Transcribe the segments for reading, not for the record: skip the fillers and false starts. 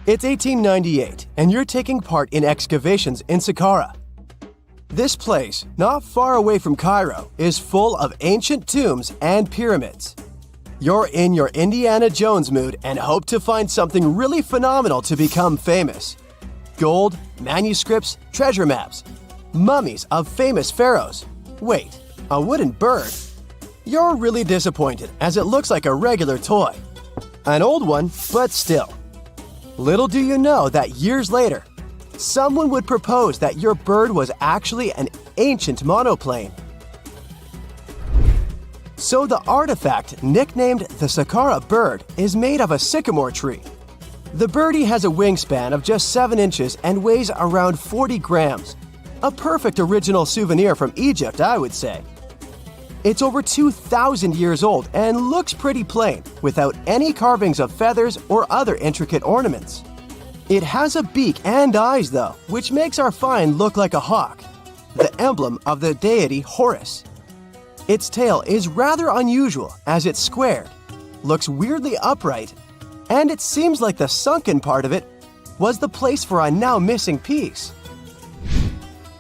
It's 1898, and you're taking part in excavations in Saqqara. This place, not far away from Cairo, is full of ancient tombs and pyramids. You're in your Indiana Jones mood and hope to find something really phenomenal to become famous. Gold, manuscripts, treasure maps, mummies of famous pharaohs. Wait, a wooden bird? You're really disappointed as it looks like a regular toy. An old one, but still. Little do you know that years later, someone would propose that your bird was actually an ancient monoplane. So the artifact, nicknamed the Saqqara bird, is made of a sycamore tree. The birdie has a wingspan of just 7 inches and weighs around 40 grams. A perfect original souvenir from Egypt, I would say. It's over 2,000 years old and looks pretty plain, without any carvings of feathers or other intricate ornaments. It has a beak and eyes though, which makes our find look like a hawk, the emblem of the deity Horus. Its tail is rather unusual as it's squared, looks weirdly upright, and it seems like the sunken part of it was the place for a now missing piece.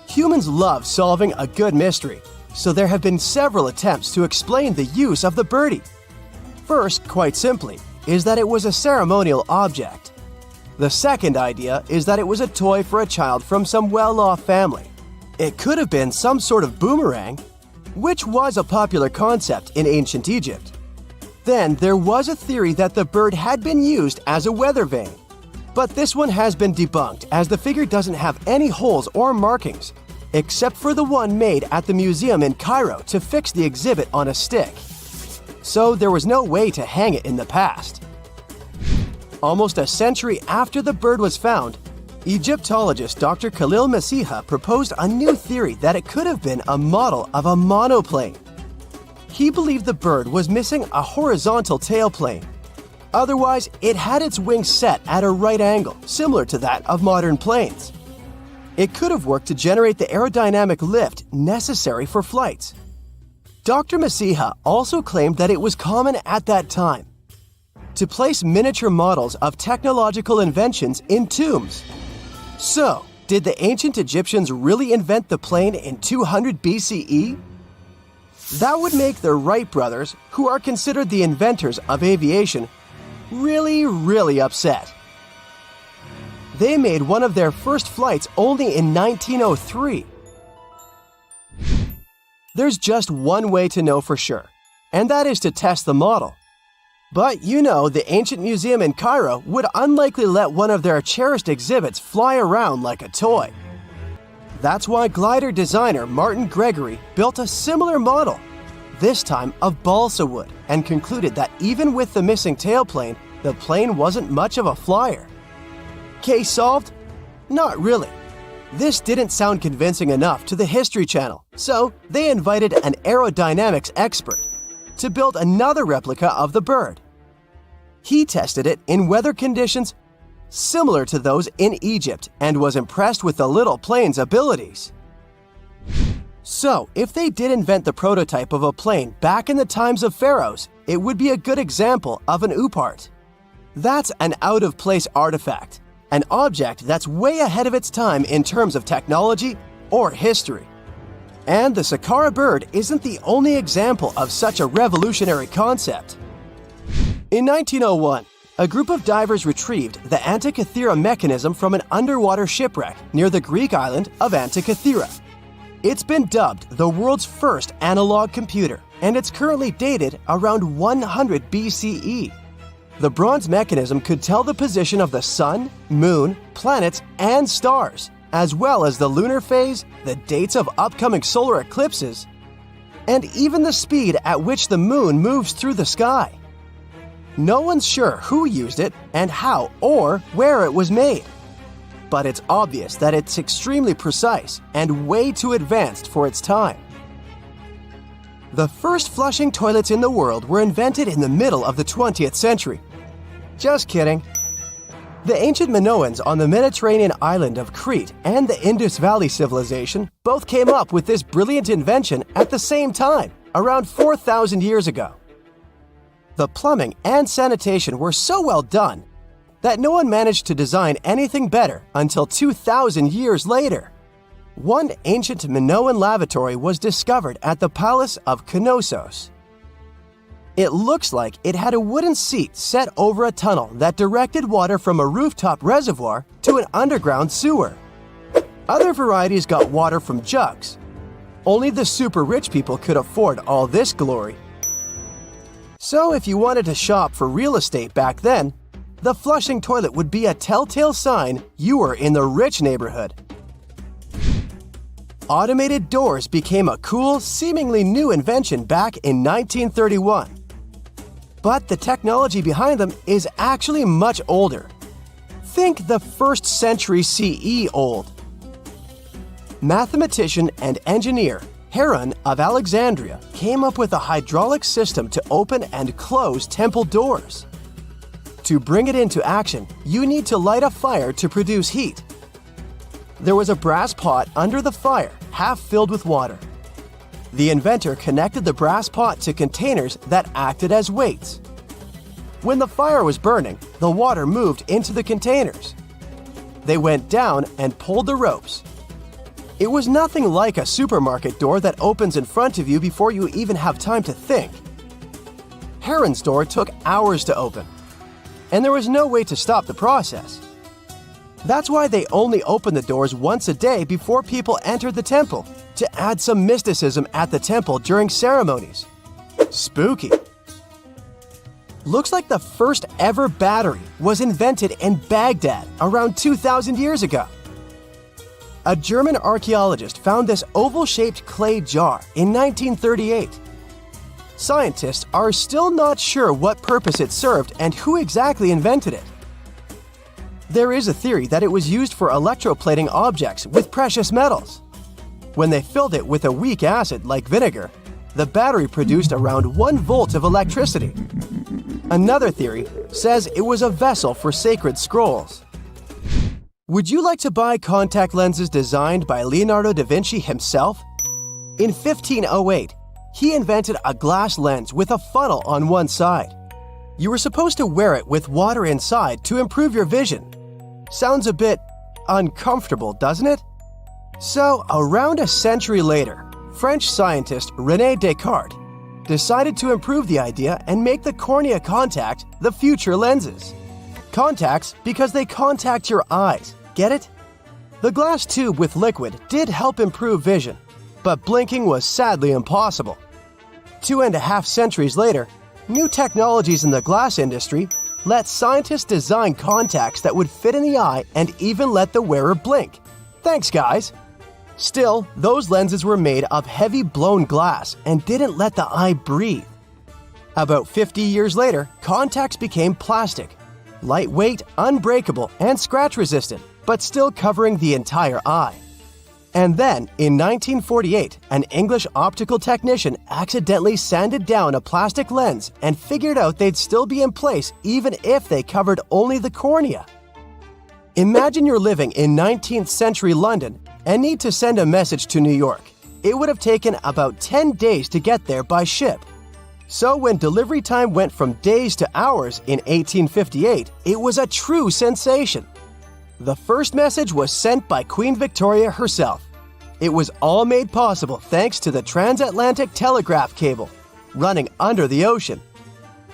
Humans love solving a good mystery, so there have been several attempts to explain the use of the birdie. First, quite simply, is that it was a ceremonial object. The second idea is that it was a toy for a child from some well-off family. It could have been some sort of boomerang, which was a popular concept in ancient Egypt. Then there was a theory that the bird had been used as a weather vane. But this one has been debunked as the figure doesn't have any holes or markings, except for the one made at the museum in Cairo to fix the exhibit on a stick. So there was no way to hang it in the past. Almost a century after the bird was found, Egyptologist Dr. Khalil Masiha proposed a new theory that it could have been a model of a monoplane. He believed the bird was missing a horizontal tailplane. Otherwise, it had its wings set at a right angle, similar to that of modern planes. It could have worked to generate the aerodynamic lift necessary for flights. Dr. Masiha also claimed that it was common at that time to place miniature models of technological inventions in tombs. So, did the ancient Egyptians really invent the plane in 200 BCE? That would make the Wright brothers, who are considered the inventors of aviation, really upset. They made one of their first flights only in 1903. There's just one way to know for sure, and that is to test the model. But you know, the ancient museum in Cairo would unlikely let one of their cherished exhibits fly around like a toy. That's why glider designer Martin Gregory built a similar model, this time of balsa wood, and concluded that even with the missing tailplane, the plane wasn't much of a flyer. Case solved? Not really. This didn't sound convincing enough to the History Channel, so they invited an aerodynamics expert to build another replica of the bird. He tested it in weather conditions similar to those in Egypt and was impressed with the little plane's abilities. So, if they did invent the prototype of a plane back in the times of pharaohs, it would be a good example of an oupart. That's an out-of-place artifact, an object that's way ahead of its time in terms of technology or history. And the Saqqara bird isn't the only example of such a revolutionary concept. In 1901, a group of divers retrieved the Antikythera mechanism from an underwater shipwreck near the Greek island of Antikythera. It's been dubbed the world's first analog computer, and it's currently dated around 100 BCE. The bronze mechanism could tell the position of the sun, moon, planets, and stars, as well as the lunar phase, the dates of upcoming solar eclipses, and even the speed at which the moon moves through the sky. No one's sure who used it and how or where it was made. But it's obvious that it's extremely precise and way too advanced for its time. The first flushing toilets in the world were invented in the middle of the 20th century. Just kidding. The ancient Minoans on the Mediterranean island of Crete and the Indus Valley civilization both came up with this brilliant invention at the same time, around 4,000 years ago. The plumbing and sanitation were so well done that no one managed to design anything better until 2,000 years later. One ancient Minoan lavatory was discovered at the Palace of Knossos. It looks like it had a wooden seat set over a tunnel that directed water from a rooftop reservoir to an underground sewer. Other varieties got water from jugs. Only the super rich people could afford all this glory. So if you wanted to shop for real estate back then, the flushing toilet would be a telltale sign you were in the rich neighborhood. Automated doors became a cool, seemingly new invention back in 1931. But the technology behind them is actually much older. Think the 1st century CE old. Mathematician and engineer Heron of Alexandria came up with a hydraulic system to open and close temple doors. To bring it into action, you need to light a fire to produce heat. There was a brass pot under the fire, half filled with water. The inventor connected the brass pot to containers that acted as weights. When the fire was burning, the water moved into the containers. They went down and pulled the ropes. It was nothing like a supermarket door that opens in front of you before you even have time to think. Heron's door took hours to open, and there was no way to stop the process. That's why they only opened the doors once a day before people entered the temple, to add some mysticism at the temple during ceremonies. Spooky. Looks like the first ever battery was invented in Baghdad around 2,000 years ago. A German archaeologist found this oval-shaped clay jar in 1938. Scientists are still not sure what purpose it served and who exactly invented it. There is a theory that it was used for electroplating objects with precious metals. When they filled it with a weak acid like vinegar, the battery produced around 1 volt of electricity. Another theory says it was a vessel for sacred scrolls. Would you like to buy contact lenses designed by Leonardo da Vinci himself? In 1508, he invented a glass lens with a funnel on one side. You were supposed to wear it with water inside to improve your vision. Sounds a bit uncomfortable, doesn't it? So, around a century later, French scientist René Descartes decided to improve the idea and make the cornea contact the future lenses. Contacts because they contact your eyes, get it? The glass tube with liquid did help improve vision, but blinking was sadly impossible. 2.5 centuries later, new technologies in the glass industry let scientists design contacts that would fit in the eye and even let the wearer blink. Thanks, guys! Still, those lenses were made of heavy blown glass and didn't let the eye breathe. About 50 years later, contacts became plastic, lightweight, unbreakable, and scratch-resistant, but still covering the entire eye. And then, in 1948, an English optical technician accidentally sanded down a plastic lens and figured out they'd still be in place even if they covered only the cornea. Imagine you're living in 19th century London and need to send a message to New York. It would have taken about 10 days to get there by ship. So when delivery time went from days to hours in 1858, it was a true sensation. The first message was sent by Queen Victoria herself. It was all made possible thanks to the transatlantic telegraph cable, running under the ocean.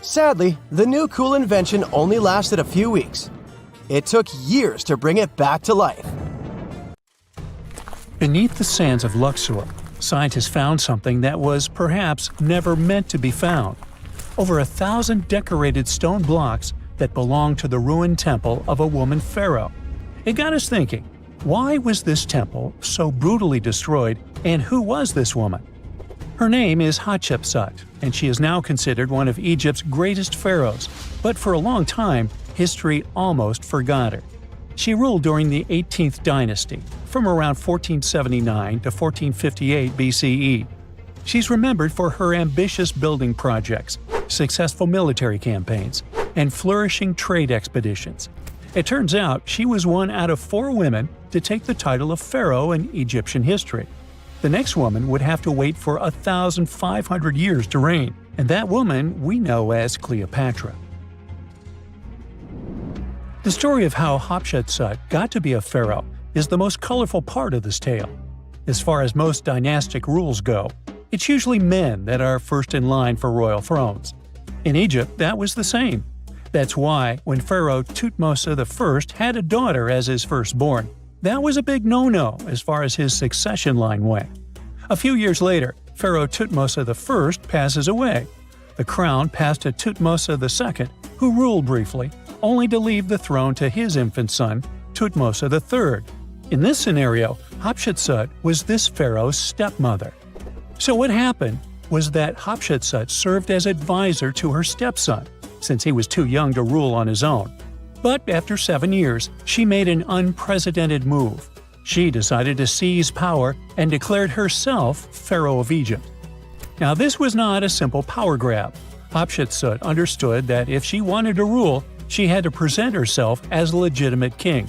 Sadly, the new cool invention only lasted a few weeks. It took years to bring it back to life. Beneath the sands of Luxor, scientists found something that was perhaps never meant to be found. Over 1,000 decorated stone blocks that belonged to the ruined temple of a woman pharaoh. It got us thinking, why was this temple so brutally destroyed, and who was this woman? Her name is Hatshepsut, and she is now considered one of Egypt's greatest pharaohs, but for a long time, history almost forgot her. She ruled during the 18th dynasty, from around 1479 to 1458 BCE. She's remembered for her ambitious building projects, successful military campaigns, and flourishing trade expeditions. It turns out she was one out of 4 women to take the title of pharaoh in Egyptian history. The next woman would have to wait for 1,500 years to reign, and that woman we know as Cleopatra. The story of how Hatshepsut got to be a pharaoh is the most colorful part of this tale. As far as most dynastic rules go, it's usually men that are first in line for royal thrones. In Egypt, that was the same. That's why, when Pharaoh Thutmose I had a daughter as his firstborn, that was a big no-no as far as his succession line went. A few years later, Pharaoh Thutmose I passes away. The crown passed to Thutmose II, who ruled briefly, only to leave the throne to his infant son, Thutmose III. In this scenario, Hatshepsut was this pharaoh's stepmother. So what happened was that Hatshepsut served as advisor to her stepson, since he was too young to rule on his own. But after 7 years, she made an unprecedented move. She decided to seize power and declared herself Pharaoh of Egypt. Now this was not a simple power grab. Hatshepsut understood that if she wanted to rule, she had to present herself as a legitimate king.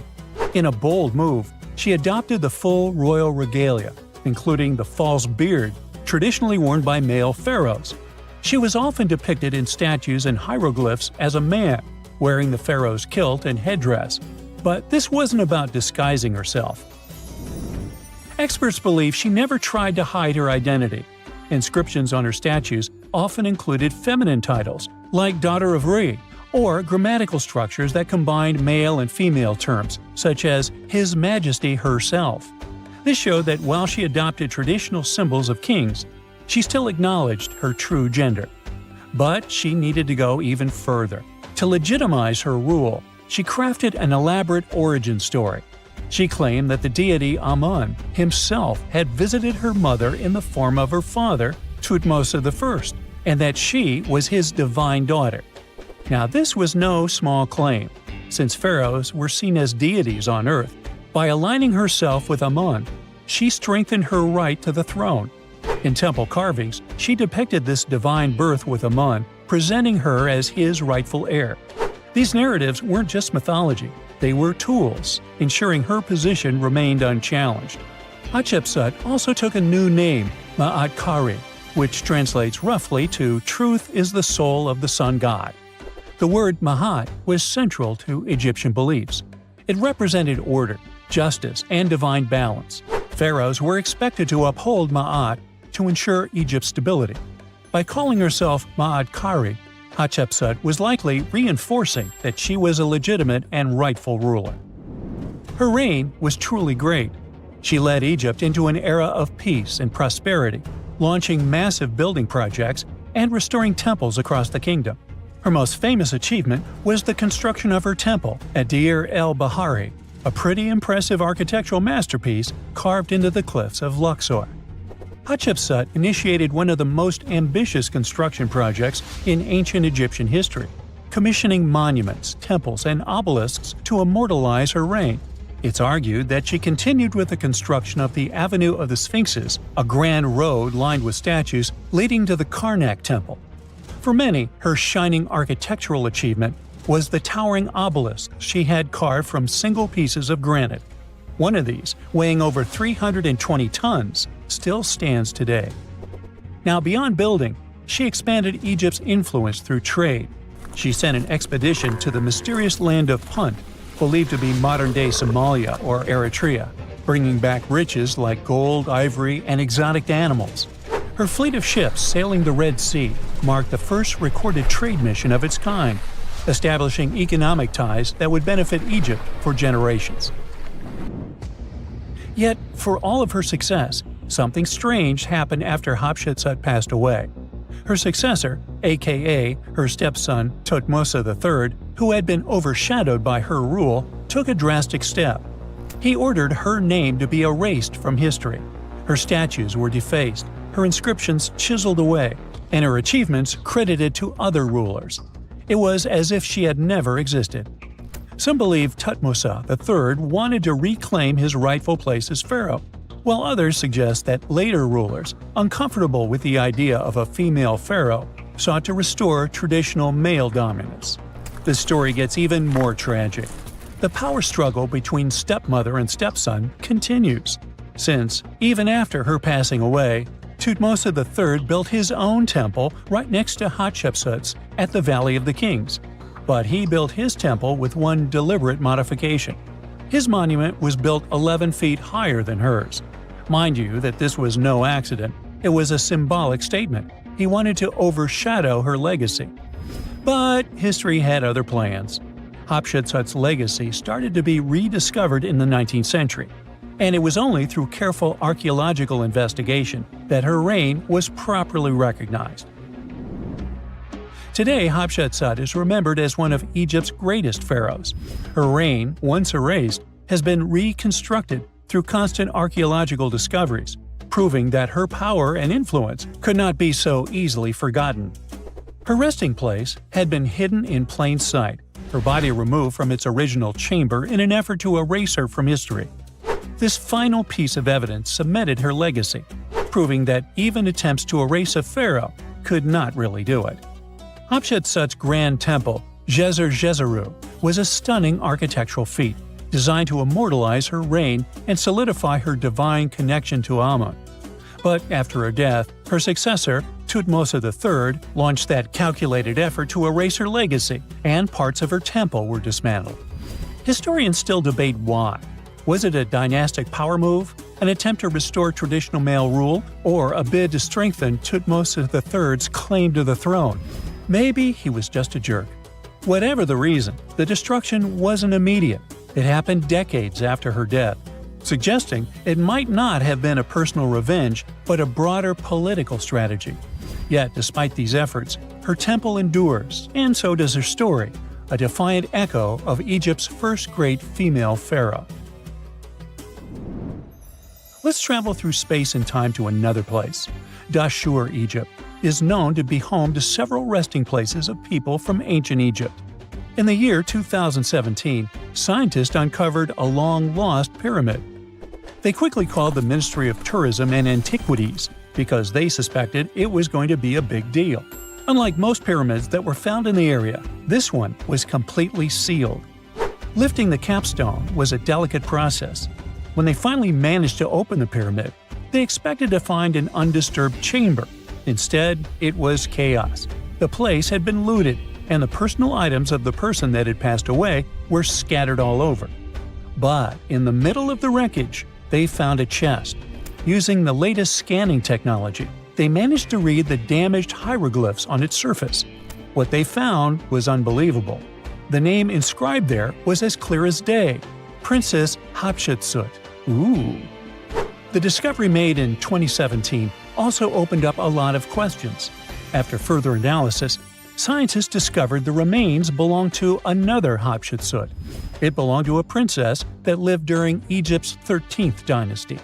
In a bold move, she adopted the full royal regalia, including the false beard traditionally worn by male pharaohs. She was often depicted in statues and hieroglyphs as a man, wearing the pharaoh's kilt and headdress. But this wasn't about disguising herself. Experts believe she never tried to hide her identity. Inscriptions on her statues often included feminine titles, like Daughter of Re, or grammatical structures that combined male and female terms, such as His Majesty herself. This showed that while she adopted traditional symbols of kings, she still acknowledged her true gender. But she needed to go even further. To legitimize her rule, she crafted an elaborate origin story. She claimed that the deity Amun himself had visited her mother in the form of her father, Thutmose I, and that she was his divine daughter. Now this was no small claim, since pharaohs were seen as deities on earth. By aligning herself with Amun, she strengthened her right to the throne. In temple carvings, she depicted this divine birth with Amun, presenting her as his rightful heir. These narratives weren't just mythology, they were tools, ensuring her position remained unchallenged. Hatshepsut also took a new name, Ma'at-Kari, which translates roughly to "Truth is the soul of the sun god." The word Ma'at was central to Egyptian beliefs. It represented order, justice, and divine balance. Pharaohs were expected to uphold Ma'at to ensure Egypt's stability. By calling herself Ma'at-Kari, Hatshepsut was likely reinforcing that she was a legitimate and rightful ruler. Her reign was truly great. She led Egypt into an era of peace and prosperity, launching massive building projects and restoring temples across the kingdom. Her most famous achievement was the construction of her temple at Deir el-Bahari, a pretty impressive architectural masterpiece carved into the cliffs of Luxor. Hatshepsut initiated one of the most ambitious construction projects in ancient Egyptian history, commissioning monuments, temples, and obelisks to immortalize her reign. It's argued that she continued with the construction of the Avenue of the Sphinxes, a grand road lined with statues leading to the Karnak Temple. For many, her shining architectural achievement was the towering obelisk she had carved from single pieces of granite. One of these, weighing over 320 tons, still stands today. Now, beyond building, she expanded Egypt's influence through trade. She sent an expedition to the mysterious land of Punt, believed to be modern-day Somalia or Eritrea, bringing back riches like gold, ivory, and exotic animals. Her fleet of ships sailing the Red Sea marked the first recorded trade mission of its kind, establishing economic ties that would benefit Egypt for generations. Yet, for all of her success, something strange happened after Hatshepsut passed away. Her successor, aka her stepson Thutmose III, who had been overshadowed by her rule, took a drastic step. He ordered her name to be erased from history. Her statues were defaced, her inscriptions chiseled away, and her achievements credited to other rulers. It was as if she had never existed. Some believe Thutmose III wanted to reclaim his rightful place as pharaoh, while others suggest that later rulers, uncomfortable with the idea of a female pharaoh, sought to restore traditional male dominance. The story gets even more tragic. The power struggle between stepmother and stepson continues, since, even after her passing away, Thutmose III built his own temple right next to Hatshepsut's at the Valley of the Kings. But he built his temple with one deliberate modification. His monument was built 11 feet higher than hers. Mind you that this was no accident. It was a symbolic statement. He wanted to overshadow her legacy. But history had other plans. Hatshepsut's legacy started to be rediscovered in the 19th century, and it was only through careful archaeological investigation that her reign was properly recognized. Today, Hatshepsut is remembered as one of Egypt's greatest pharaohs. Her reign, once erased, has been reconstructed through constant archaeological discoveries, proving that her power and influence could not be so easily forgotten. Her resting place had been hidden in plain sight, her body removed from its original chamber in an effort to erase her from history. This final piece of evidence cemented her legacy, proving that even attempts to erase a pharaoh could not really do it. Hatshepsut's grand temple, Djeser-Djeseru, was a stunning architectural feat, designed to immortalize her reign and solidify her divine connection to Amun. But after her death, her successor, Thutmose II, launched that calculated effort to erase her legacy, and parts of her temple were dismantled. Historians still debate why. Was it a dynastic power move, an attempt to restore traditional male rule, or a bid to strengthen Thutmose III's claim to the throne? Maybe he was just a jerk. Whatever the reason, the destruction wasn't immediate. It happened decades after her death, suggesting it might not have been a personal revenge, but a broader political strategy. Yet, despite these efforts, her temple endures, and so does her story, a defiant echo of Egypt's first great female pharaoh. Let's travel through space and time to another place. Dashur, Egypt, is known to be home to several resting places of people from ancient Egypt. In the year 2017, scientists uncovered a long-lost pyramid. They quickly called the Ministry of Tourism and Antiquities because they suspected it was going to be a big deal. Unlike most pyramids that were found in the area, this one was completely sealed. Lifting the capstone was a delicate process. When they finally managed to open the pyramid, they expected to find an undisturbed chamber. Instead, it was chaos. The place had been looted, and the personal items of the person that had passed away were scattered all over. But in the middle of the wreckage, they found a chest. Using the latest scanning technology, they managed to read the damaged hieroglyphs on its surface. What they found was unbelievable. The name inscribed there was as clear as day: Princess Hatshepsut. Ooh. The discovery made in 2017 also opened up a lot of questions. After further analysis, scientists discovered the remains belonged to another Hatshepsut. It belonged to a princess that lived during Egypt's 13th dynasty.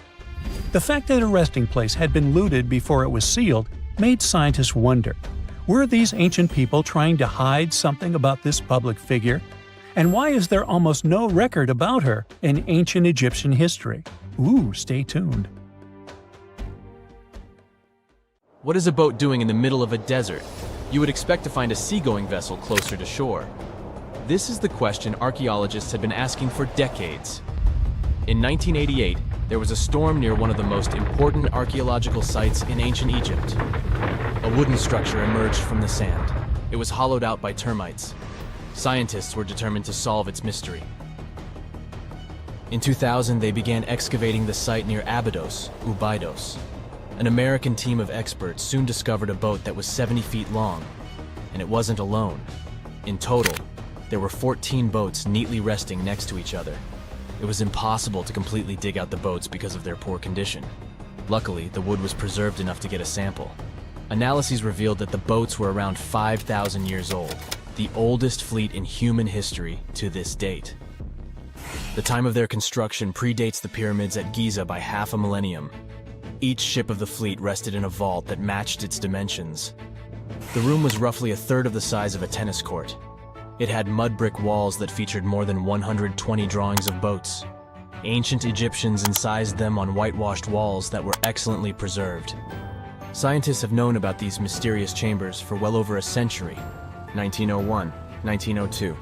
The fact that her resting place had been looted before it was sealed made scientists wonder, were these ancient people trying to hide something about this public figure? And why is there almost no record about her in ancient Egyptian history? Ooh, stay tuned. What is a boat doing in the middle of a desert? You would expect to find a seagoing vessel closer to shore. This is the question archaeologists had been asking for decades. In 1988, there was a storm near one of the most important archaeological sites in ancient Egypt. A wooden structure emerged from the sand. It was hollowed out by termites. Scientists were determined to solve its mystery. In 2000, they began excavating the site near Abydos, Abydos. An American team of experts soon discovered a boat that was 70 feet long, and it wasn't alone. In total, there were 14 boats neatly resting next to each other. It was impossible to completely dig out the boats because of their poor condition. Luckily, the wood was preserved enough to get a sample. Analyses revealed that the boats were around 5,000 years old, the oldest fleet in human history to this date. The time of their construction predates the pyramids at Giza by half a millennium. Each ship of the fleet rested in a vault that matched its dimensions. The room was roughly a third of the size of a tennis court. It had mud brick walls that featured more than 120 drawings of boats. Ancient Egyptians incised them on whitewashed walls that were excellently preserved. Scientists have known about these mysterious chambers for well over a century. 1901, 1902.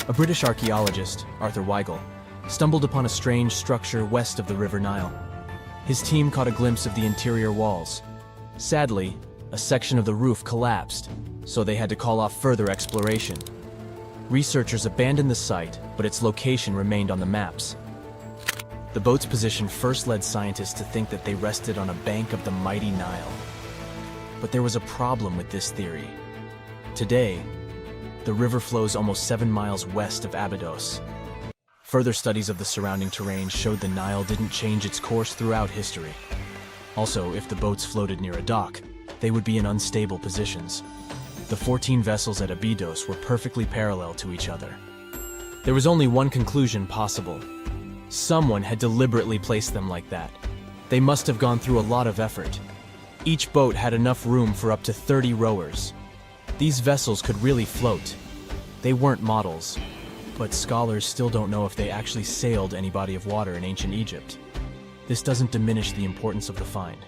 A British archaeologist, Arthur Weigel, stumbled upon a strange structure west of the River Nile. His team caught a glimpse of the interior walls. Sadly, a section of the roof collapsed, so they had to call off further exploration. Researchers abandoned the site, but its location remained on the maps. The boat's position first led scientists to think that they rested on a bank of the mighty Nile. But there was a problem with this theory. Today, the river flows almost 7 miles west of Abydos. Further studies of the surrounding terrain showed the Nile didn't change its course throughout history. Also, if the boats floated near a dock, they would be in unstable positions. The 14 vessels at Abydos were perfectly parallel to each other. There was only one conclusion possible. Someone had deliberately placed them like that. They must have gone through a lot of effort. Each boat had enough room for up to 30 rowers. These vessels could really float. They weren't models, but scholars still don't know if they actually sailed any body of water in ancient Egypt. This doesn't diminish the importance of the find.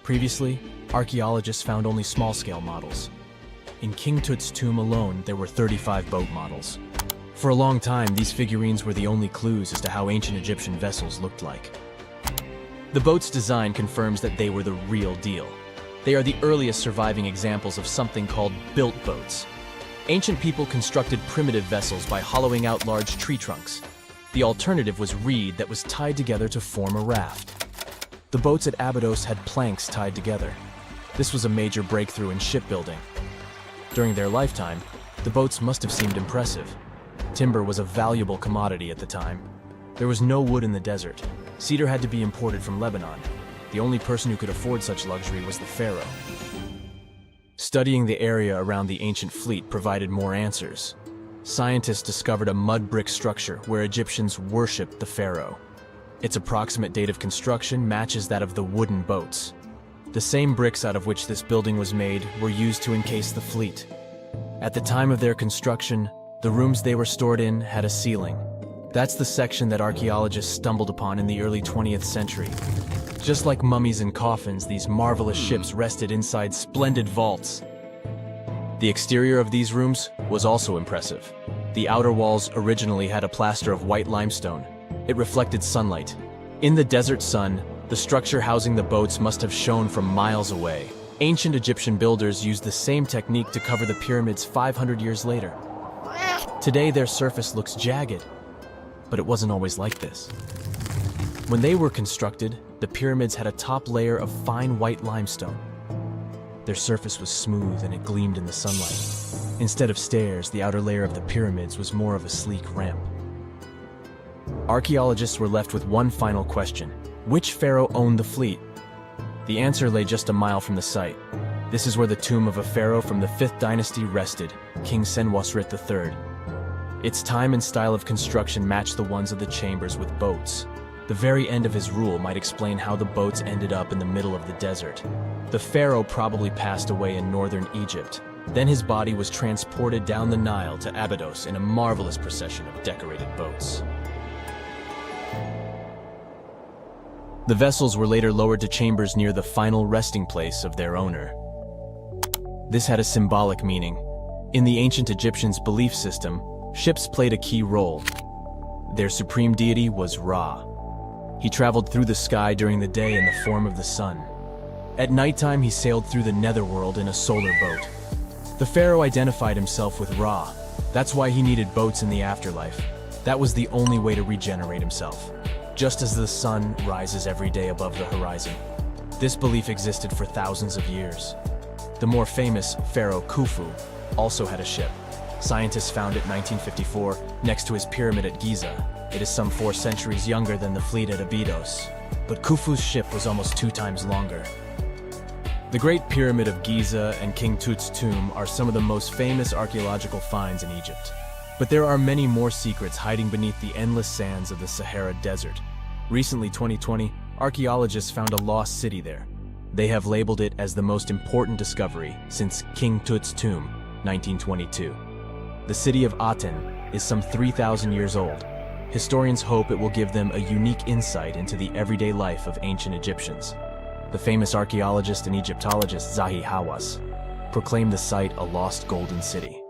Previously, archaeologists found only small-scale models. In King Tut's tomb alone, there were 35 boat models. For a long time, these figurines were the only clues as to how ancient Egyptian vessels looked like. The boat's design confirms that they were the real deal. They are the earliest surviving examples of something called built boats. Ancient people constructed primitive vessels by hollowing out large tree trunks. The alternative was reed that was tied together to form a raft. The boats at Abydos had planks tied together. This was a major breakthrough in shipbuilding. During their lifetime, the boats must have seemed impressive. Timber was a valuable commodity at the time. There was no wood in the desert. Cedar had to be imported from Lebanon. The only person who could afford such luxury was the pharaoh. Studying the area around the ancient fleet provided more answers. Scientists discovered a mud brick structure where Egyptians worshipped the pharaoh. Its approximate date of construction matches that of the wooden boats. The same bricks out of which this building was made were used to encase the fleet. At the time of their construction, the rooms they were stored in had a ceiling. That's the section that archaeologists stumbled upon in the early 20th century. Just like mummies and coffins, these marvelous ships rested inside splendid vaults. The exterior of these rooms was also impressive. The outer walls originally had a plaster of white limestone. It reflected sunlight. In the desert sun, the structure housing the boats must have shone from miles away. Ancient Egyptian builders used the same technique to cover the pyramids 500 years later. Today, their surface looks jagged, but it wasn't always like this. When they were constructed, the pyramids had a top layer of fine white limestone. Their surface was smooth and it gleamed in the sunlight. Instead of stairs, the outer layer of the pyramids was more of a sleek ramp. Archaeologists were left with one final question. Which pharaoh owned the fleet? The answer lay just a mile from the site. This is where the tomb of a pharaoh from the 5th dynasty rested, King Senwosret III. Its time and style of construction matched the ones of the chambers with boats. The very end of his rule might explain how the boats ended up in the middle of the desert. The pharaoh probably passed away in northern Egypt. Then his body was transported down the Nile to Abydos in a marvelous procession of decorated boats. The vessels were later lowered to chambers near the final resting place of their owner. This had a symbolic meaning. In the ancient Egyptians' belief system, ships played a key role. Their supreme deity was Ra. He traveled through the sky during the day in the form of the sun. At nighttime, he sailed through the netherworld in a solar boat. The pharaoh identified himself with Ra. That's why he needed boats in the afterlife. That was the only way to regenerate himself. Just as the sun rises every day above the horizon. This belief existed for thousands of years. The more famous Pharaoh Khufu also had a ship. Scientists found it in 1954 next to his pyramid at Giza. It is some 4 centuries younger than the fleet at Abydos, but Khufu's ship was almost 2 times longer. The Great Pyramid of Giza and King Tut's tomb are some of the most famous archaeological finds in Egypt. But there are many more secrets hiding beneath the endless sands of the Sahara Desert. Recently, 2020, archaeologists found a lost city there. They have labeled it as the most important discovery since King Tut's tomb, 1922. The city of Aten is some 3,000 years old. Historians hope it will give them a unique insight into the everyday life of ancient Egyptians. The famous archaeologist and Egyptologist Zahi Hawass proclaimed the site a lost golden city.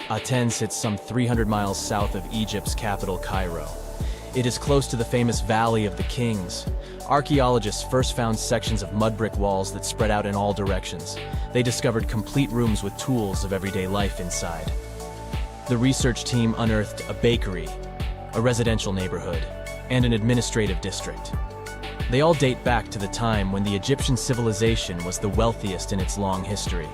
Aten sits some 300 miles south of Egypt's capital, Cairo. It is close to the famous Valley of the Kings. Archaeologists first found sections of mud brick walls that spread out in all directions. They discovered complete rooms with tools of everyday life inside. the research team unearthed a bakery, a residential neighborhood, and an administrative district. They all date back to the time when the Egyptian civilization was the wealthiest in its long history.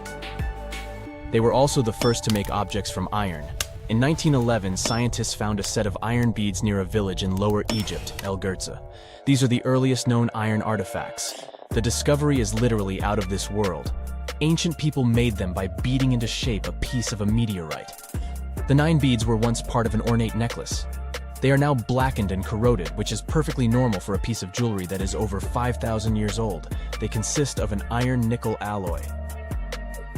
They were also the first to make objects from iron. In 1911, scientists found a set of iron beads near a village in Lower Egypt, El Girza. These are the earliest known iron artifacts. The discovery is literally out of this world. Ancient people made them by beating into shape a piece of a meteorite. The 9 beads were once part of an ornate necklace. They are now blackened and corroded, which is perfectly normal for a piece of jewelry that is over 5,000 years old. They consist of an iron-nickel alloy.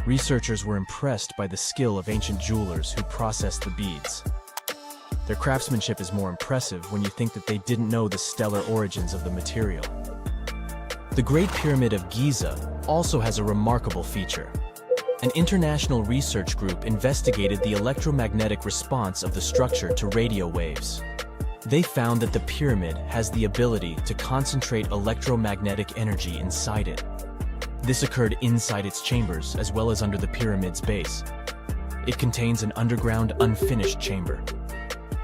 Researchers were impressed by the skill of ancient jewelers who processed the beads. Their craftsmanship is more impressive when you think that they didn't know the stellar origins of the material. The Great Pyramid of Giza also has a remarkable feature. An international research group investigated the electromagnetic response of the structure to radio waves. They found that the pyramid has the ability to concentrate electromagnetic energy inside it. This occurred inside its chambers as well as under the pyramid's base. It contains an underground, unfinished chamber.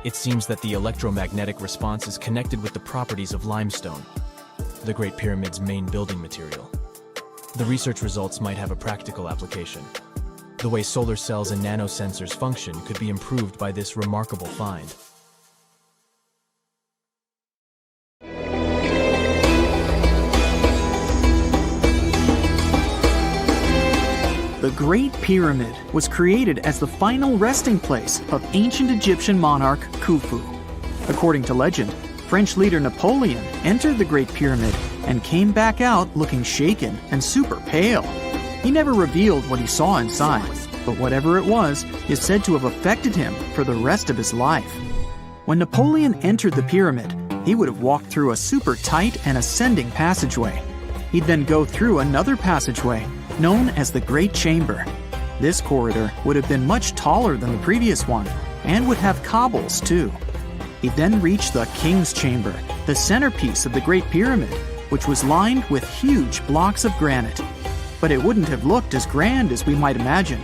It seems that the electromagnetic response is connected with the properties of limestone, the Great Pyramid's main building material. The research results might have a practical application. The way solar cells and nanosensors function could be improved by this remarkable find. The Great Pyramid was created as the final resting place of ancient Egyptian monarch Khufu. According to legend, French leader Napoleon entered the Great Pyramid and came back out looking shaken and super pale. He never revealed what he saw inside, but whatever it was is said to have affected him for the rest of his life. When Napoleon entered the pyramid, he would have walked through a super tight and ascending passageway. He'd then go through another passageway known as the Great Chamber. This corridor would have been much taller than the previous one and would have cobbles too. He then reached the King's Chamber, the centerpiece of the Great Pyramid, which was lined with huge blocks of granite. But it wouldn't have looked as grand as we might imagine.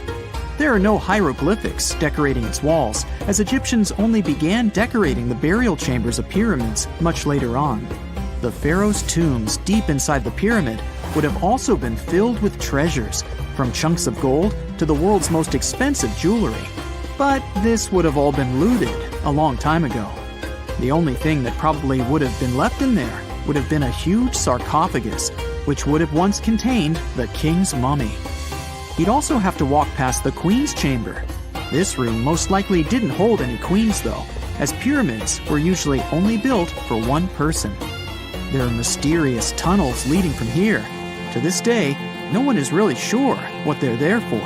There are no hieroglyphics decorating its walls, as Egyptians only began decorating the burial chambers of pyramids much later on. The pharaoh's tombs deep inside the pyramid would have also been filled with treasures, from chunks of gold to the world's most expensive jewelry. But this would have all been looted a long time ago. The only thing that probably would have been left in there would have been a huge sarcophagus, which would have once contained the king's mummy. He'd also have to walk past the queen's chamber. This room most likely didn't hold any queens though, as pyramids were usually only built for one person. There are mysterious tunnels leading from here. To this day, no one is really sure what they're there for.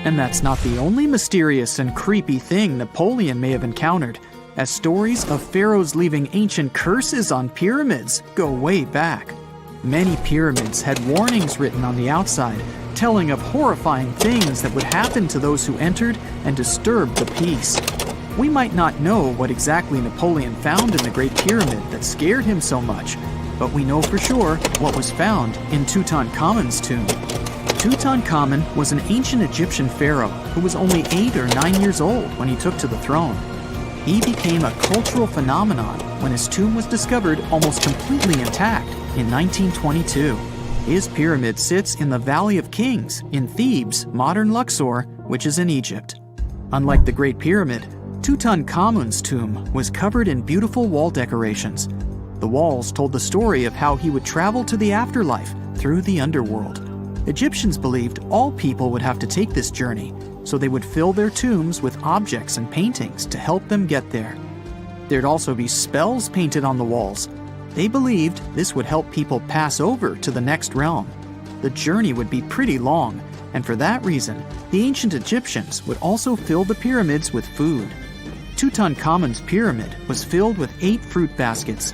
And that's not the only mysterious and creepy thing Napoleon may have encountered, as stories of pharaohs leaving ancient curses on pyramids go way back. Many pyramids had warnings written on the outside, telling of horrifying things that would happen to those who entered and disturbed the peace. We might not know what exactly Napoleon found in the Great Pyramid that scared him so much, but we know for sure what was found in Tutankhamun's tomb. Tutankhamun was an ancient Egyptian pharaoh who was only 8 or 9 years old when he took to the throne. He became a cultural phenomenon when his tomb was discovered almost completely intact in 1922. His pyramid sits in the Valley of Kings in Thebes, modern Luxor, which is in Egypt. Unlike the Great Pyramid, Tutankhamun's tomb was covered in beautiful wall decorations. The walls told the story of how he would travel to the afterlife through the underworld. Egyptians believed all people would have to take this journey, so they would fill their tombs with objects and paintings to help them get there. There'd also be spells painted on the walls. They believed this would help people pass over to the next realm. The journey would be pretty long, and for that reason, the ancient Egyptians would also fill the pyramids with food. Tutankhamun's pyramid was filled with 8 fruit baskets.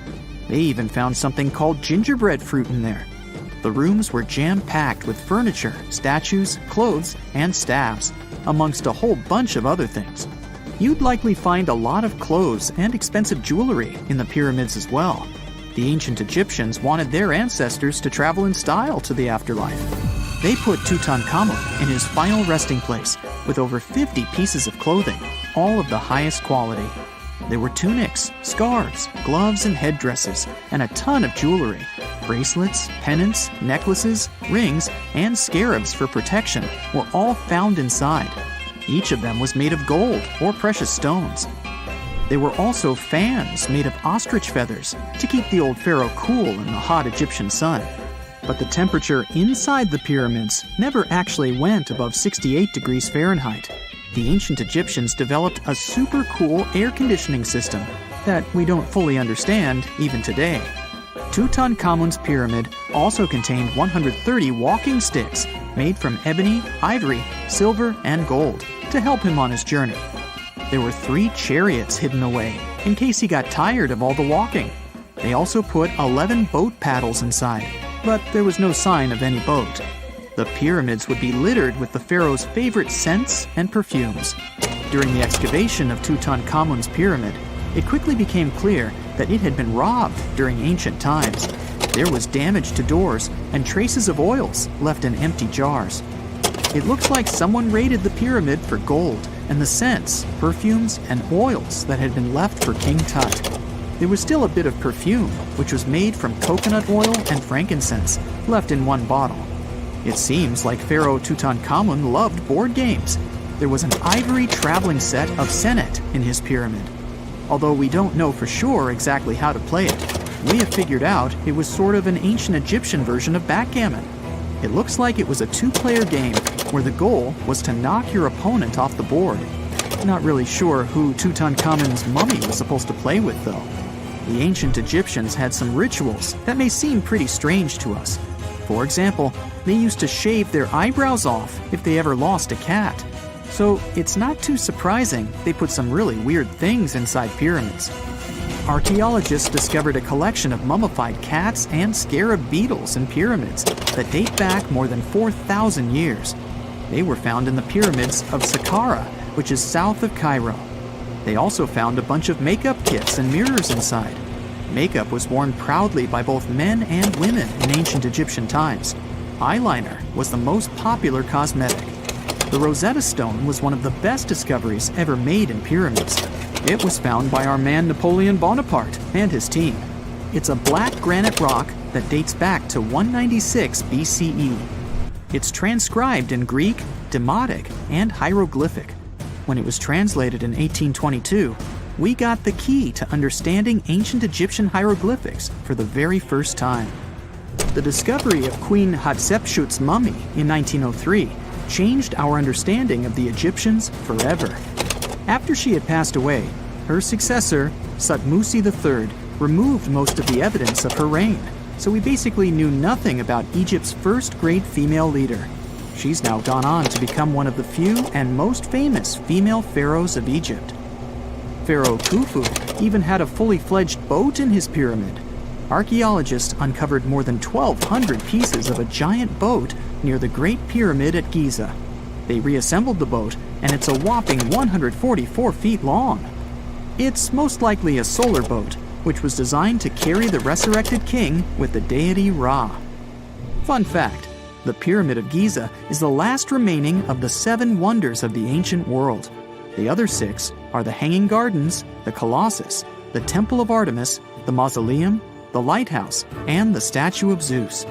They even found something called gingerbread fruit in there. The rooms were jam-packed with furniture, statues, clothes, and staffs, amongst a whole bunch of other things. You'd likely find a lot of clothes and expensive jewelry in the pyramids as well. The ancient Egyptians wanted their ancestors to travel in style to the afterlife. They put Tutankhamun in his final resting place with over 50 pieces of clothing. all of the highest quality. There were tunics, scarves, gloves, and headdresses, and a ton of jewelry. Bracelets, pendants, necklaces, rings, and scarabs for protection were all found inside. Each of them was made of gold or precious stones. There were also fans made of ostrich feathers to keep the old pharaoh cool in the hot Egyptian sun. But the temperature inside the pyramids never actually went above 68 degrees Fahrenheit. The ancient Egyptians developed a super cool air conditioning system that we don't fully understand even today. Tutankhamun's pyramid also contained 130 walking sticks made from ebony, ivory, silver, and gold to help him on his journey. There were 3 chariots hidden away in case he got tired of all the walking. They also put 11 boat paddles inside, but there was no sign of any boat. The pyramids would be littered with the pharaoh's favorite scents and perfumes. During the excavation of Tutankhamun's pyramid, it quickly became clear that it had been robbed during ancient times. There was damage to doors and traces of oils left in empty jars. It looks like someone raided the pyramid for gold and the scents, perfumes, and oils that had been left for King Tut. There was still a bit of perfume, which was made from coconut oil and frankincense, left in one bottle. It seems like Pharaoh Tutankhamun loved board games. There was an ivory traveling set of senet in his pyramid. Although we don't know for sure exactly how to play it, we have figured out it was sort of an ancient Egyptian version of backgammon. It looks like it was a 2-player game where the goal was to knock your opponent off the board. Not really sure who Tutankhamun's mummy was supposed to play with, though. The ancient Egyptians had some rituals that may seem pretty strange to us. For example, they used to shave their eyebrows off if they ever lost a cat. So it's not too surprising they put some really weird things inside pyramids. Archaeologists discovered a collection of mummified cats and scarab beetles in pyramids that date back more than 4,000 years. They were found in the pyramids of Saqqara, which is south of Cairo. They also found a bunch of makeup kits and mirrors inside. Makeup was worn proudly by both men and women in ancient Egyptian times. Eyeliner was the most popular cosmetic. The Rosetta Stone was one of the best discoveries ever made in pyramids. It was found by our man Napoleon Bonaparte and his team. It's a black granite rock that dates back to 196 BCE. It's transcribed in Greek, Demotic, and hieroglyphic. When it was translated in 1822, we got the key to understanding ancient Egyptian hieroglyphics for the very first time. The discovery of Queen Hatshepsut's mummy in 1903 changed our understanding of the Egyptians forever. After she had passed away, her successor, Thutmose II, removed most of the evidence of her reign, so we basically knew nothing about Egypt's first great female leader. She's now gone on to become one of the few and most famous female pharaohs of Egypt. Pharaoh Khufu even had a fully fledged boat in his pyramid. Archaeologists uncovered more than 1,200 pieces of a giant boat near the Great Pyramid at Giza. They reassembled the boat, and it's a whopping 144 feet long. It's most likely a solar boat, which was designed to carry the resurrected king with the deity Ra. Fun fact, the Pyramid of Giza is the last remaining of the 7 wonders of the ancient world. The other 6 are the Hanging Gardens, the Colossus, the Temple of Artemis, the Mausoleum, the Lighthouse, and the Statue of Zeus.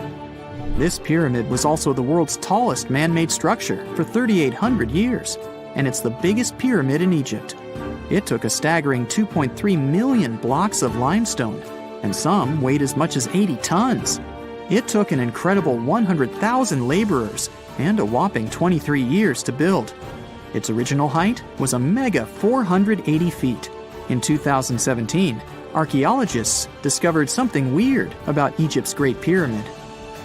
This pyramid was also the world's tallest man-made structure for 3,800 years, and it's the biggest pyramid in Egypt. It took a staggering 2.3 million blocks of limestone, and some weighed as much as 80 tons. It took an incredible 100,000 laborers and a whopping 23 years to build. Its original height was a mega 480 feet. In 2017, archaeologists discovered something weird about Egypt's Great Pyramid.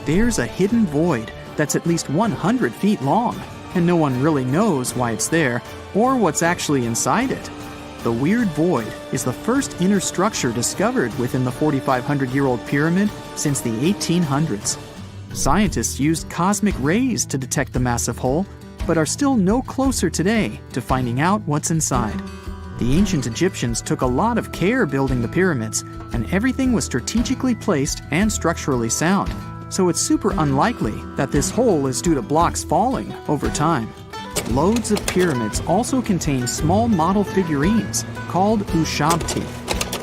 There's a hidden void that's at least 100 feet long, and no one really knows why it's there or what's actually inside it. The weird void is the first inner structure discovered within the 4,500-year-old pyramid since the 1800s. Scientists used cosmic rays to detect the massive hole, but are still no closer today to finding out what's inside. The ancient Egyptians took a lot of care building the pyramids, and everything was strategically placed and structurally sound, so it's super unlikely that this hole is due to blocks falling over time. Loads of pyramids also contain small model figurines called ushabti.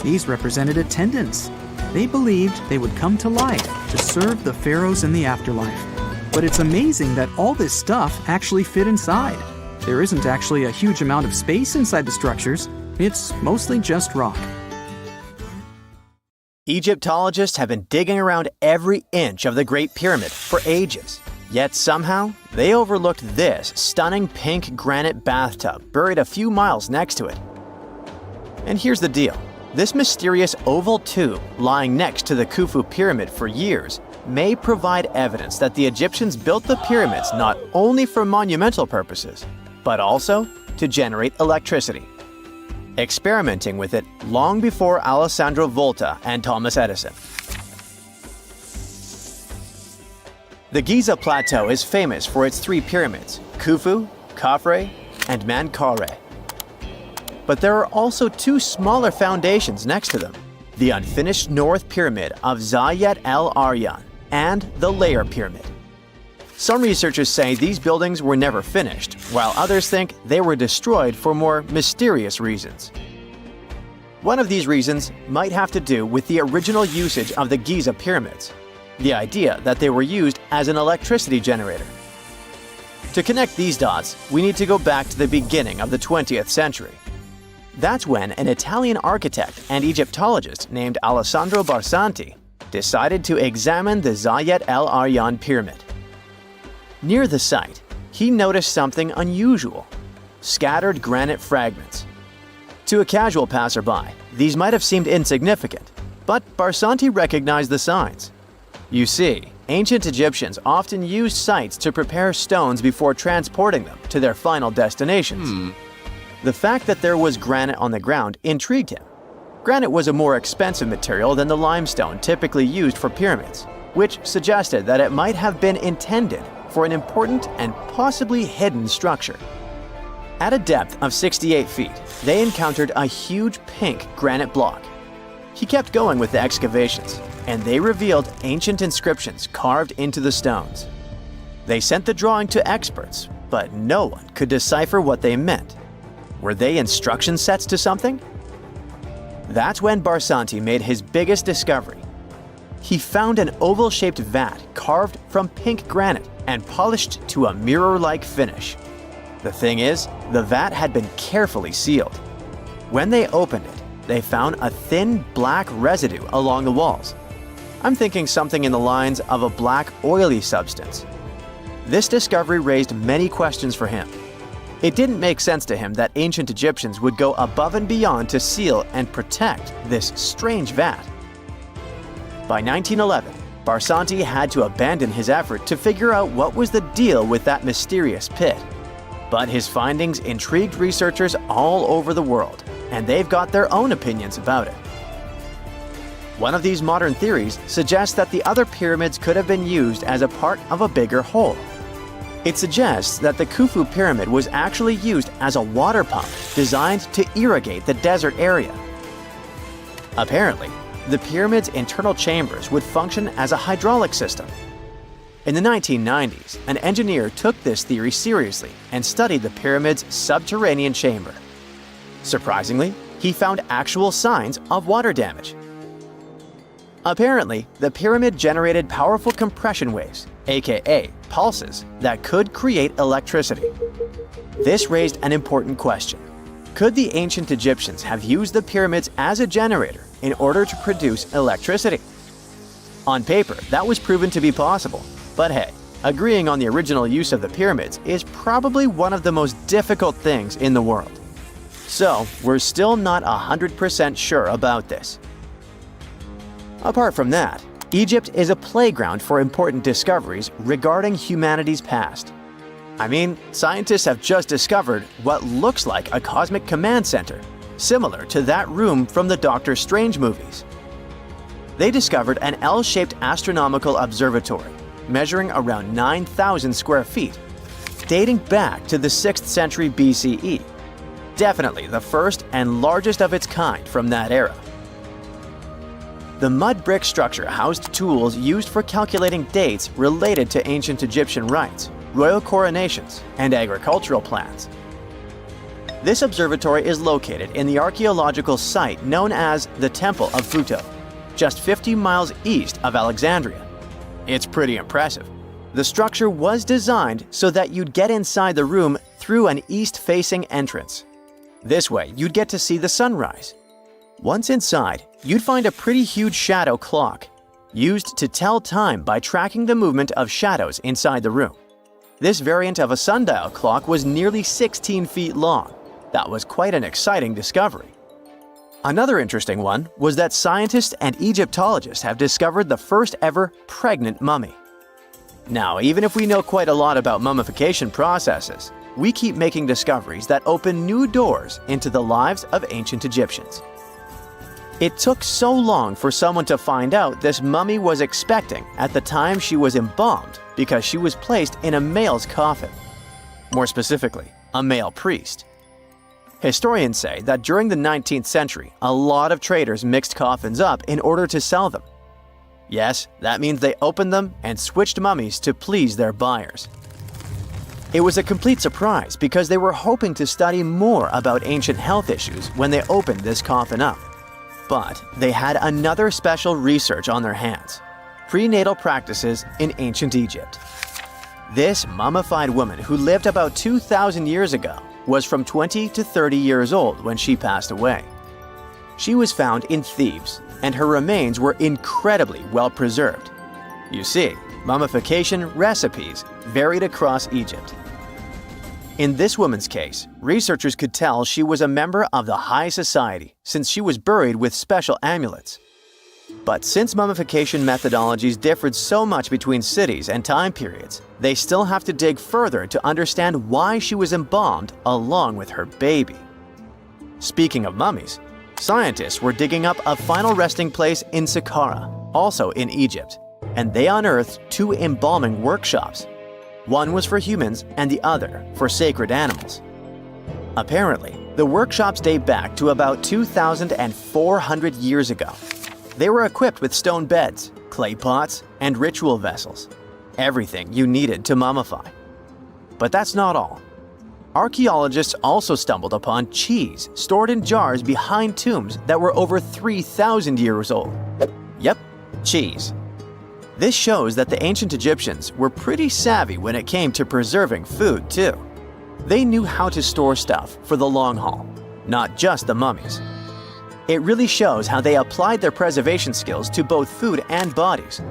These represented attendants. They believed they would come to life to serve the pharaohs in the afterlife. But it's amazing that all this stuff actually fit inside. There isn't actually a huge amount of space inside the structures. It's mostly just rock. Egyptologists have been digging around every inch of the Great Pyramid for ages. Yet somehow, they overlooked this stunning pink granite bathtub buried a few miles next to it. And here's the deal. This mysterious oval tube lying next to the Khufu pyramid for years may provide evidence that the Egyptians built the pyramids not only for monumental purposes, but also to generate electricity, experimenting with it long before Alessandro Volta and Thomas Edison. The Giza Plateau is famous for its three pyramids, Khufu, Khafre, and Menkaure. But there are also two smaller foundations next to them, the unfinished North Pyramid of Zayat el-Aryan and the Layer Pyramid. Some researchers say these buildings were never finished, while others think they were destroyed for more mysterious reasons. One of these reasons might have to do with the original usage of the Giza pyramids, the idea that they were used as an electricity generator. To connect these dots, we need to go back to the beginning of the 20th century. That's when an Italian architect and Egyptologist named Alessandro Barsanti decided to examine the Zayat el-Aryan pyramid. Near the site, he noticed something unusual: scattered granite fragments. To a casual passerby, these might have seemed insignificant, but Barsanti recognized the signs. You see, ancient Egyptians often used sites to prepare stones before transporting them to their final destinations. The fact that there was granite on the ground intrigued him. Granite was a more expensive material than the limestone typically used for pyramids, which suggested that it might have been intended for an important and possibly hidden structure. At a depth of 68 feet, they encountered a huge pink granite block. He kept going with the excavations, and they revealed ancient inscriptions carved into the stones. They sent the drawing to experts, but no one could decipher what they meant. Were they instruction sets to something? That's when Barsanti made his biggest discovery. He found an oval-shaped vat carved from pink granite and polished to a mirror-like finish. The thing is, the vat had been carefully sealed. When they opened it, they found a thin black residue along the walls. I'm thinking something in the lines of a black oily substance. This discovery raised many questions for him. It didn't make sense to him that ancient Egyptians would go above and beyond to seal and protect this strange vat. By 1911, Barsanti had to abandon his effort to figure out what was the deal with that mysterious pit. But his findings intrigued researchers all over the world, and they've got their own opinions about it. One of these modern theories suggests that the other pyramids could have been used as a part of a bigger whole. It suggests that the Khufu pyramid was actually used as a water pump designed to irrigate the desert area. Apparently, the pyramid's internal chambers would function as a hydraulic system. In the 1990s, an engineer took this theory seriously and studied the pyramid's subterranean chamber. Surprisingly, he found actual signs of water damage. Apparently, the pyramid generated powerful compression waves, aka pulses, that could create electricity. This raised an important question. Could the ancient Egyptians have used the pyramids as a generator in order to produce electricity? On paper, that was proven to be possible, but hey, agreeing on the original use of the pyramids is probably one of the most difficult things in the world. So, we're still not 100% sure about this. Apart from that, Egypt is a playground for important discoveries regarding humanity's past. I mean, scientists have just discovered what looks like a cosmic command center, similar to that room from the Doctor Strange movies. They discovered an L-shaped astronomical observatory, measuring around 9,000 square feet, dating back to the 6th century BCE. Definitely the first and largest of its kind from that era. The mud brick structure housed tools used for calculating dates related to ancient Egyptian rites, royal coronations, and agricultural plants. This observatory is located in the archaeological site known as the Temple of Phuto, just 50 miles east of Alexandria. It's pretty impressive. The structure was designed so that you'd get inside the room through an east-facing entrance. This way, you'd get to see the sunrise. Once inside, you'd find a pretty huge shadow clock, used to tell time by tracking the movement of shadows inside the room. This variant of a sundial clock was nearly 16 feet long. That was quite an exciting discovery. Another interesting one was that scientists and Egyptologists have discovered the first ever pregnant mummy. Now, even if we know quite a lot about mummification processes, we keep making discoveries that open new doors into the lives of ancient Egyptians. It took so long for someone to find out this mummy was expecting at the time she was embalmed because she was placed in a male's coffin. More specifically, a male priest. Historians say that during the 19th century, a lot of traders mixed coffins up in order to sell them. Yes, that means they opened them and switched mummies to please their buyers. It was a complete surprise because they were hoping to study more about ancient health issues when they opened this coffin up. But they had another special research on their hands: prenatal practices in ancient Egypt. This mummified woman who lived about 2,000 years ago was from 20 to 30 years old when she passed away. She was found in Thebes, and her remains were incredibly well preserved. You see, mummification recipes varied across Egypt. In this woman's case, researchers could tell she was a member of the high society since she was buried with special amulets. But since mummification methodologies differed so much between cities and time periods, they still have to dig further to understand why she was embalmed along with her baby. Speaking of mummies, scientists were digging up a final resting place in Saqqara, also in Egypt, and they unearthed 2 embalming workshops. One was for humans and the other for sacred animals. Apparently, the workshops date back to about 2,400 years ago. They were equipped with stone beds, clay pots, and ritual vessels. Everything you needed to mummify. But that's not all. Archaeologists also stumbled upon cheese stored in jars behind tombs that were over 3,000 years old. Yep, cheese. This shows that the ancient Egyptians were pretty savvy when it came to preserving food, too. They knew how to store stuff for the long haul, not just the mummies. It really shows how they applied their preservation skills to both food and bodies,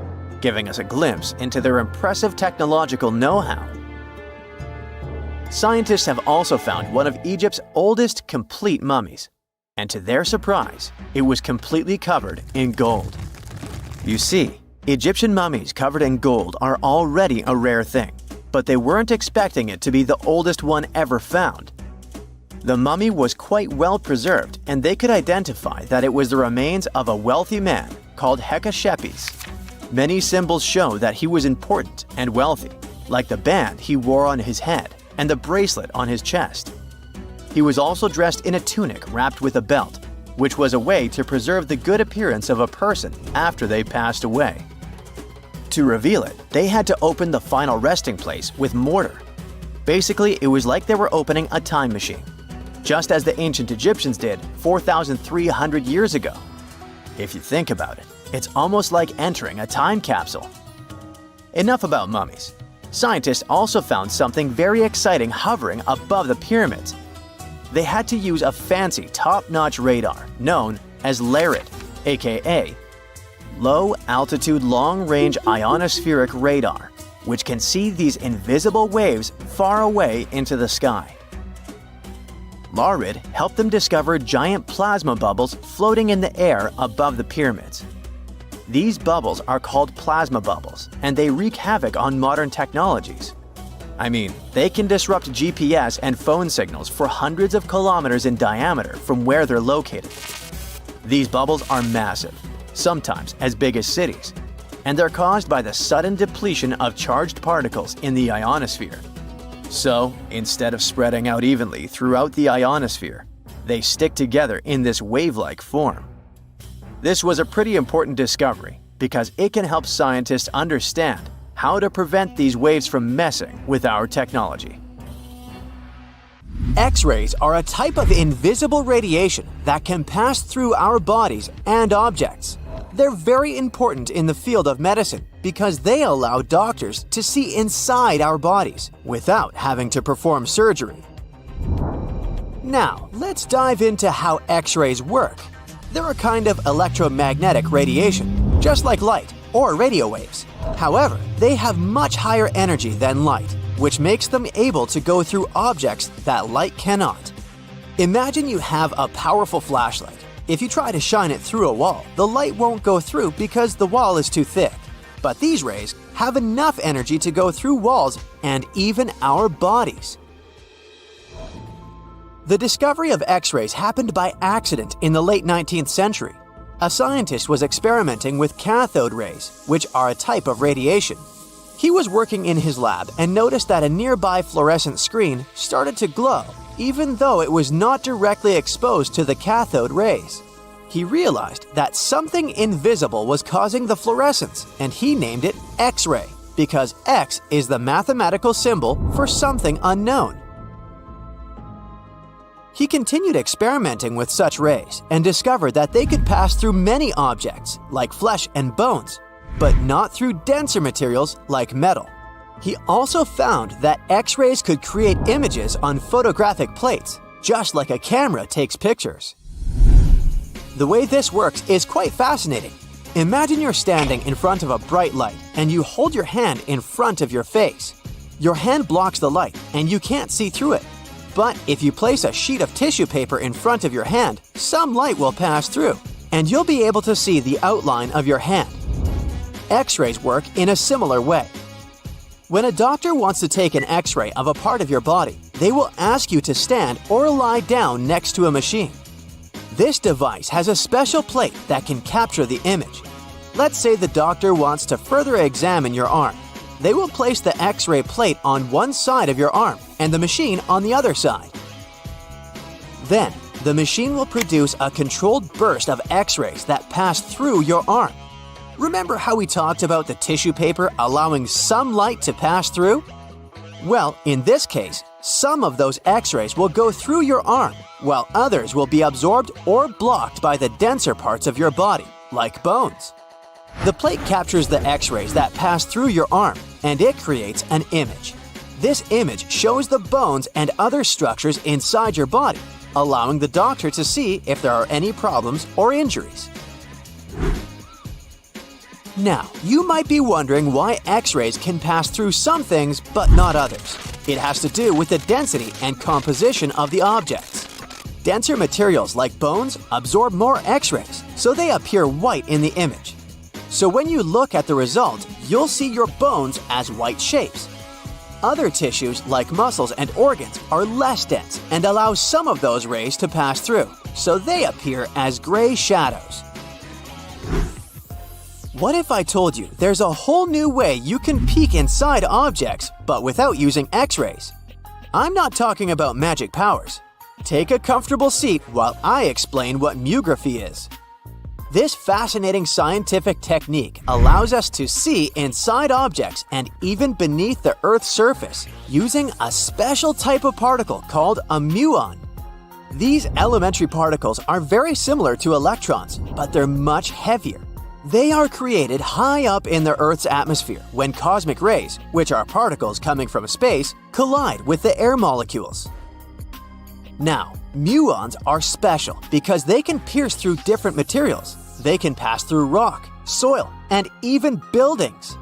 giving us a glimpse into their impressive technological know-how. Scientists have also found one of Egypt's oldest complete mummies, and to their surprise, it was completely covered in gold. You see, Egyptian mummies covered in gold are already a rare thing, but they weren't expecting it to be the oldest one ever found. The mummy was quite well preserved, and they could identify that it was the remains of a wealthy man called Hatshepsut. Many symbols show that he was important and wealthy, like the band he wore on his head and the bracelet on his chest. He was also dressed in a tunic wrapped with a belt, which was a way to preserve the good appearance of a person after they passed away. To reveal it, they had to open the final resting place with mortar. Basically, it was like they were opening a time machine, just as the ancient Egyptians did 4,300 years ago. If you think about it, it's almost like entering a time capsule. Enough about mummies. Scientists also found something very exciting hovering above the pyramids. They had to use a fancy top-notch radar known as LARID, aka Low Altitude Long Range Ionospheric Radar, which can see these invisible waves far away into the sky. LARID helped them discover giant plasma bubbles floating in the air above the pyramids. These bubbles are called plasma bubbles, and they wreak havoc on modern technologies. I mean, they can disrupt GPS and phone signals for hundreds of kilometers in diameter from where they're located. These bubbles are massive, sometimes as big as cities, and they're caused by the sudden depletion of charged particles in the ionosphere. So, instead of spreading out evenly throughout the ionosphere, they stick together in this wave-like form. This was a pretty important discovery because it can help scientists understand how to prevent these waves from messing with our technology. X-rays are a type of invisible radiation that can pass through our bodies and objects. They're very important in the field of medicine because they allow doctors to see inside our bodies without having to perform surgery. Now, let's dive into how X-rays work. They're a kind of electromagnetic radiation, just like light or radio waves. However, they have much higher energy than light, which makes them able to go through objects that light cannot. Imagine you have a powerful flashlight. If you try to shine it through a wall, the light won't go through because the wall is too thick. But these rays have enough energy to go through walls and even our bodies. The discovery of X-rays happened by accident in the late 19th century. A scientist was experimenting with cathode rays, which are a type of radiation. He was working in his lab and noticed that a nearby fluorescent screen started to glow, even though it was not directly exposed to the cathode rays. He realized that something invisible was causing the fluorescence, and he named it X-ray, because X is the mathematical symbol for something unknown. He continued experimenting with such rays and discovered that they could pass through many objects, like flesh and bones, but not through denser materials like metal. He also found that X-rays could create images on photographic plates, just like a camera takes pictures. The way this works is quite fascinating. Imagine you're standing in front of a bright light and you hold your hand in front of your face. Your hand blocks the light and you can't see through it. But if you place a sheet of tissue paper in front of your hand, some light will pass through, and you'll be able to see the outline of your hand. X-rays work in a similar way. When a doctor wants to take an X-ray of a part of your body, they will ask you to stand or lie down next to a machine. This device has a special plate that can capture the image. Let's say the doctor wants to further examine your arm. They will place the X-ray plate on one side of your arm and the machine on the other side. Then, the machine will produce a controlled burst of X-rays that pass through your arm. Remember how we talked about the tissue paper allowing some light to pass through? Well, in this case, some of those X-rays will go through your arm, while others will be absorbed or blocked by the denser parts of your body, like bones. The plate captures the X-rays that pass through your arm, and it creates an image. This image shows the bones and other structures inside your body, allowing the doctor to see if there are any problems or injuries. Now, you might be wondering why X-rays can pass through some things but not others. It has to do with the density and composition of the objects. Denser materials like bones absorb more X-rays, so they appear white in the image. So when you look at the result, you'll see your bones as white shapes. Other tissues like muscles and organs are less dense and allow some of those rays to pass through, so they appear as gray shadows. What if I told you there's a whole new way you can peek inside objects, but without using X-rays? I'm not talking about magic powers. Take a comfortable seat while I explain what muography is. This fascinating scientific technique allows us to see inside objects and even beneath the Earth's surface using a special type of particle called a muon. These elementary particles are very similar to electrons, but they're much heavier. They are created high up in the Earth's atmosphere when cosmic rays, which are particles coming from space, collide with the air molecules. Now, muons are special because they can pierce through different materials. They can pass through rock, soil, and even buildings.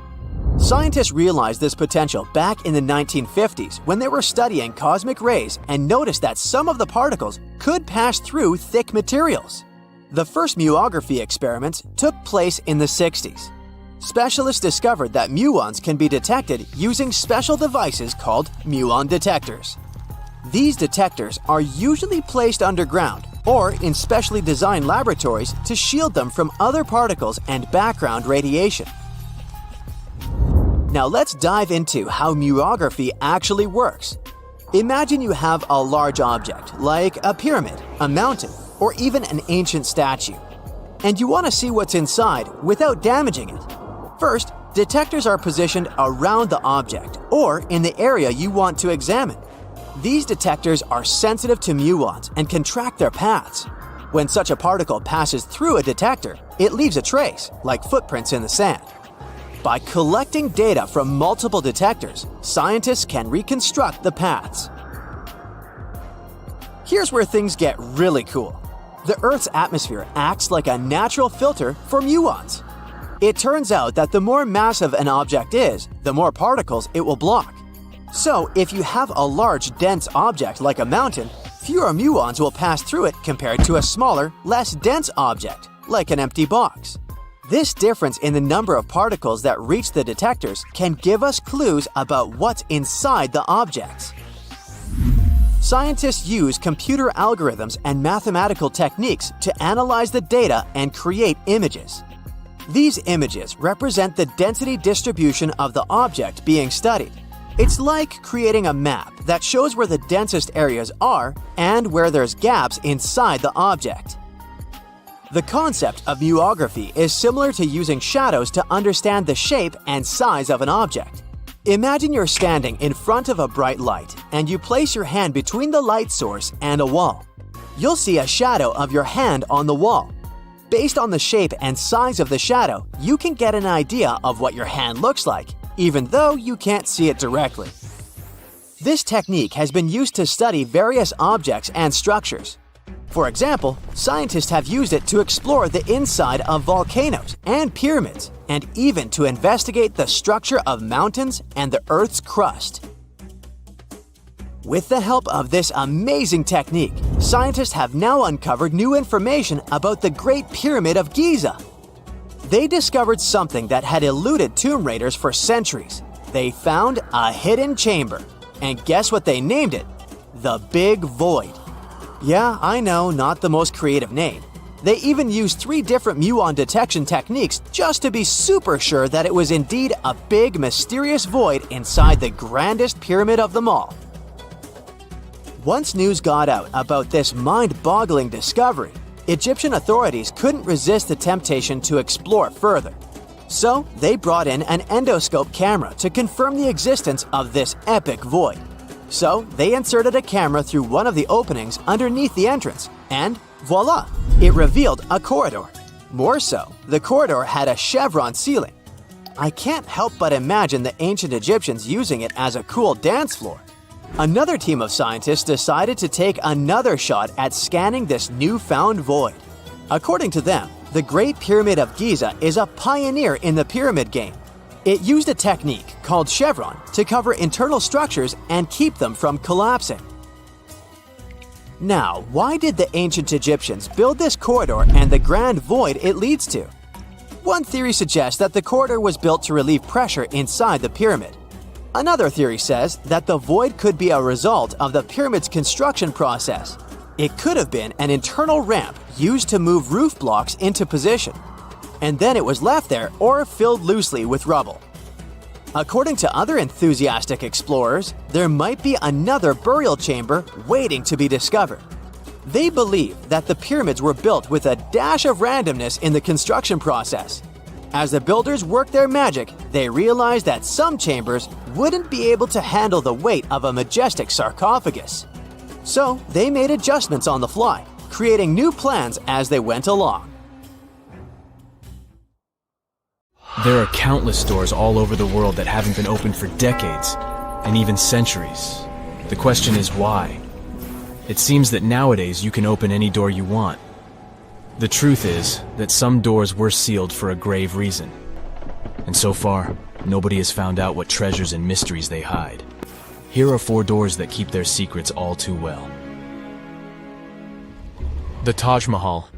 Scientists realized this potential back in the 1950s when they were studying cosmic rays and noticed that some of the particles could pass through thick materials. The first muography experiments took place in the 60s. Specialists discovered that muons can be detected using special devices called muon detectors. These detectors are usually placed underground or in specially designed laboratories to shield them from other particles and background radiation. Now let's dive into how muography actually works. Imagine you have a large object, like a pyramid, a mountain, or even an ancient statue, and you want to see what's inside without damaging it. First, Detectors are positioned around the object or in the area you want to examine. These detectors are sensitive to muons and can track their paths. When such a particle passes through a detector, it leaves a trace, like footprints in the sand. By collecting data from multiple detectors, scientists can reconstruct the paths. Here's where things get really cool. The Earth's atmosphere acts like a natural filter for muons. It turns out that the more massive an object is, the more particles it will block. So, if you have a large, dense object like a mountain, fewer muons will pass through it compared to a smaller, less dense object, like an empty box. This difference in the number of particles that reach the detectors can give us clues about what's inside the objects. Scientists use computer algorithms and mathematical techniques to analyze the data and create images. These images represent the density distribution of the object being studied. It's like creating a map that shows where the densest areas are and where there's gaps inside the object. The concept of muography is similar to using shadows to understand the shape and size of an object. Imagine you're standing in front of a bright light and you place your hand between the light source and a wall. You'll see a shadow of your hand on the wall. Based on the shape and size of the shadow, you can get an idea of what your hand looks like, even though you can't see it directly. This technique has been used to study various objects and structures. For example, scientists have used it to explore the inside of volcanoes and pyramids, and even to investigate the structure of mountains and the Earth's crust. With the help of this amazing technique, scientists have now uncovered new information about the Great Pyramid of Giza. They discovered something that had eluded tomb raiders for centuries. They found a hidden chamber. And guess what they named it? The Big Void. Yeah, I know, not the most creative name. They even used 3 different muon detection techniques just to be super sure that it was indeed a big, mysterious void inside the grandest pyramid of them all. Once news got out about this mind-boggling discovery, Egyptian authorities couldn't resist the temptation to explore further. So, they brought in an endoscope camera to confirm the existence of this epic void. So, they inserted a camera through one of the openings underneath the entrance, and voila! It revealed a corridor. More so, the corridor had a chevron ceiling. I can't help but imagine the ancient Egyptians using it as a cool dance floor. Another team of scientists decided to take another shot at scanning this newfound void. According to them, the Great Pyramid of Giza is a pioneer in the pyramid game. It used a technique called chevron to cover internal structures and keep them from collapsing. Now, why did the ancient Egyptians build this corridor and the grand void it leads to? One theory suggests that the corridor was built to relieve pressure inside the pyramid. Another theory says that the void could be a result of the pyramid's construction process. It could have been an internal ramp used to move roof blocks into position, and then it was left there or filled loosely with rubble. According to other enthusiastic explorers, there might be another burial chamber waiting to be discovered. They believe that the pyramids were built with a dash of randomness in the construction process. As the builders worked their magic, they realized that some chambers wouldn't be able to handle the weight of a majestic sarcophagus. So they made adjustments on the fly, creating new plans as they went along. There are countless doors all over the world that haven't been opened for decades, and even centuries. The question is why? It seems that nowadays you can open any door you want. The truth is that some doors were sealed for a grave reason. And so far, nobody has found out what treasures and mysteries they hide. Here are 4 doors that keep their secrets all too well. The Taj Mahal.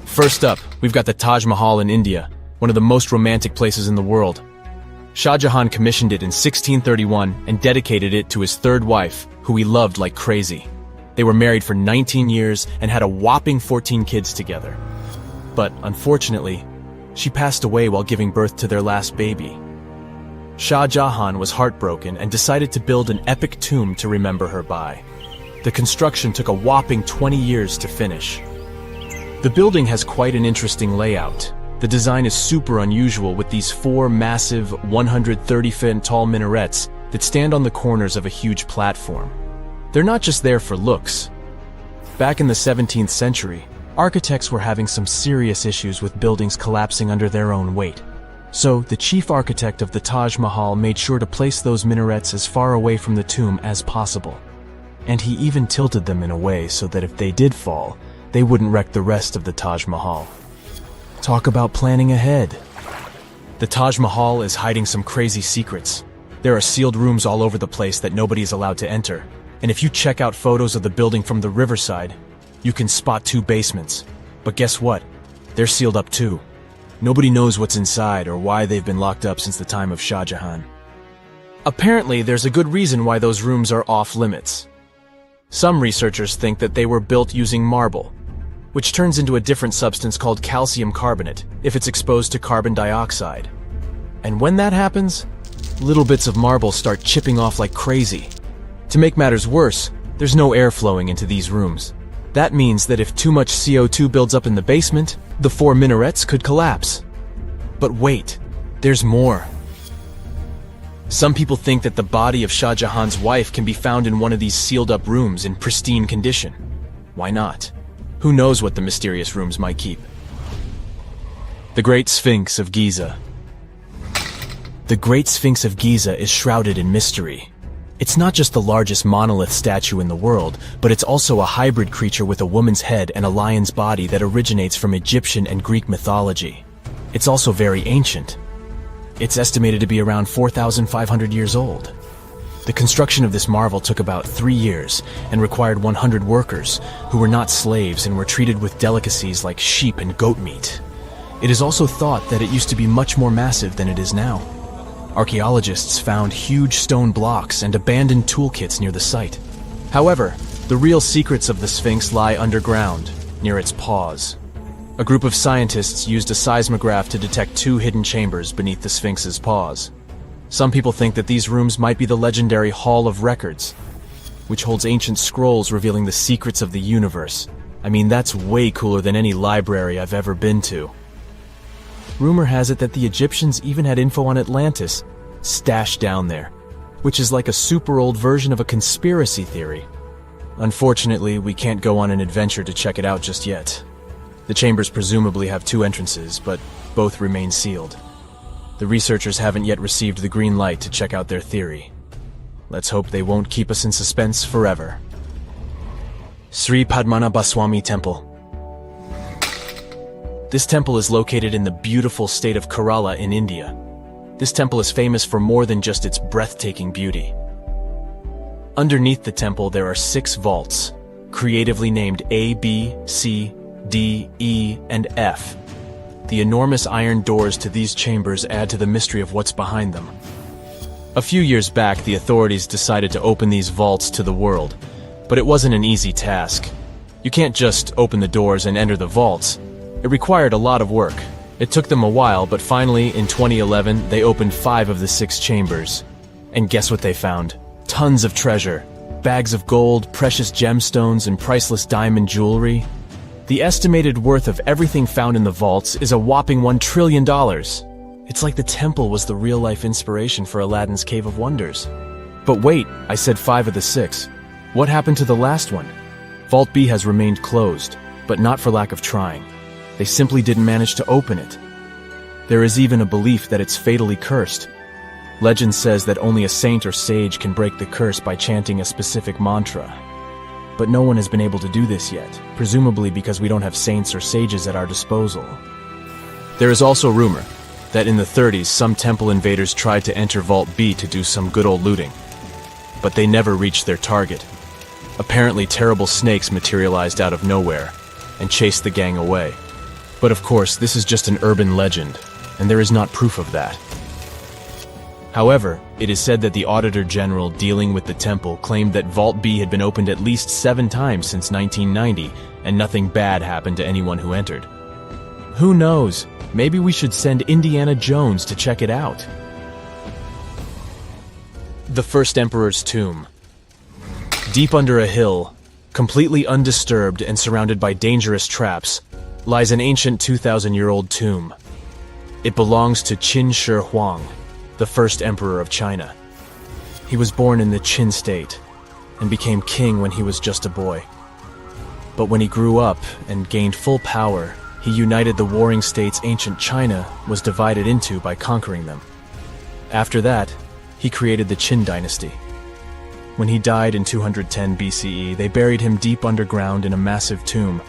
First up, we've got the Taj Mahal in India, one of the most romantic places in the world. Shah Jahan commissioned it in 1631 and dedicated it to his 3rd wife, who he loved like crazy. They were married for 19 years and had a whopping 14 kids together. But unfortunately, she passed away while giving birth to their last baby. Shah Jahan was heartbroken and decided to build an epic tomb to remember her by. The construction took a whopping 20 years to finish. The building has quite an interesting layout. The design is super unusual with these 4 massive, 130-foot tall minarets that stand on the corners of a huge platform. They're not just there for looks. Back in the 17th century, architects were having some serious issues with buildings collapsing under their own weight. So, the chief architect of the Taj Mahal made sure to place those minarets as far away from the tomb as possible. And he even tilted them in a way so that if they did fall, they wouldn't wreck the rest of the Taj Mahal. Talk about planning ahead. The Taj Mahal is hiding some crazy secrets. There are sealed rooms all over the place that nobody is allowed to enter. And if you check out photos of the building from the riverside, you can spot 2 basements. But guess what? They're sealed up too. Nobody knows what's inside or why they've been locked up since the time of Shah Jahan. Apparently, there's a good reason why those rooms are off limits. Some researchers think that they were built using marble, which turns into a different substance called calcium carbonate if it's exposed to carbon dioxide. And when that happens, little bits of marble start chipping off like crazy. To make matters worse, there's no air flowing into these rooms. That means that if too much CO2 builds up in the basement, the 4 minarets could collapse. But wait, there's more. Some people think that the body of Shah Jahan's wife can be found in one of these sealed-up rooms in pristine condition. Why not? Who knows what the mysterious rooms might keep? The Great Sphinx of Giza. The Great Sphinx of Giza is shrouded in mystery. It's not just the largest monolith statue in the world, but it's also a hybrid creature with a woman's head and a lion's body that originates from Egyptian and Greek mythology. It's also very ancient. It's estimated to be around 4,500 years old. The construction of this marvel took about 3 years and required 100 workers who were not slaves and were treated with delicacies like sheep and goat meat. It is also thought that it used to be much more massive than it is now. Archaeologists found huge stone blocks and abandoned toolkits near the site. However, the real secrets of the Sphinx lie underground, near its paws. A group of scientists used a seismograph to detect 2 hidden chambers beneath the Sphinx's paws. Some people think that these rooms might be the legendary Hall of Records, which holds ancient scrolls revealing the secrets of the universe. I mean, that's way cooler than any library I've ever been to. Rumor has it that the Egyptians even had info on Atlantis stashed down there, which is like a super old version of a conspiracy theory. Unfortunately, we can't go on an adventure to check it out just yet. The chambers presumably have 2 entrances, but both remain sealed. The researchers haven't yet received the green light to check out their theory. Let's hope they won't keep us in suspense forever. Sri Padmanabhaswamy Temple. This temple is located in the beautiful state of Kerala in India. This temple is famous for more than just its breathtaking beauty. Underneath the temple there are 6 vaults, creatively named A, B, C, D, E, and F. The enormous iron doors to these chambers add to the mystery of what's behind them. A few years back, the authorities decided to open these vaults to the world, but it wasn't an easy task. You can't just open the doors and enter the vaults. It required a lot of work. It took them a while, but finally, in 2011, they opened 5 of the 6 chambers. And guess what they found? Tons of treasure. Bags of gold, precious gemstones, and priceless diamond jewelry. The estimated worth of everything found in the vaults is a whopping $1 trillion. It's like the temple was the real-life inspiration for Aladdin's Cave of Wonders. But wait, I said 5 of the 6. What happened to the last one? Vault B has remained closed, but not for lack of trying. They simply didn't manage to open it. There is even a belief that it's fatally cursed. Legend says that only a saint or sage can break the curse by chanting a specific mantra. But no one has been able to do this yet, presumably because we don't have saints or sages at our disposal. There is also rumor that in the 30s some temple invaders tried to enter Vault B to do some good old looting. But they never reached their target. Apparently terrible snakes materialized out of nowhere and chased the gang away. But of course, this is just an urban legend, and there is not proof of that. However, it is said that the Auditor General dealing with the temple claimed that Vault B had been opened at least 7 times since 1990, and nothing bad happened to anyone who entered. Who knows? Maybe we should send Indiana Jones to check it out. The First Emperor's Tomb. Deep under a hill, completely undisturbed and surrounded by dangerous traps, lies an ancient 2,000-year-old tomb. It belongs to Qin Shi Huang, the first emperor of China. He was born in the Qin state and became king when he was just a boy. But when he grew up and gained full power, he united the warring states ancient China was divided into by conquering them. After that, he created the Qin dynasty. When he died in 210 BCE, they buried him deep underground in a massive tomb.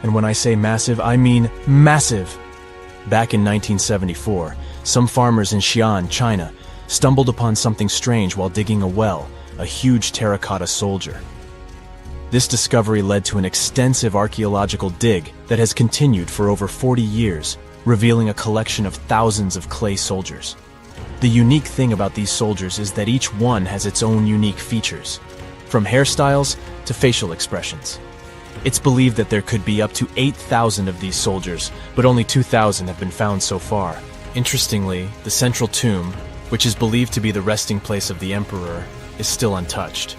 And when I say massive, I mean massive! Back in 1974, some farmers in Xi'an, China, stumbled upon something strange while digging a well, a huge terracotta soldier. This discovery led to an extensive archaeological dig that has continued for over 40 years, revealing a collection of thousands of clay soldiers. The unique thing about these soldiers is that each one has its own unique features, from hairstyles to facial expressions. It's believed that there could be up to 8,000 of these soldiers, but only 2,000 have been found so far. Interestingly, the central tomb, which is believed to be the resting place of the emperor, is still untouched.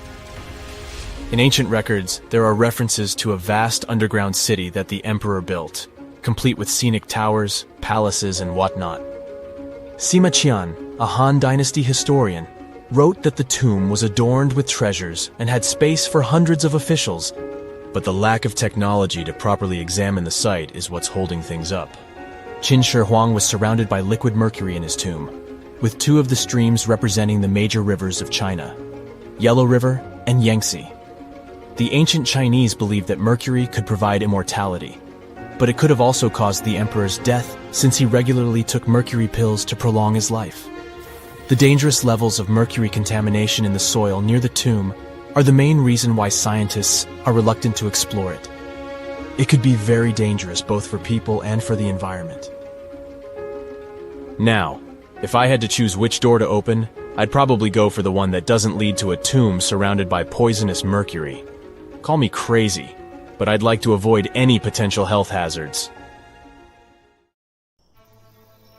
In ancient records, there are references to a vast underground city that the emperor built, complete with scenic towers, palaces, and whatnot. Sima Qian, a Han Dynasty historian, wrote that the tomb was adorned with treasures and had space for hundreds of officials, but the lack of technology to properly examine the site is what's holding things up. Qin Shi Huang was surrounded by liquid mercury in his tomb, with two of the streams representing the major rivers of China, Yellow River and Yangtze. The ancient Chinese believed that mercury could provide immortality, but it could have also caused the emperor's death since he regularly took mercury pills to prolong his life. The dangerous levels of mercury contamination in the soil near the tomb are the main reason why scientists are reluctant to explore it. It could be very dangerous both for people and for the environment. Now, if I had to choose which door to open, I'd probably go for the one that doesn't lead to a tomb surrounded by poisonous mercury. Call me crazy, but I'd like to avoid any potential health hazards.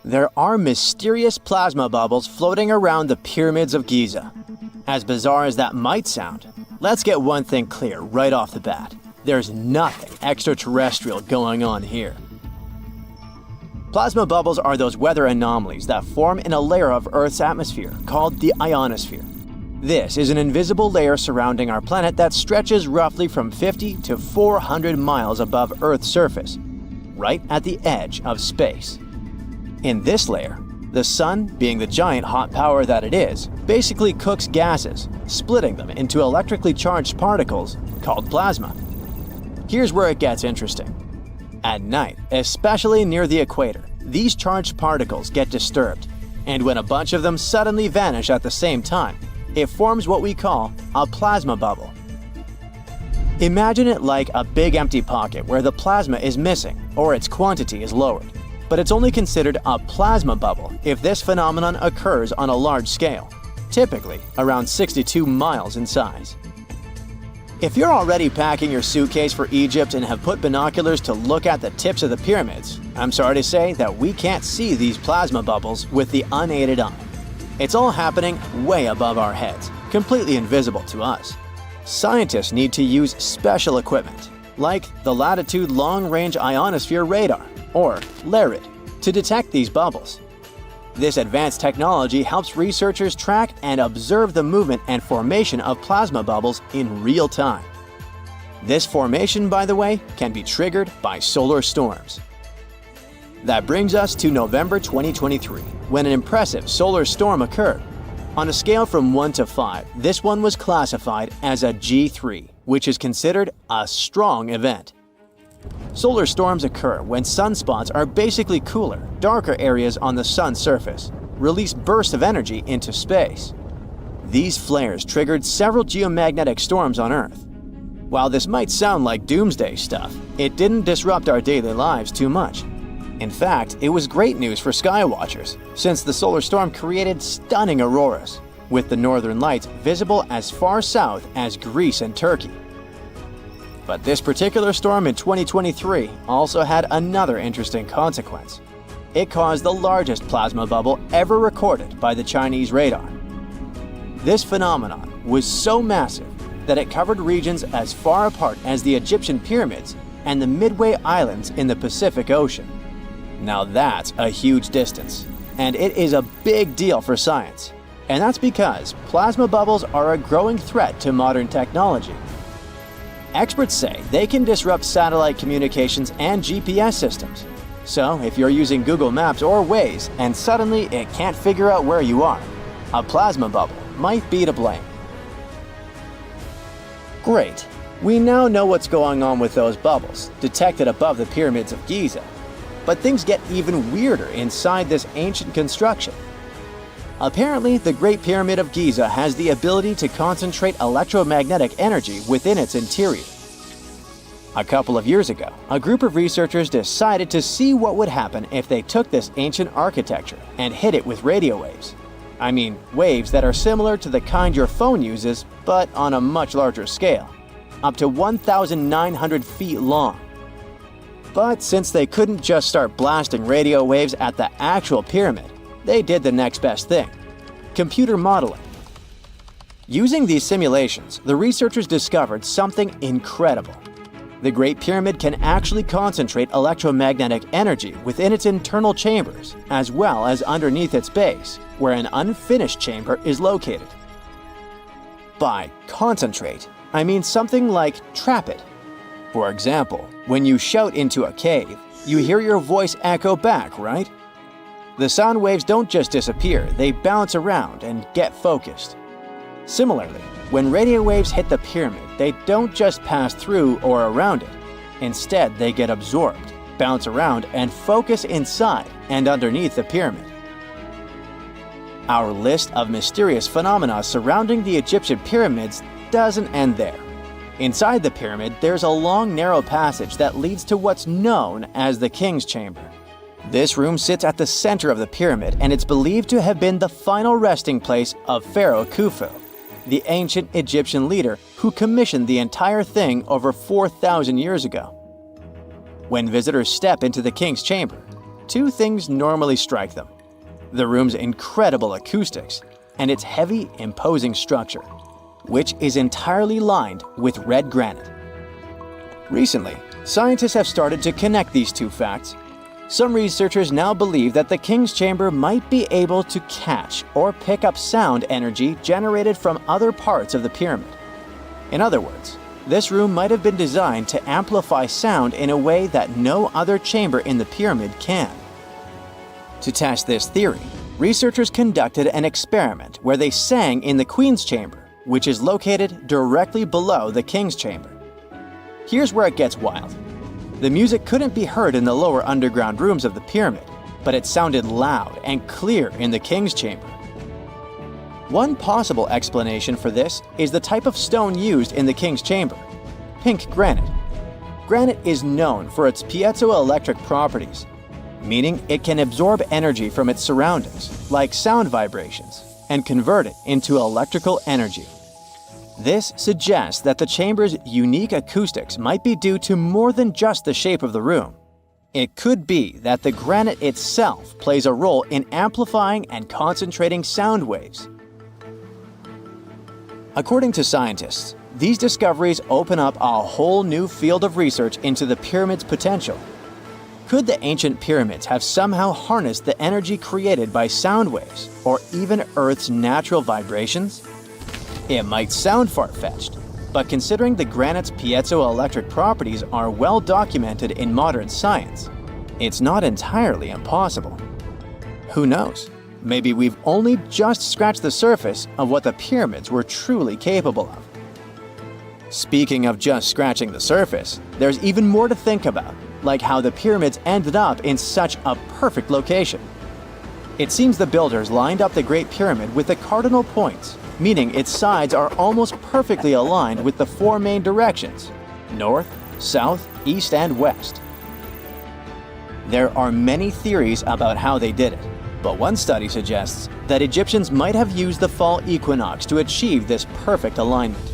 There are mysterious plasma bubbles floating around the pyramids of Giza. As bizarre as that might sound, let's get one thing clear right off the bat. There's nothing extraterrestrial going on here. Plasma bubbles are those weather anomalies that form in a layer of Earth's atmosphere called the ionosphere. This is an invisible layer surrounding our planet that stretches roughly from 50 to 400 miles above Earth's surface, right at the edge of space. In this layer, the sun, being the giant hot power that it is, basically cooks gases, splitting them into electrically charged particles called plasma. Here's where it gets interesting. At night, especially near the equator, these charged particles get disturbed, and when a bunch of them suddenly vanish at the same time, it forms what we call a plasma bubble. Imagine it like a big empty pocket where the plasma is missing or its quantity is lowered. But it's only considered a plasma bubble if this phenomenon occurs on a large scale, typically around 62 miles in size. If you're already packing your suitcase for Egypt and have put binoculars to look at the tips of the pyramids, I'm sorry to say that we can't see these plasma bubbles with the unaided eye. It's all happening way above our heads, completely invisible to us. Scientists need to use special equipment, like the Latitude Long Range Ionosphere Radar, or LARID, to detect these bubbles. This advanced technology helps researchers track and observe the movement and formation of plasma bubbles in real time. This formation, by the way, can be triggered by solar storms. That brings us to November 2023, when an impressive solar storm occurred. On a scale from 1 to 5, this one was classified as a G3, which is considered a strong event. Solar storms occur when sunspots are basically cooler, darker areas on the sun's surface, release bursts of energy into space. These flares triggered several geomagnetic storms on Earth. While this might sound like doomsday stuff, it didn't disrupt our daily lives too much. In fact, it was great news for skywatchers, since the solar storm created stunning auroras, with the northern lights visible as far south as Greece and Turkey. But this particular storm in 2023 also had another interesting consequence. It caused the largest plasma bubble ever recorded by the Chinese radar. This phenomenon was so massive that it covered regions as far apart as the Egyptian pyramids and the Midway Islands in the Pacific Ocean. Now that's a huge distance, and it is a big deal for science. And that's because plasma bubbles are a growing threat to modern technology. Experts say they can disrupt satellite communications and GPS systems. So if you're using Google Maps or Waze and suddenly it can't figure out where you are, a plasma bubble might be to blame. Great. We now know what's going on with those bubbles, detected above the pyramids of Giza. But things get even weirder inside this ancient construction. Apparently, the Great Pyramid of Giza has the ability to concentrate electromagnetic energy within its interior. A couple of years ago, a group of researchers decided to see what would happen if they took this ancient architecture and hit it with radio waves. I mean, waves that are similar to the kind your phone uses, but on a much larger scale, up to 1,900 feet long. But since they couldn't just start blasting radio waves at the actual pyramid, they did the next best thing: computer modeling. Using these simulations, the researchers discovered something incredible. The Great Pyramid can actually concentrate electromagnetic energy within its internal chambers, as well as underneath its base, where an unfinished chamber is located. By concentrate, I mean something like trap it. For example, when you shout into a cave, you hear your voice echo back, right? The sound waves don't just disappear, they bounce around and get focused. Similarly, when radio waves hit the pyramid, they don't just pass through or around it. Instead, they get absorbed, bounce around, and focus inside and underneath the pyramid. Our list of mysterious phenomena surrounding the Egyptian pyramids doesn't end there. Inside the pyramid, there's a long, narrow passage that leads to what's known as the King's Chamber. This room sits at the center of the pyramid, and it's believed to have been the final resting place of Pharaoh Khufu, the ancient Egyptian leader who commissioned the entire thing over 4,000 years ago. When visitors step into the King's Chamber, two things normally strike them: the room's incredible acoustics and its heavy, imposing structure, which is entirely lined with red granite. Recently, scientists have started to connect these two facts. Some researchers now believe that the King's Chamber might be able to catch or pick up sound energy generated from other parts of the pyramid. In other words, this room might have been designed to amplify sound in a way that no other chamber in the pyramid can. To test this theory, researchers conducted an experiment where they sang in the Queen's Chamber, which is located directly below the King's Chamber. Here's where it gets wild. The music couldn't be heard in the lower underground rooms of the pyramid, but it sounded loud and clear in the King's Chamber. One possible explanation for this is the type of stone used in the King's Chamber: pink granite. Granite is known for its piezoelectric properties, meaning it can absorb energy from its surroundings, like sound vibrations, and convert it into electrical energy. This suggests that the chamber's unique acoustics might be due to more than just the shape of the room. It could be that the granite itself plays a role in amplifying and concentrating sound waves. According to scientists, these discoveries open up a whole new field of research into the pyramid's potential. Could the ancient pyramids have somehow harnessed the energy created by sound waves, or even Earth's natural vibrations? It might sound far-fetched, but considering the granite's piezoelectric properties are well documented in modern science, it's not entirely impossible. Who knows? Maybe we've only just scratched the surface of what the pyramids were truly capable of. Speaking of just scratching the surface, there's even more to think about, like how the pyramids ended up in such a perfect location. It seems the builders lined up the Great Pyramid with the cardinal points, meaning its sides are almost perfectly aligned with the four main directions: north, south, east, and west. There are many theories about how they did it, but one study suggests that Egyptians might have used the fall equinox to achieve this perfect alignment.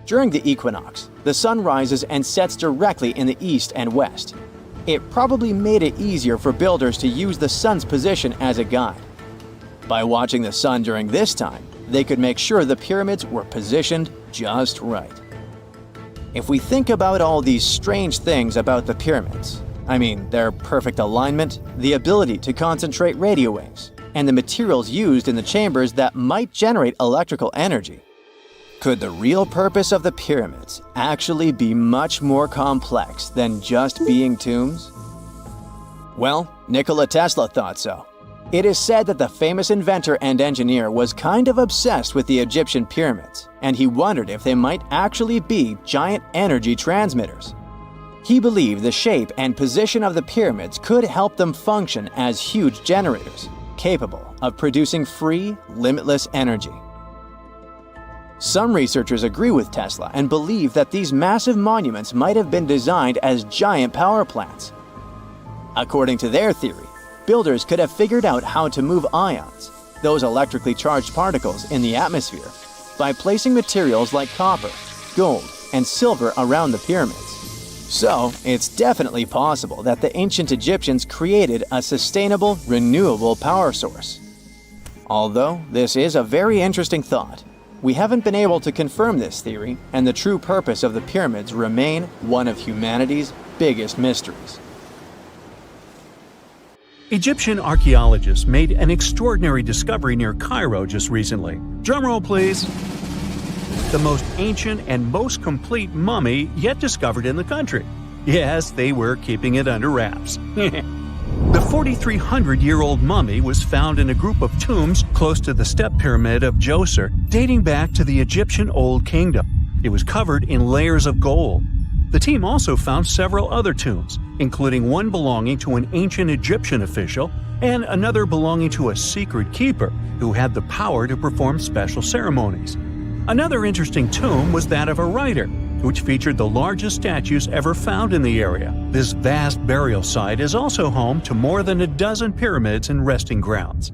During the equinox, the sun rises and sets directly in the east and west. It probably made it easier for builders to use the sun's position as a guide. By watching the sun during this time, they could make sure the pyramids were positioned just right. If we think about all these strange things about the pyramids, I mean, their perfect alignment, the ability to concentrate radio waves, and the materials used in the chambers that might generate electrical energy. Could the real purpose of the pyramids actually be much more complex than just being tombs? Well, Nikola Tesla thought so. It is said that the famous inventor and engineer was kind of obsessed with the Egyptian pyramids, and he wondered if they might actually be giant energy transmitters. He believed the shape and position of the pyramids could help them function as huge generators, capable of producing free, limitless energy. Some researchers agree with Tesla and believe that these massive monuments might have been designed as giant power plants. According to their theory, builders could have figured out how to move ions, those electrically charged particles in the atmosphere, by placing materials like copper, gold, and silver around the pyramids. So, it's definitely possible that the ancient Egyptians created a sustainable, renewable power source. Although this is a very interesting thought, we haven't been able to confirm this theory, and the true purpose of the pyramids remain one of humanity's biggest mysteries. Egyptian archaeologists made an extraordinary discovery near Cairo just recently. Drumroll, please. The most ancient and most complete mummy yet discovered in the country. Yes, they were keeping it under wraps. The 4,300-year-old mummy was found in a group of tombs close to the Step Pyramid of Djoser, dating back to the Egyptian Old Kingdom. It was covered in layers of gold. The team also found several other tombs, including one belonging to an ancient Egyptian official and another belonging to a secret keeper who had the power to perform special ceremonies. Another interesting tomb was that of a writer, which featured the largest statues ever found in the area. This vast burial site is also home to more than a dozen pyramids and resting grounds.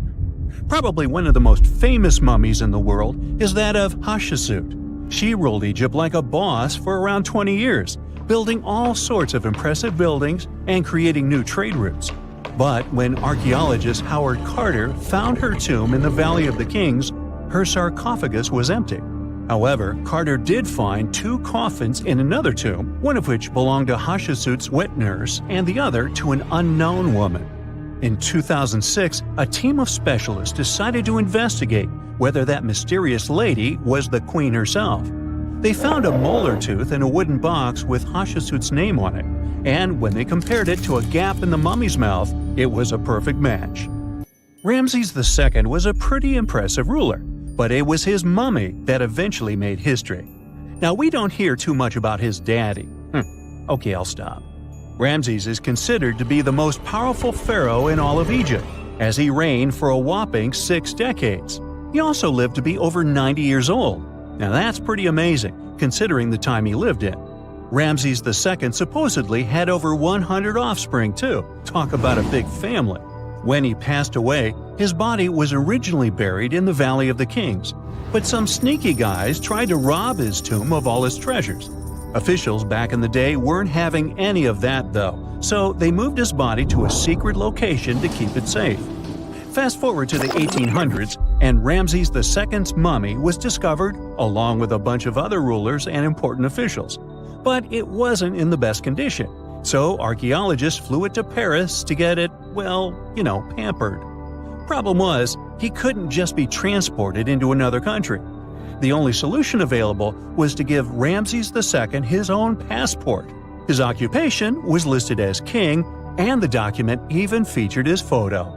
Probably one of the most famous mummies in the world is that of Hatshepsut. She ruled Egypt like a boss for around 20 years, building all sorts of impressive buildings and creating new trade routes. But when archaeologist Howard Carter found her tomb in the Valley of the Kings, her sarcophagus was empty. However, Carter did find 2 coffins in another tomb, one of which belonged to Hatshepsut's wet nurse and the other to an unknown woman. In 2006, a team of specialists decided to investigate whether that mysterious lady was the queen herself. They found a molar tooth in a wooden box with Hatshepsut's name on it, and when they compared it to a gap in the mummy's mouth, it was a perfect match. Ramses II was a pretty impressive ruler, but it was his mummy that eventually made history. Now, we don't hear too much about his daddy. Okay, I'll stop. Ramses is considered to be the most powerful pharaoh in all of Egypt, as he reigned for a whopping 6 decades. He also lived to be over 90 years old. Now that's pretty amazing, considering the time he lived in. Ramses II supposedly had over 100 offspring too. Talk about a big family. When he passed away, his body was originally buried in the Valley of the Kings, but some sneaky guys tried to rob his tomb of all his treasures. Officials back in the day weren't having any of that though, so they moved his body to a secret location to keep it safe. Fast forward to the 1800s, and Ramses II's mummy was discovered along with a bunch of other rulers and important officials. But it wasn't in the best condition, so archaeologists flew it to Paris to get it, pampered. Problem was, he couldn't just be transported into another country. The only solution available was to give Ramses II his own passport. His occupation was listed as king, and the document even featured his photo.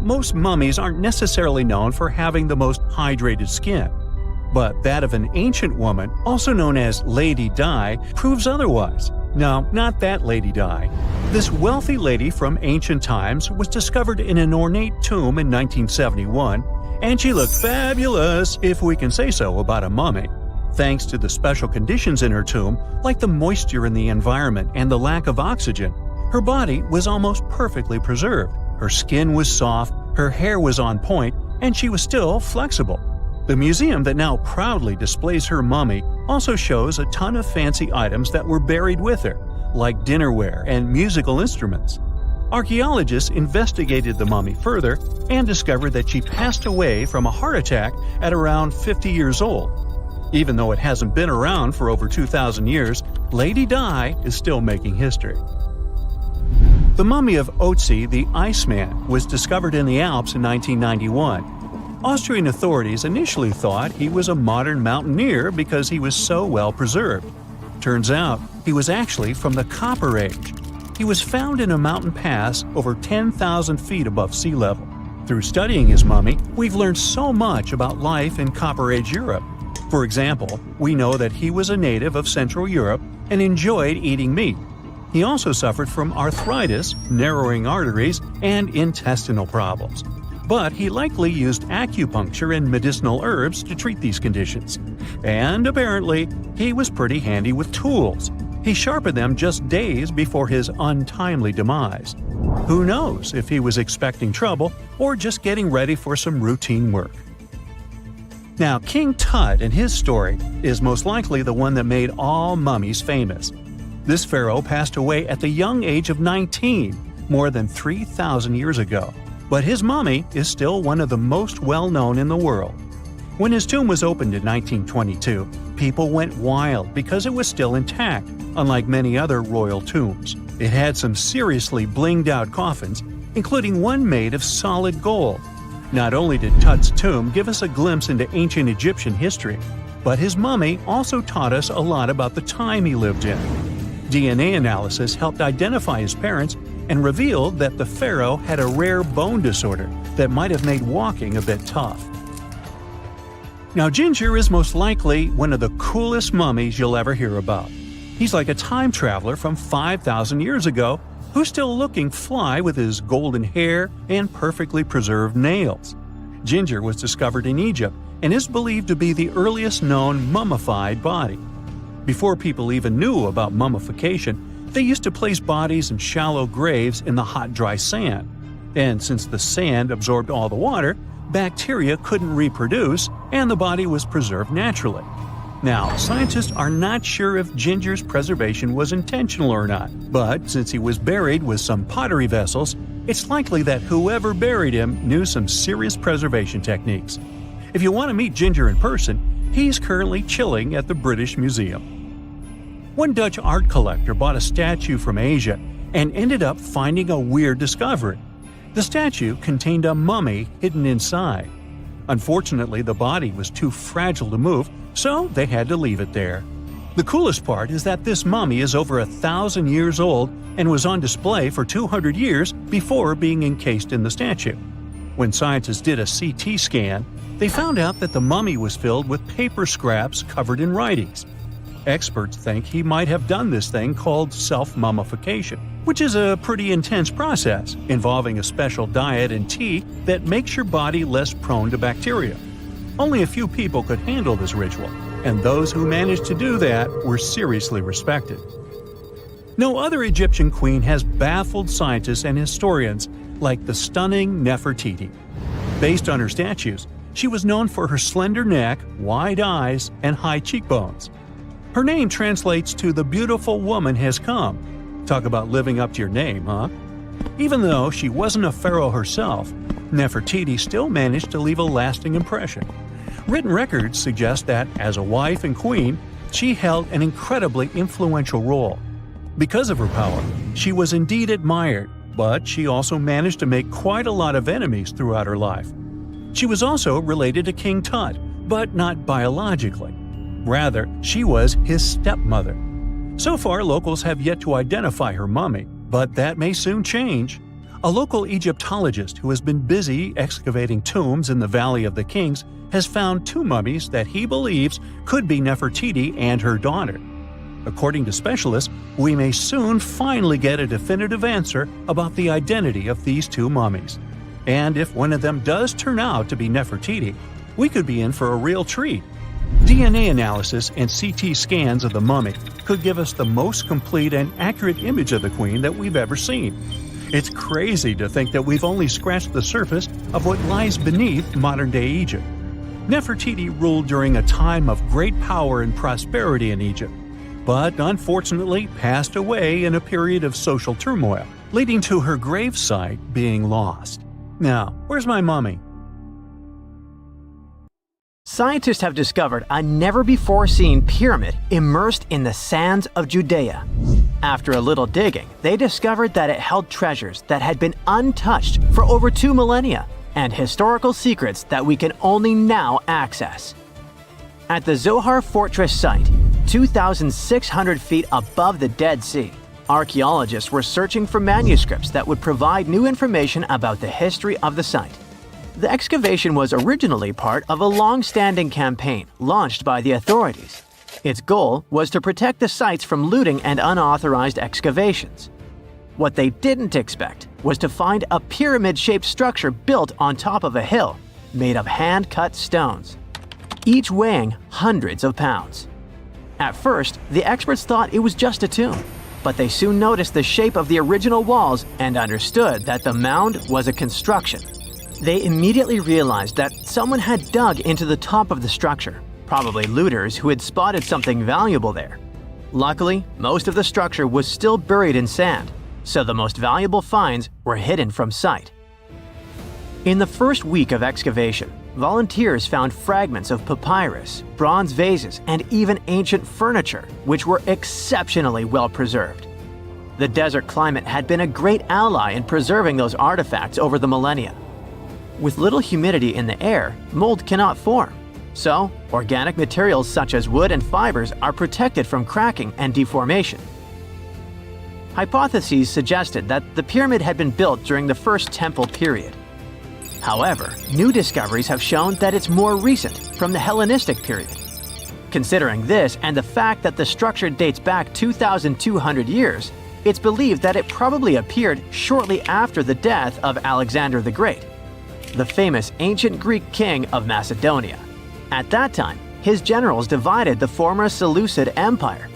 Most mummies aren't necessarily known for having the most hydrated skin. But that of an ancient woman, also known as Lady Di, proves otherwise. No, not that Lady Di. This wealthy lady from ancient times was discovered in an ornate tomb in 1971, and she looked fabulous, if we can say so about a mummy. Thanks to the special conditions in her tomb, like the moisture in the environment and the lack of oxygen, her body was almost perfectly preserved. Her skin was soft, her hair was on point, and she was still flexible. The museum that now proudly displays her mummy also shows a ton of fancy items that were buried with her, like dinnerware and musical instruments. Archaeologists investigated the mummy further and discovered that she passed away from a heart attack at around 50 years old. Even though it hasn't been around for over 2,000 years, Lady Di is still making history. The mummy of Otzi the Iceman was discovered in the Alps in 1991. Austrian authorities initially thought he was a modern mountaineer because he was so well preserved. Turns out, he was actually from the Copper Age. He was found in a mountain pass over 10,000 feet above sea level. Through studying his mummy, we've learned so much about life in Copper Age Europe. For example, we know that he was a native of Central Europe and enjoyed eating meat. He also suffered from arthritis, narrowing arteries, and intestinal problems. But he likely used acupuncture and medicinal herbs to treat these conditions. And apparently, he was pretty handy with tools. He sharpened them just days before his untimely demise. Who knows if he was expecting trouble or just getting ready for some routine work. Now, King Tut and his story is most likely the one that made all mummies famous. This pharaoh passed away at the young age of 19, more than 3,000 years ago. But his mummy is still one of the most well-known in the world. When his tomb was opened in 1922, people went wild because it was still intact, unlike many other royal tombs. It had some seriously blinged-out coffins, including one made of solid gold. Not only did Tut's tomb give us a glimpse into ancient Egyptian history, but his mummy also taught us a lot about the time he lived in. DNA analysis helped identify his parents and revealed that the pharaoh had a rare bone disorder that might have made walking a bit tough. Now, Ginger is most likely one of the coolest mummies you'll ever hear about. He's like a time traveler from 5,000 years ago who's still looking fly with his golden hair and perfectly preserved nails. Ginger was discovered in Egypt and is believed to be the earliest known mummified body. Before people even knew about mummification, they used to place bodies in shallow graves in the hot, dry sand. And since the sand absorbed all the water, bacteria couldn't reproduce and the body was preserved naturally. Now, scientists are not sure if Ginger's preservation was intentional or not, but since he was buried with some pottery vessels, it's likely that whoever buried him knew some serious preservation techniques. If you want to meet Ginger in person, he's currently chilling at the British Museum. One Dutch art collector bought a statue from Asia and ended up finding a weird discovery. The statue contained a mummy hidden inside. Unfortunately, the body was too fragile to move, so they had to leave it there. The coolest part is that this mummy is over 1,000 years old and was on display for 200 years before being encased in the statue. When scientists did a CT scan, they found out that the mummy was filled with paper scraps covered in writings. Experts think he might have done this thing called self-mummification, which is a pretty intense process involving a special diet and tea that makes your body less prone to bacteria. Only a few people could handle this ritual, and those who managed to do that were seriously respected. No other Egyptian queen has baffled scientists and historians like the stunning Nefertiti. Based on her statues, she was known for her slender neck, wide eyes, and high cheekbones. Her name translates to "the beautiful woman has come." Talk about living up to your name, huh? Even though she wasn't a pharaoh herself, Nefertiti still managed to leave a lasting impression. Written records suggest that, as a wife and queen, she held an incredibly influential role. Because of her power, she was indeed admired, but she also managed to make quite a lot of enemies throughout her life. She was also related to King Tut, but not biologically. Rather, she was his stepmother. So far, locals have yet to identify her mummy, but that may soon change. A local Egyptologist who has been busy excavating tombs in the Valley of the Kings has found two mummies that he believes could be Nefertiti and her daughter. According to specialists, we may soon finally get a definitive answer about the identity of these two mummies. And if one of them does turn out to be Nefertiti, we could be in for a real treat. DNA analysis and CT scans of the mummy could give us the most complete and accurate image of the queen that we've ever seen. It's crazy to think that we've only scratched the surface of what lies beneath modern-day Egypt. Nefertiti ruled during a time of great power and prosperity in Egypt, but unfortunately passed away in a period of social turmoil, leading to her gravesite being lost. Now, where's my mummy? Scientists have discovered a never-before-seen pyramid immersed in the sands of Judea. After a little digging, they discovered that it held treasures that had been untouched for over 2 millennia and historical secrets that we can only now access. At the Zohar Fortress site, 2,600 feet above the Dead Sea, archaeologists were searching for manuscripts that would provide new information about the history of the site. The excavation was originally part of a long-standing campaign launched by the authorities. Its goal was to protect the sites from looting and unauthorized excavations. What they didn't expect was to find a pyramid-shaped structure built on top of a hill, made of hand-cut stones, each weighing hundreds of pounds. At first, the experts thought it was just a tomb, but they soon noticed the shape of the original walls and understood that the mound was a construction. They immediately realized that someone had dug into the top of the structure, probably looters who had spotted something valuable there. Luckily, most of the structure was still buried in sand, so the most valuable finds were hidden from sight. In the first week of excavation, volunteers found fragments of papyrus, bronze vases, and even ancient furniture, which were exceptionally well preserved. The desert climate had been a great ally in preserving those artifacts over the millennia. With little humidity in the air, mold cannot form, so organic materials such as wood and fibers are protected from cracking and deformation. Hypotheses suggested that the pyramid had been built during the First Temple period. However, new discoveries have shown that it's more recent, from the Hellenistic period. Considering this and the fact that the structure dates back 2,200 years, it's believed that it probably appeared shortly after the death of Alexander the Great, the famous ancient Greek king of Macedonia. At that time, his generals divided the former Seleucid Empire.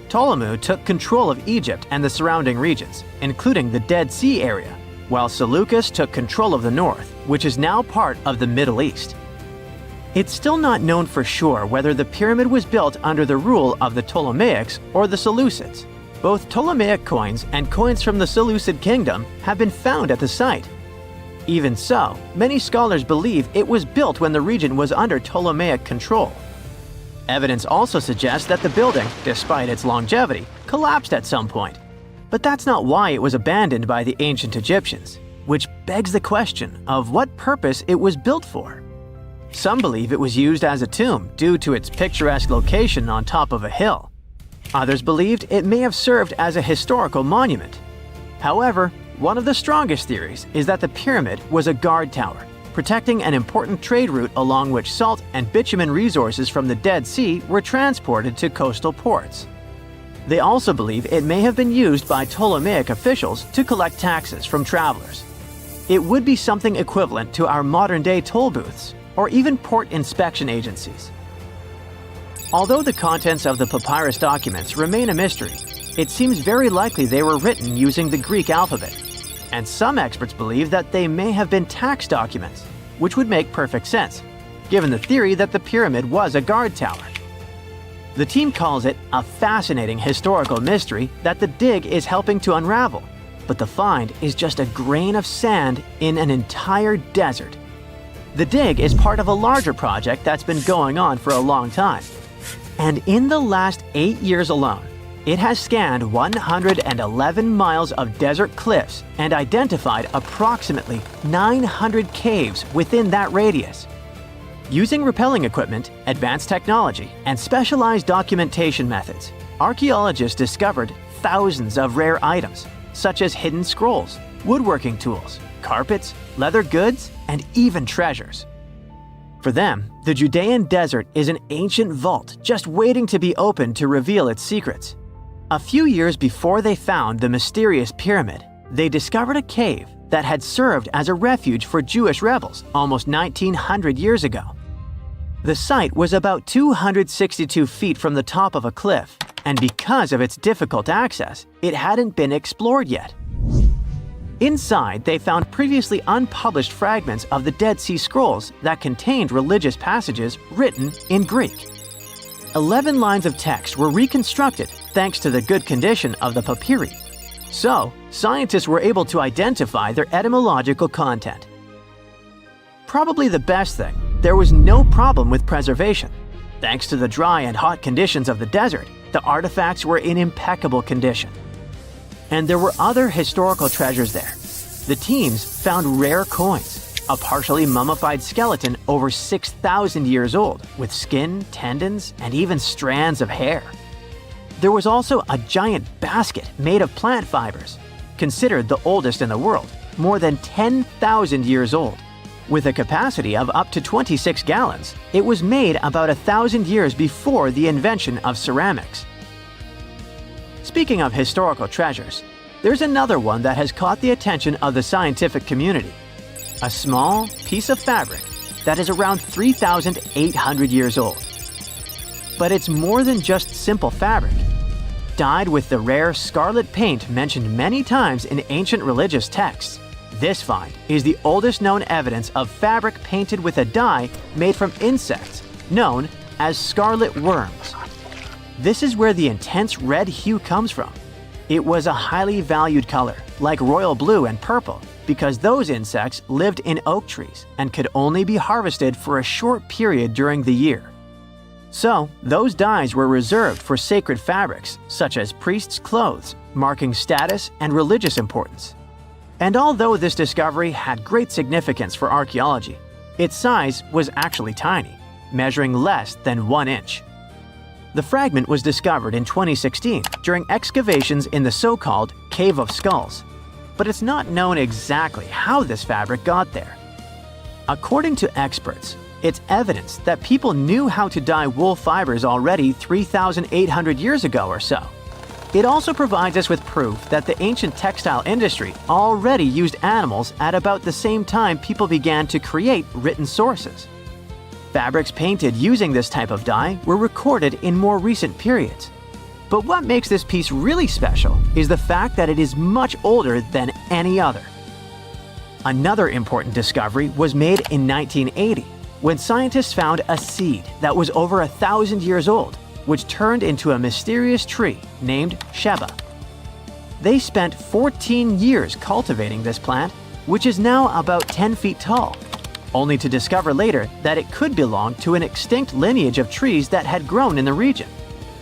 Ptolemy took control of Egypt and the surrounding regions, including the Dead Sea area, while Seleucus took control of the north, which is now part of the Middle East. It's still not known for sure whether the pyramid was built under the rule of the Ptolemaics or the Seleucids. Both Ptolemaic coins and coins from the Seleucid kingdom have been found at the site. Even so, many scholars believe it was built when the region was under Ptolemaic control. Evidence also suggests that the building, despite its longevity, collapsed at some point. But that's not why it was abandoned by the ancient Egyptians, which begs the question of what purpose it was built for. Some believe it was used as a tomb due to its picturesque location on top of a hill. Others believed it may have served as a historical monument. However, one of the strongest theories is that the pyramid was a guard tower, protecting an important trade route along which salt and bitumen resources from the Dead Sea were transported to coastal ports. They also believe it may have been used by Ptolemaic officials to collect taxes from travelers. It would be something equivalent to our modern-day toll booths, or even port inspection agencies. Although the contents of the papyrus documents remain a mystery, it seems very likely they were written using the Greek alphabet, and some experts believe that they may have been tax documents, which would make perfect sense, given the theory that the pyramid was a guard tower. The team calls it a fascinating historical mystery that the dig is helping to unravel, but the find is just a grain of sand in an entire desert. The dig is part of a larger project that's been going on for a long time, and in the last 8 years alone, it has scanned 111 miles of desert cliffs and identified approximately 900 caves within that radius. Using rappelling equipment, advanced technology, and specialized documentation methods, archaeologists discovered thousands of rare items, such as hidden scrolls, woodworking tools, carpets, leather goods, and even treasures. For them, the Judean desert is an ancient vault just waiting to be opened to reveal its secrets. A few years before they found the mysterious pyramid, they discovered a cave that had served as a refuge for Jewish rebels almost 1,900 years ago. The site was about 262 feet from the top of a cliff, and because of its difficult access, it hadn't been explored yet. Inside, they found previously unpublished fragments of the Dead Sea Scrolls that contained religious passages written in Greek. 11 lines of text were reconstructed thanks to the good condition of the papyri. So, scientists were able to identify their etymological content. Probably the best thing there was no problem with preservation. Thanks to the dry and hot conditions of the desert, the artifacts were in impeccable condition. And there were other historical treasures there. The teams found rare coins, a partially mummified skeleton over 6,000 years old, with skin, tendons, and even strands of hair. There was also a giant basket made of plant fibers, considered the oldest in the world, more than 10,000 years old. With a capacity of up to 26 gallons, it was made about 1,000 years before the invention of ceramics. Speaking of historical treasures, there's another one that has caught the attention of the scientific community. A small piece of fabric that is around 3,800 years old. But it's more than just simple fabric. Dyed with the rare scarlet paint mentioned many times in ancient religious texts, this find is the oldest known evidence of fabric painted with a dye made from insects, known as scarlet worms. This is where the intense red hue comes from. It was a highly valued color, like royal blue and purple, because those insects lived in oak trees and could only be harvested for a short period during the year. So, those dyes were reserved for sacred fabrics, such as priests' clothes, marking status and religious importance. And although this discovery had great significance for archaeology, its size was actually tiny, measuring less than 1 inch. The fragment was discovered in 2016 during excavations in the so-called Cave of Skulls, but it's not known exactly how this fabric got there. According to experts, it's evidence that people knew how to dye wool fibers already 3,800 years ago or so. It also provides us with proof that the ancient textile industry already used animals at about the same time people began to create written sources. Fabrics painted using this type of dye were recorded in more recent periods. But what makes this piece really special is the fact that it is much older than any other. Another important discovery was made in 1980, when scientists found a seed that was over 1,000 years old, which turned into a mysterious tree named Sheba. They spent 14 years cultivating this plant, which is now about 10 feet tall, only to discover later that it could belong to an extinct lineage of trees that had grown in the region.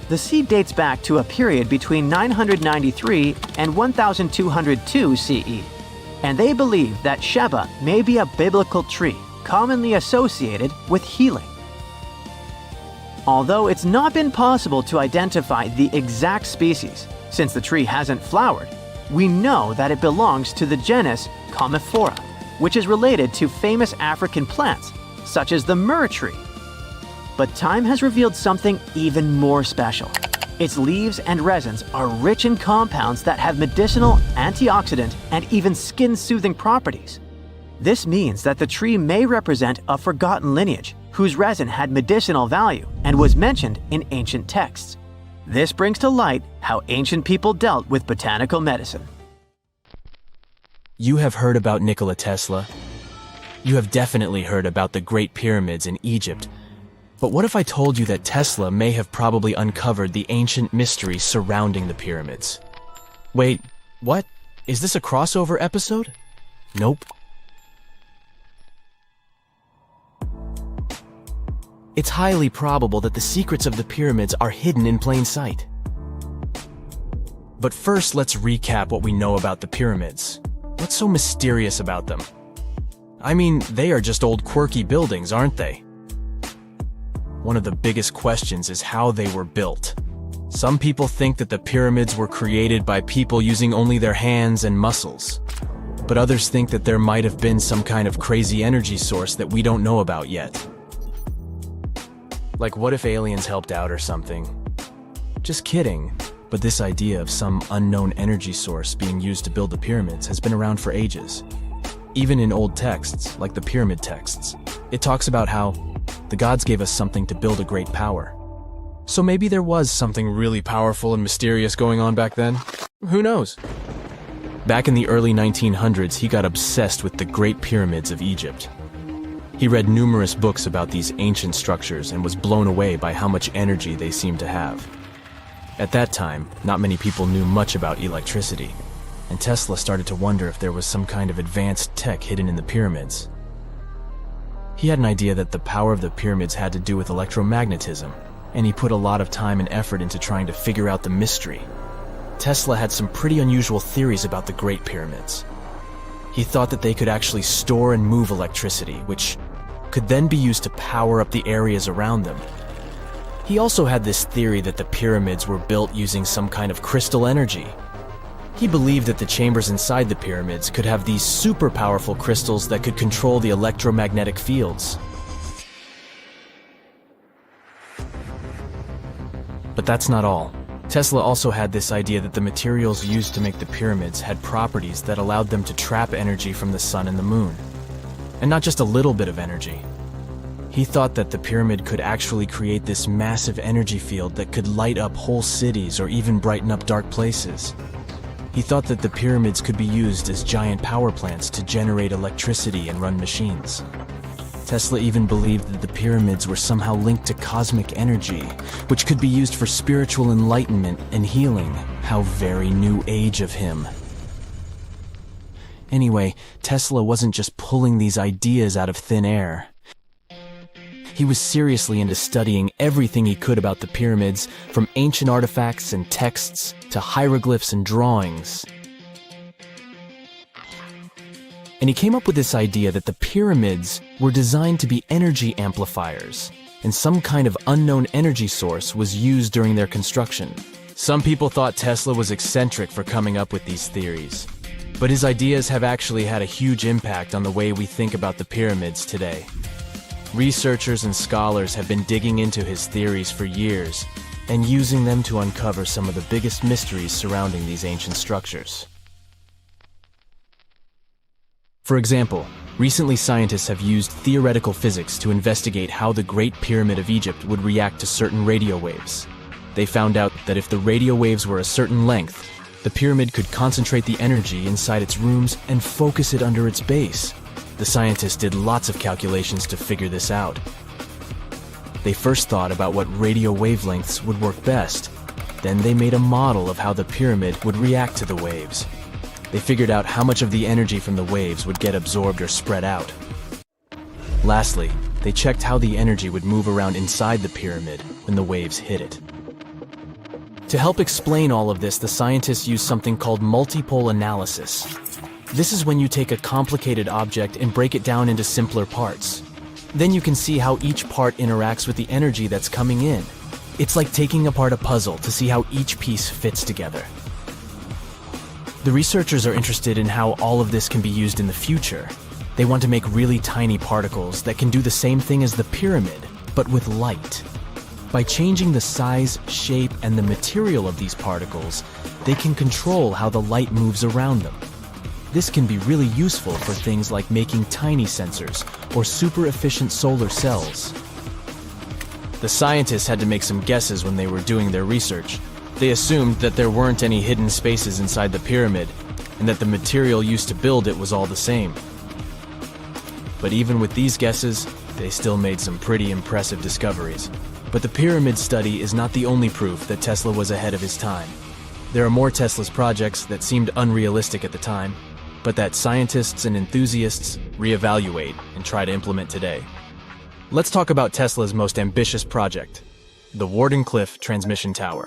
The seed dates back to a period between 993 and 1202 CE, and they believe that Sheba may be a biblical tree commonly associated with healing. Although it's not been possible to identify the exact species, since the tree hasn't flowered, we know that it belongs to the genus Commiphora, which is related to famous African plants, such as the myrrh tree. But time has revealed something even more special. Its leaves and resins are rich in compounds that have medicinal, antioxidant, and even skin-soothing properties. This means that the tree may represent a forgotten lineage whose resin had medicinal value and was mentioned in ancient texts. This brings to light how ancient people dealt with botanical medicine. You have heard about Nikola Tesla. You have definitely heard about the Great Pyramids in Egypt. But what if I told you that Tesla may have probably uncovered the ancient mysteries surrounding the pyramids? Wait, what? Is this a crossover episode? Nope. It's highly probable that the secrets of the pyramids are hidden in plain sight. But first, let's recap what we know about the pyramids. What's so mysterious about them? I mean, they are just old quirky buildings, aren't they? One of the biggest questions is how they were built. Some people think that the pyramids were created by people using only their hands and muscles. But others think that there might have been some kind of crazy energy source that we don't know about yet. Like, what if aliens helped out or something? Just kidding. But this idea of some unknown energy source being used to build the pyramids has been around for ages. Even in old texts, like the pyramid texts, it talks about how the gods gave us something to build a great power. So maybe there was something really powerful and mysterious going on back then? Who knows? Back in the early 1900s, he got obsessed with the Great Pyramids of Egypt. He read numerous books about these ancient structures and was blown away by how much energy they seemed to have. At that time, not many people knew much about electricity, and Tesla started to wonder if there was some kind of advanced tech hidden in the pyramids. He had an idea that the power of the pyramids had to do with electromagnetism, and he put a lot of time and effort into trying to figure out the mystery. Tesla had some pretty unusual theories about the Great Pyramids. He thought that they could actually store and move electricity, which could then be used to power up the areas around them. He also had this theory that the pyramids were built using some kind of crystal energy. He believed that the chambers inside the pyramids could have these super powerful crystals that could control the electromagnetic fields. But that's not all. Tesla also had this idea that the materials used to make the pyramids had properties that allowed them to trap energy from the sun and the moon. And not just a little bit of energy. He thought that the pyramid could actually create this massive energy field that could light up whole cities or even brighten up dark places. He thought that the pyramids could be used as giant power plants to generate electricity and run machines. Tesla even believed that the pyramids were somehow linked to cosmic energy, which could be used for spiritual enlightenment and healing. How very new age of him. Anyway, Tesla wasn't just pulling these ideas out of thin air. He was seriously into studying everything he could about the pyramids, from ancient artifacts and texts to hieroglyphs and drawings. And he came up with this idea that the pyramids were designed to be energy amplifiers, and some kind of unknown energy source was used during their construction. Some people thought Tesla was eccentric for coming up with these theories, but his ideas have actually had a huge impact on the way we think about the pyramids today. Researchers and scholars have been digging into his theories for years and using them to uncover some of the biggest mysteries surrounding these ancient structures. For example, recently scientists have used theoretical physics to investigate how the Great Pyramid of Egypt would react to certain radio waves. They found out that if the radio waves were a certain length, the pyramid could concentrate the energy inside its rooms and focus it under its base. The scientists did lots of calculations to figure this out. They first thought about what radio wavelengths would work best. Then they made a model of how the pyramid would react to the waves. They figured out how much of the energy from the waves would get absorbed or spread out. Lastly, they checked how the energy would move around inside the pyramid when the waves hit it. To help explain all of this, the scientists used something called multipole analysis. This is when you take a complicated object and break it down into simpler parts. Then you can see how each part interacts with the energy that's coming in. It's like taking apart a puzzle to see how each piece fits together. The researchers are interested in how all of this can be used in the future. They want to make really tiny particles that can do the same thing as the pyramid, but with light. By changing the size, shape, and the material of these particles, they can control how the light moves around them. This can be really useful for things like making tiny sensors or super efficient solar cells. The scientists had to make some guesses when they were doing their research. They assumed that there weren't any hidden spaces inside the pyramid, and that the material used to build it was all the same. But even with these guesses, they still made some pretty impressive discoveries. But the pyramid study is not the only proof that Tesla was ahead of his time. There are more Tesla's projects that seemed unrealistic at the time, but that scientists and enthusiasts reevaluate and try to implement today. Let's talk about Tesla's most ambitious project, the Wardenclyffe Transmission Tower.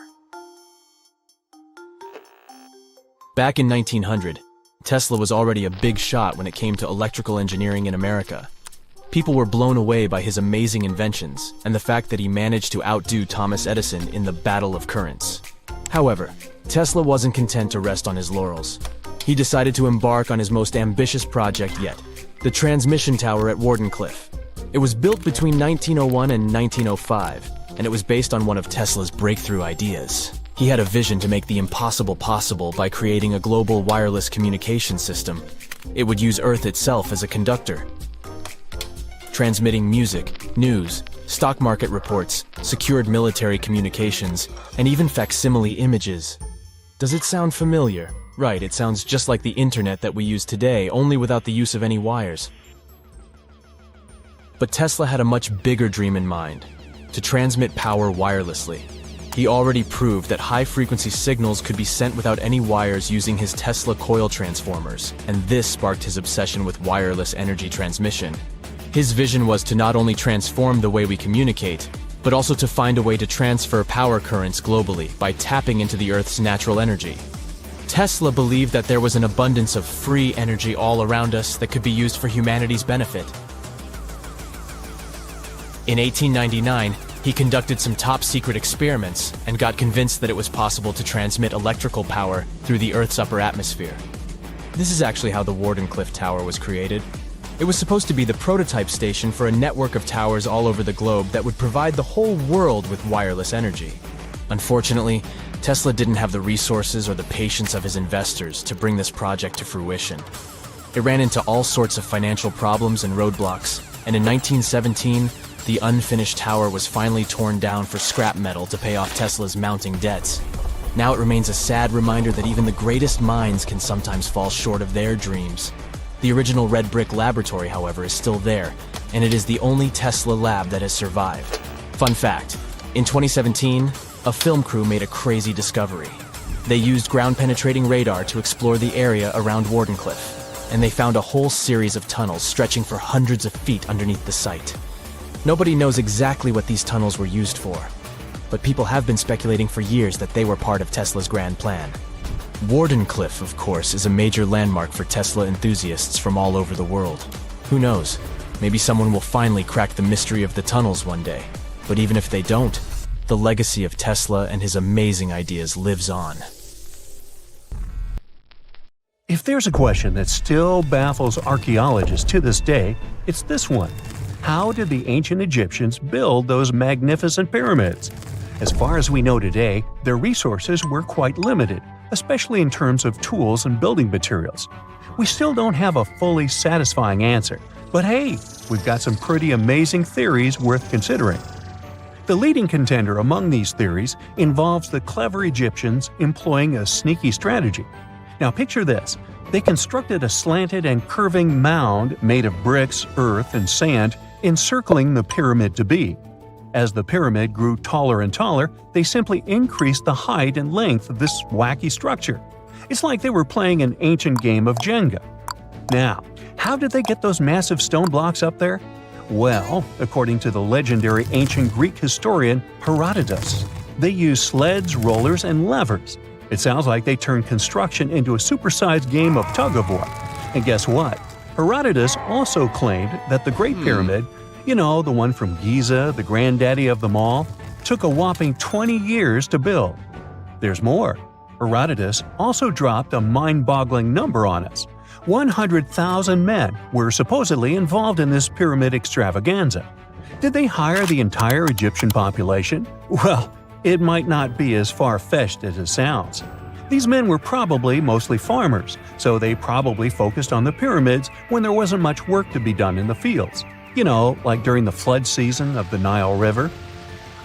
Back in 1900, Tesla was already a big shot when it came to electrical engineering in America. People were blown away by his amazing inventions and the fact that he managed to outdo Thomas Edison in the battle of currents. However, Tesla wasn't content to rest on his laurels. He decided to embark on his most ambitious project yet, the transmission tower at Wardenclyffe. It was built between 1901 and 1905, and it was based on one of Tesla's breakthrough ideas. He had a vision to make the impossible possible by creating a global wireless communication system. It would use Earth itself as a conductor, transmitting music, news, stock market reports, secured military communications, and even facsimile images. Does it sound familiar? Right, it sounds just like the internet that we use today, only without the use of any wires. But Tesla had a much bigger dream in mind: to transmit power wirelessly. He already proved that high-frequency signals could be sent without any wires using his Tesla coil transformers, and this sparked his obsession with wireless energy transmission. His vision was to not only transform the way we communicate, but also to find a way to transfer power currents globally by tapping into the Earth's natural energy. Tesla believed that there was an abundance of free energy all around us that could be used for humanity's benefit. In 1899, he conducted some top-secret experiments and got convinced that it was possible to transmit electrical power through the Earth's upper atmosphere. This is actually how the Wardenclyffe Tower was created. It was supposed to be the prototype station for a network of towers all over the globe that would provide the whole world with wireless energy. Unfortunately, Tesla didn't have the resources or the patience of his investors to bring this project to fruition. It ran into all sorts of financial problems and roadblocks, and in 1917, the unfinished tower was finally torn down for scrap metal to pay off Tesla's mounting debts. Now it remains a sad reminder that even the greatest minds can sometimes fall short of their dreams. The original red brick laboratory, however, is still there, and it is the only Tesla lab that has survived. Fun fact, in 2017, a film crew made a crazy discovery. They used ground-penetrating radar to explore the area around Wardenclyffe, and they found a whole series of tunnels stretching for hundreds of feet underneath the site. Nobody knows exactly what these tunnels were used for, but people have been speculating for years that they were part of Tesla's grand plan. Wardenclyffe, of course, is a major landmark for Tesla enthusiasts from all over the world. Who knows? Maybe someone will finally crack the mystery of the tunnels one day. But even if they don't, the legacy of Tesla and his amazing ideas lives on. If there's a question that still baffles archaeologists to this day, it's this one. How did the ancient Egyptians build those magnificent pyramids? As far as we know today, their resources were quite limited, especially in terms of tools and building materials. We still don't have a fully satisfying answer, but hey, we've got some pretty amazing theories worth considering. The leading contender among these theories involves the clever Egyptians employing a sneaky strategy. Now picture this. They constructed a slanted and curving mound made of bricks, earth, and sand encircling the pyramid to be. As the pyramid grew taller and taller, they simply increased the height and length of this wacky structure. It's like they were playing an ancient game of Jenga. Now, how did they get those massive stone blocks up there? Well, according to the legendary ancient Greek historian Herodotus, they used sleds, rollers, and levers. It sounds like they turned construction into a supersized game of tug-of-war. And guess what? Herodotus also claimed that the Great Pyramid, you know, the one from Giza, the granddaddy of them all, took a whopping 20 years to build. There's more. Herodotus also dropped a mind-boggling number on us. 100,000 men were supposedly involved in this pyramid extravaganza. Did they hire the entire Egyptian population? Well, it might not be as far-fetched as it sounds. These men were probably mostly farmers, so they probably focused on the pyramids when there wasn't much work to be done in the fields. You know, like during the flood season of the Nile River.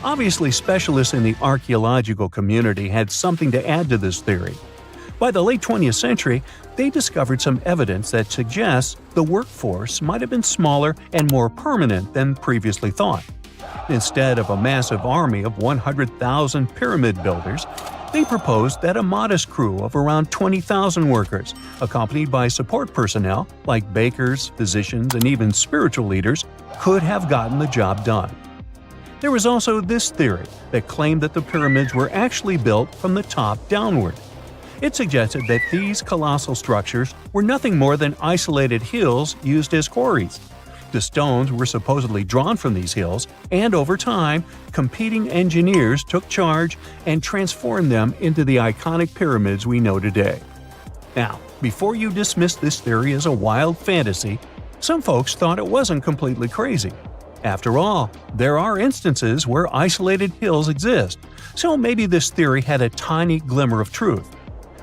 Obviously, specialists in the archaeological community had something to add to this theory. By the late 20th century, they discovered some evidence that suggests the workforce might have been smaller and more permanent than previously thought. Instead of a massive army of 100,000 pyramid builders, they proposed that a modest crew of around 20,000 workers, accompanied by support personnel like bakers, physicians, and even spiritual leaders, could have gotten the job done. There was also this theory that claimed that the pyramids were actually built from the top downward. It suggested that these colossal structures were nothing more than isolated hills used as quarries. The stones were supposedly drawn from these hills, and over time, competing engineers took charge and transformed them into the iconic pyramids we know today. Now, before you dismiss this theory as a wild fantasy, some folks thought it wasn't completely crazy. After all, there are instances where isolated hills exist, so maybe this theory had a tiny glimmer of truth.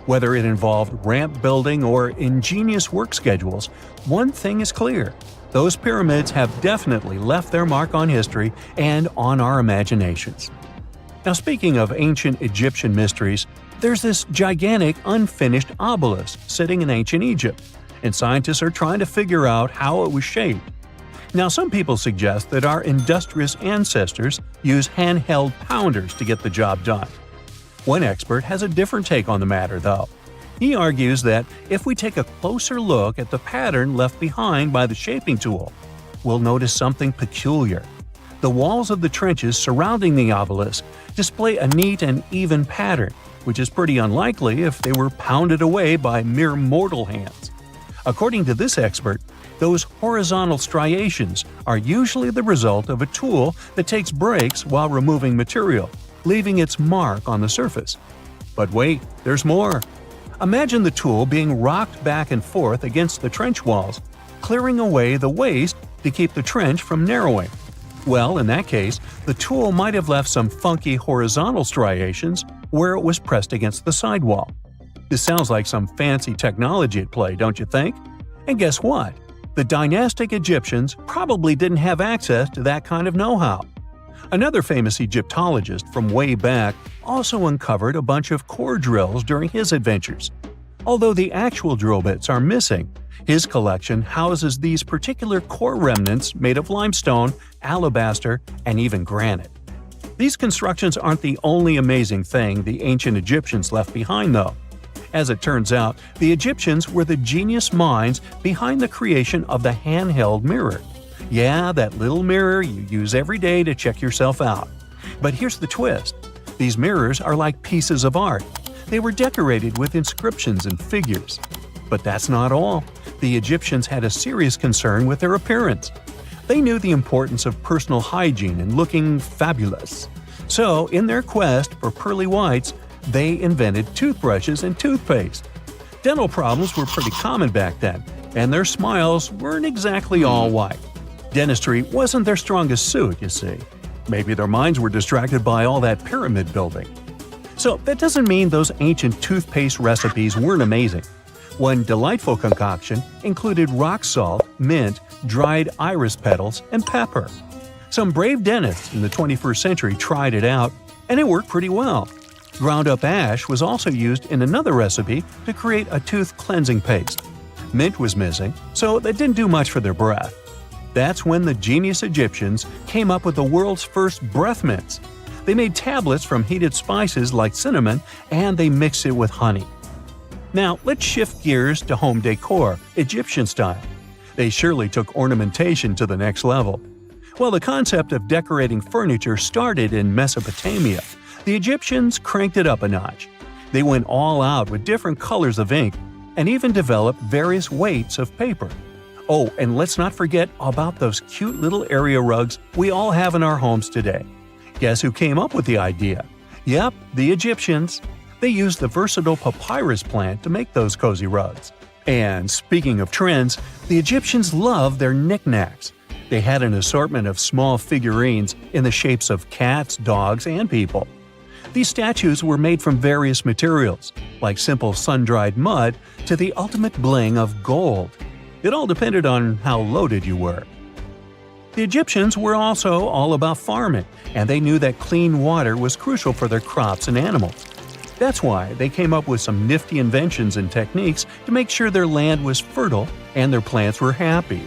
Whether it involved ramp building or ingenious work schedules, one thing is clear. Those pyramids have definitely left their mark on history and on our imaginations. Now, speaking of ancient Egyptian mysteries, there's this gigantic unfinished obelisk sitting in ancient Egypt, and scientists are trying to figure out how it was shaped. Now, some people suggest that our industrious ancestors used handheld pounders to get the job done. One expert has a different take on the matter, though. He argues that if we take a closer look at the pattern left behind by the shaping tool, will notice something peculiar. The walls of the trenches surrounding the obelisk display a neat and even pattern, which is pretty unlikely if they were pounded away by mere mortal hands. According to this expert, those horizontal striations are usually the result of a tool that takes breaks while removing material, leaving its mark on the surface. But wait, there's more. Imagine the tool being rocked back and forth against the trench walls, clearing away the waste to keep the trench from narrowing. Well, in that case, the tool might have left some funky horizontal striations where it was pressed against the sidewall. This sounds like some fancy technology at play, don't you think? And guess what? The dynastic Egyptians probably didn't have access to that kind of know-how. Another famous Egyptologist from way back also uncovered a bunch of core drills during his adventures. Although the actual drill bits are missing, his collection houses these particular core remnants made of limestone, alabaster, and even granite. These constructions aren't the only amazing thing the ancient Egyptians left behind, though. As it turns out, the Egyptians were the genius minds behind the creation of the handheld mirror. Yeah, that little mirror you use every day to check yourself out. But here's the twist. These mirrors are like pieces of art. They were decorated with inscriptions and figures. But that's not all. The Egyptians had a serious concern with their appearance. They knew the importance of personal hygiene and looking fabulous. So, in their quest for pearly whites, they invented toothbrushes and toothpaste. Dental problems were pretty common back then, and their smiles weren't exactly all white. Dentistry wasn't their strongest suit, you see. Maybe their minds were distracted by all that pyramid building. So that doesn't mean those ancient toothpaste recipes weren't amazing. One delightful concoction included rock salt, mint, dried iris petals, and pepper. Some brave dentists in the 21st century tried it out, and it worked pretty well. Ground-up ash was also used in another recipe to create a tooth cleansing paste. Mint was missing, so that didn't do much for their breath. That's when the genius Egyptians came up with the world's first breath mints. They made tablets from heated spices like cinnamon, and they mixed it with honey. Now, let's shift gears to home decor, Egyptian style. They surely took ornamentation to the next level. While the concept of decorating furniture started in Mesopotamia, the Egyptians cranked it up a notch. They went all out with different colors of ink and even developed various weights of paper. Oh, and let's not forget about those cute little area rugs we all have in our homes today. Guess who came up with the idea? Yep, the Egyptians. They used the versatile papyrus plant to make those cozy rugs. And speaking of trends, the Egyptians loved their knickknacks. They had an assortment of small figurines in the shapes of cats, dogs, and people. These statues were made from various materials, like simple sun-dried mud to the ultimate bling of gold. It all depended on how loaded you were. The Egyptians were also all about farming, and they knew that clean water was crucial for their crops and animals. That's why they came up with some nifty inventions and techniques to make sure their land was fertile and their plants were happy.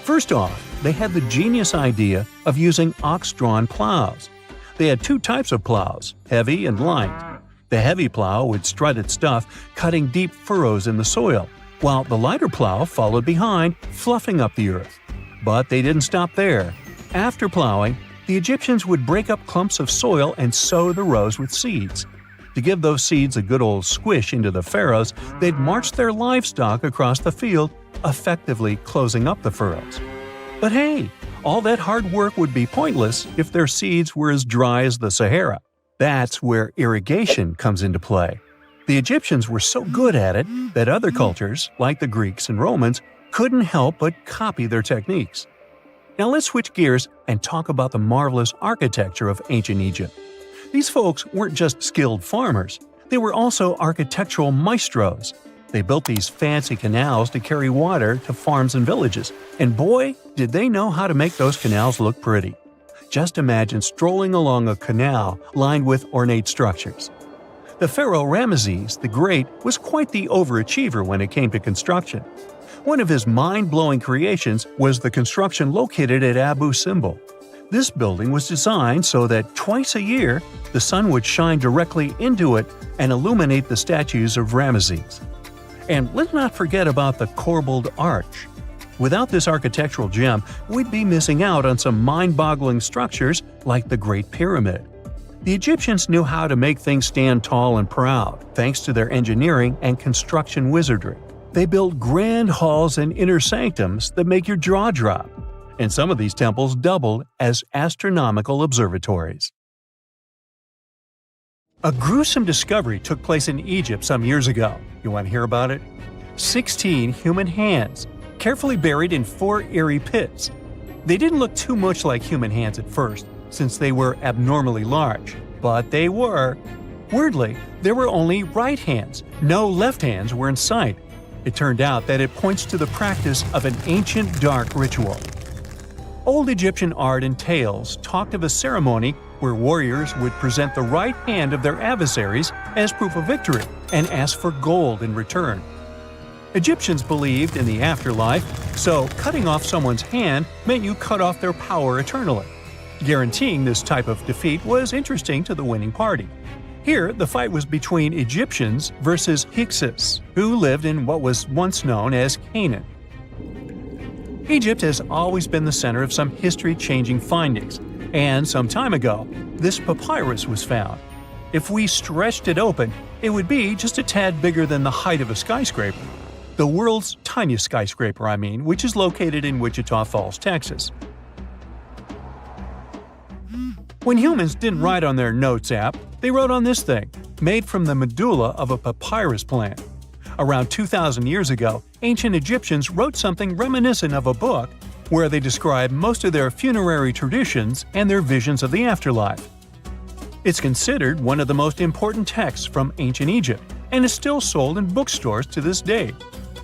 First off, they had the genius idea of using ox-drawn plows. They had two types of plows, heavy and light. The heavy plow would strut its stuff, cutting deep furrows in the soil, while the lighter plow followed behind, fluffing up the earth. But they didn't stop there. After plowing, the Egyptians would break up clumps of soil and sow the rows with seeds. To give those seeds a good old squish into the furrows, they'd march their livestock across the field, effectively closing up the furrows. But hey, all that hard work would be pointless if their seeds were as dry as the Sahara. That's where irrigation comes into play. The Egyptians were so good at it that other cultures, like the Greeks and Romans, couldn't help but copy their techniques. Now let's switch gears and talk about the marvelous architecture of ancient Egypt. These folks weren't just skilled farmers, they were also architectural maestros. They built these fancy canals to carry water to farms and villages, and boy, did they know how to make those canals look pretty. Just imagine strolling along a canal lined with ornate structures. The pharaoh Ramesses the Great was quite the overachiever when it came to construction. One of his mind-blowing creations was the construction located at Abu Simbel. This building was designed so that twice a year, the sun would shine directly into it and illuminate the statues of Ramesses. And let's not forget about the corbelled arch. Without this architectural gem, we'd be missing out on some mind-boggling structures like the Great Pyramid. The Egyptians knew how to make things stand tall and proud, thanks to their engineering and construction wizardry. They built grand halls and inner sanctums that make your jaw drop, and some of these temples doubled as astronomical observatories. A gruesome discovery took place in Egypt some years ago. You want to hear about it? 16 human hands, carefully buried in 4 eerie pits. They didn't look too much like human hands at first, since they were abnormally large, but they were. Weirdly, there were only right hands, no left hands were in sight. It turned out that it points to the practice of an ancient dark ritual. Old Egyptian art and tales talked of a ceremony where warriors would present the right hand of their adversaries as proof of victory and ask for gold in return. Egyptians believed in the afterlife, so cutting off someone's hand meant you cut off their power eternally. Guaranteeing this type of defeat was interesting to the winning party. Here, the fight was between Egyptians versus Hyksos, who lived in what was once known as Canaan. Egypt has always been the center of some history-changing findings, and some time ago, this papyrus was found. If we stretched it open, it would be just a tad bigger than the height of a skyscraper. The world's tiniest skyscraper, which is located in Wichita Falls, Texas. When humans didn't write on their notes app, they wrote on this thing, made from the medulla of a papyrus plant. Around 2,000 years ago, ancient Egyptians wrote something reminiscent of a book where they describe most of their funerary traditions and their visions of the afterlife. It's considered one of the most important texts from ancient Egypt and is still sold in bookstores to this day.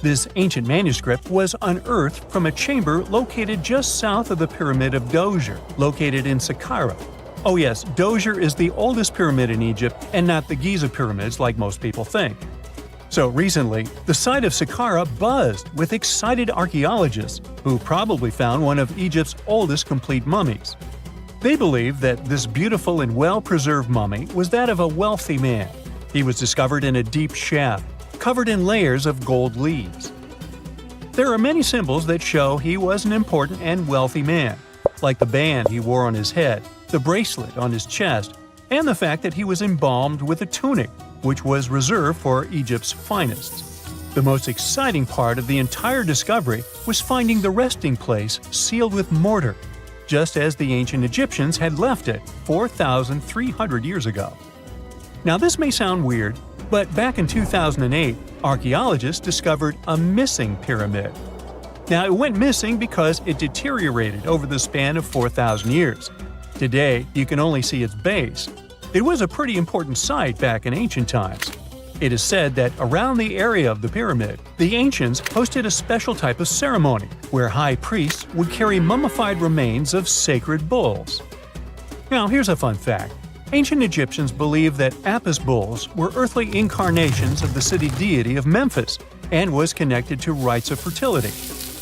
This ancient manuscript was unearthed from a chamber located just south of the Pyramid of Djoser, located in Saqqara. Oh yes, Djoser is the oldest pyramid in Egypt and not the Giza pyramids like most people think. So recently, the site of Saqqara buzzed with excited archaeologists who probably found one of Egypt's oldest complete mummies. They believe that this beautiful and well-preserved mummy was that of a wealthy man. He was discovered in a deep shaft, covered in layers of gold leaves. There are many symbols that show he was an important and wealthy man, like the band he wore on his head, the bracelet on his chest, and the fact that he was embalmed with a tunic, which was reserved for Egypt's finest. The most exciting part of the entire discovery was finding the resting place sealed with mortar, just as the ancient Egyptians had left it 4,300 years ago. Now this may sound weird, but back in 2008, archaeologists discovered a missing pyramid. Now it went missing because it deteriorated over the span of 4,000 years. Today, you can only see its base. It was a pretty important site back in ancient times. It is said that around the area of the pyramid, the ancients hosted a special type of ceremony where high priests would carry mummified remains of sacred bulls. Now here's a fun fact. Ancient Egyptians believed that Apis bulls were earthly incarnations of the city deity of Memphis and was connected to rites of fertility.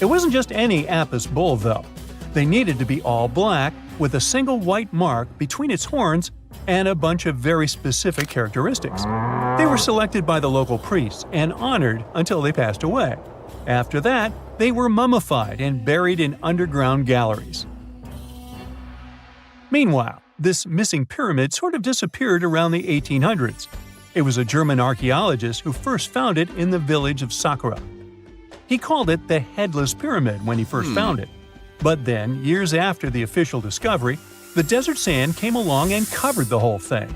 It wasn't just any Apis bull though. They needed to be all black with a single white mark between its horns and a bunch of very specific characteristics. They were selected by the local priests and honored until they passed away. After that, they were mummified and buried in underground galleries. Meanwhile, this missing pyramid sort of disappeared around the 1800s. It was a German archaeologist who first found it in the village of Saqqara. He called it the Headless Pyramid when he first found it. But then, years after the official discovery, the desert sand came along and covered the whole thing.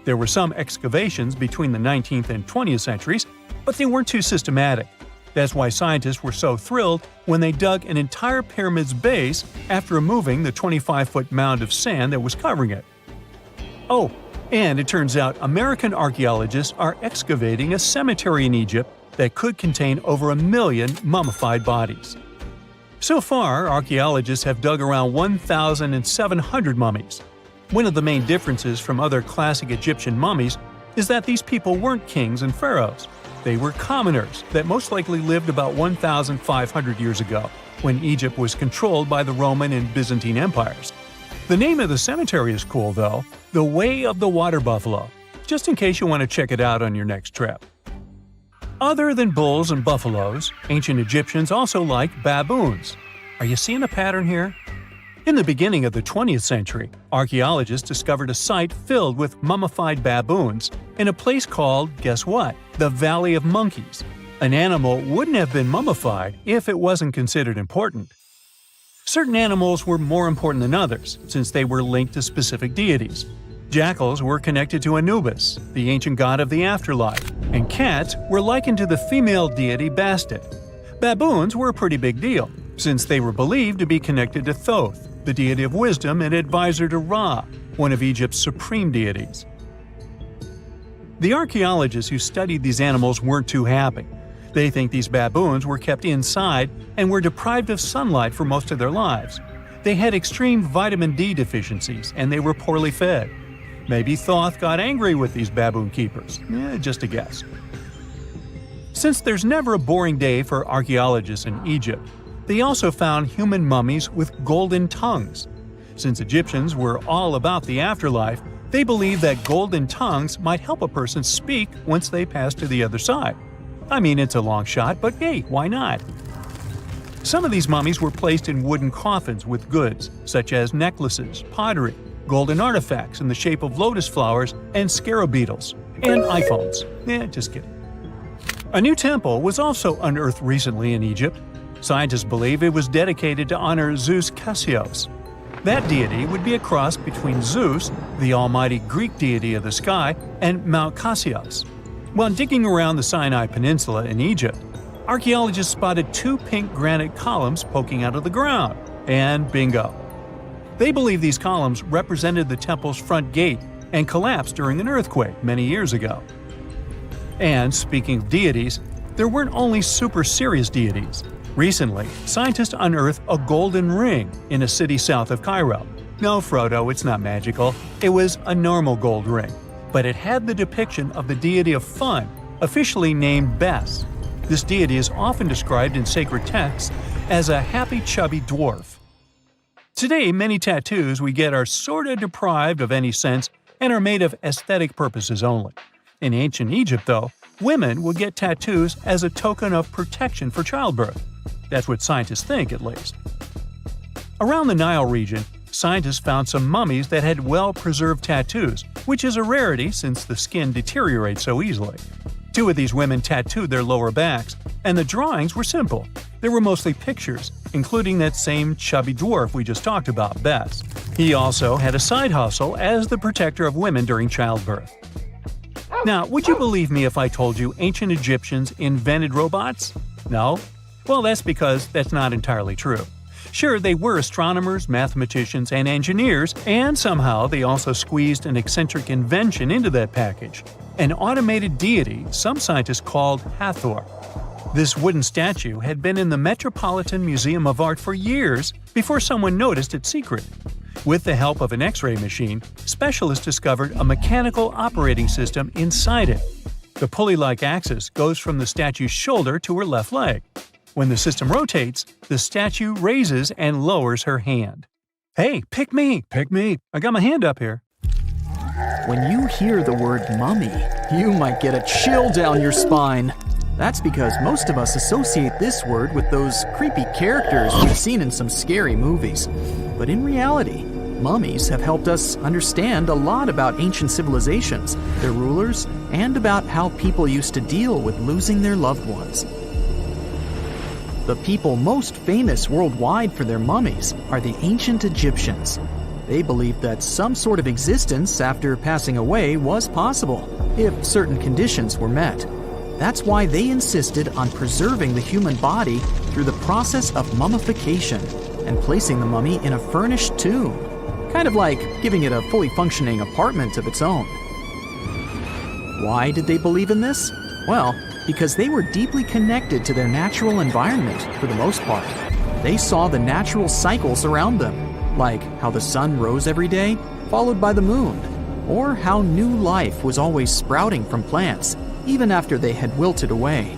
There were some excavations between the 19th and 20th centuries, but they weren't too systematic. That's why scientists were so thrilled when they dug an entire pyramid's base after removing the 25-foot mound of sand that was covering it. Oh, and it turns out American archaeologists are excavating a cemetery in Egypt that could contain over 1 million mummified bodies. So far, archaeologists have dug around 1,700 mummies. One of the main differences from other classic Egyptian mummies is that these people weren't kings and pharaohs. They were commoners that most likely lived about 1,500 years ago, when Egypt was controlled by the Roman and Byzantine empires. The name of the cemetery is cool though, the Way of the Water Buffalo, just in case you want to check it out on your next trip. Other than bulls and buffaloes, ancient Egyptians also liked baboons. Are you seeing a pattern here? In the beginning of the 20th century, archaeologists discovered a site filled with mummified baboons in a place called, guess what? The Valley of Monkeys. An animal wouldn't have been mummified if it wasn't considered important. Certain animals were more important than others, since they were linked to specific deities. Jackals were connected to Anubis, the ancient god of the afterlife, and cats were likened to the female deity Bastet. Baboons were a pretty big deal, since they were believed to be connected to Thoth, the deity of wisdom and advisor to Ra, one of Egypt's supreme deities. The archaeologists who studied these animals weren't too happy. They think these baboons were kept inside and were deprived of sunlight for most of their lives. They had extreme vitamin D deficiencies and they were poorly fed. Maybe Thoth got angry with these baboon keepers. Just a guess. Since there's never a boring day for archaeologists in Egypt, they also found human mummies with golden tongues. Since Egyptians were all about the afterlife, they believed that golden tongues might help a person speak once they pass to the other side. I mean, it's a long shot, but hey, why not? Some of these mummies were placed in wooden coffins with goods, such as necklaces, pottery, golden artifacts in the shape of lotus flowers and scarab beetles, and iPhones. Just kidding. A new temple was also unearthed recently in Egypt. Scientists believe it was dedicated to honor Zeus Cassios. That deity would be a cross between Zeus, the almighty Greek deity of the sky, and Mount Cassios. While digging around the Sinai Peninsula in Egypt, archaeologists spotted 2 pink granite columns poking out of the ground, and bingo. They believe these columns represented the temple's front gate and collapsed during an earthquake many years ago. And speaking of deities, there weren't only super serious deities. Recently, scientists unearthed a golden ring in a city south of Cairo. No, Frodo, it's not magical. It was a normal gold ring, but it had the depiction of the deity of fun, officially named Bes. This deity is often described in sacred texts as a happy chubby dwarf. Today, many tattoos we get are sorta deprived of any sense and are made of aesthetic purposes only. In ancient Egypt, though, women would get tattoos as a token of protection for childbirth. That's what scientists think, at least. Around the Nile region, scientists found some mummies that had well-preserved tattoos, which is a rarity since the skin deteriorates so easily. 2 of these women tattooed their lower backs, and the drawings were simple. They were mostly pictures, including that same chubby dwarf we just talked about, Bes. He also had a side hustle as the protector of women during childbirth. Now, would you believe me if I told you ancient Egyptians invented robots? No? Well, that's because that's not entirely true. Sure, they were astronomers, mathematicians, and engineers, and somehow they also squeezed an eccentric invention into that package. An automated deity some scientists called Hathor. This wooden statue had been in the Metropolitan Museum of Art for years before someone noticed its secret. With the help of an X-ray machine, specialists discovered a mechanical operating system inside it. The pulley-like axis goes from the statue's shoulder to her left leg. When the system rotates, the statue raises and lowers her hand. Hey, pick me! Pick me! I got my hand up here. When you hear the word mummy, you might get a chill down your spine. That's because most of us associate this word with those creepy characters we've seen in some scary movies. But in reality, mummies have helped us understand a lot about ancient civilizations, their rulers, and about how people used to deal with losing their loved ones. The people most famous worldwide for their mummies are the ancient Egyptians. They believed that some sort of existence after passing away was possible, if certain conditions were met. That's why they insisted on preserving the human body through the process of mummification and placing the mummy in a furnished tomb, kind of like giving it a fully functioning apartment of its own. Why did they believe in this? Well, because they were deeply connected to their natural environment for the most part. They saw the natural cycles around them, like how the sun rose every day, followed by the moon, or how new life was always sprouting from plants, even after they had wilted away.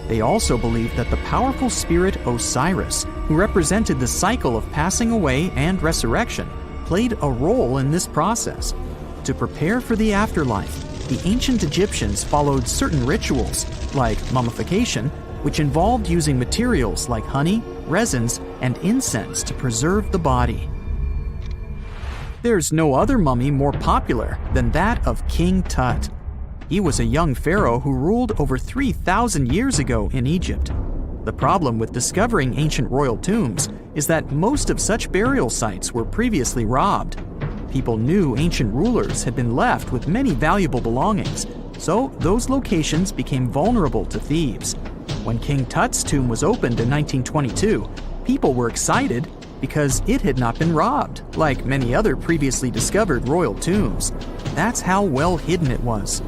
They also believed that the powerful spirit Osiris, who represented the cycle of passing away and resurrection, played a role in this process. To prepare for the afterlife, the ancient Egyptians followed certain rituals, like mummification, which involved using materials like honey, resins, and incense to preserve the body. There's no other mummy more popular than that of King Tut. He was a young pharaoh who ruled over 3,000 years ago in Egypt. The problem with discovering ancient royal tombs is that most of such burial sites were previously robbed. People knew ancient rulers had been left with many valuable belongings, so those locations became vulnerable to thieves. When King Tut's tomb was opened in 1922, people were excited because it had not been robbed, like many other previously discovered royal tombs. That's how well hidden it was.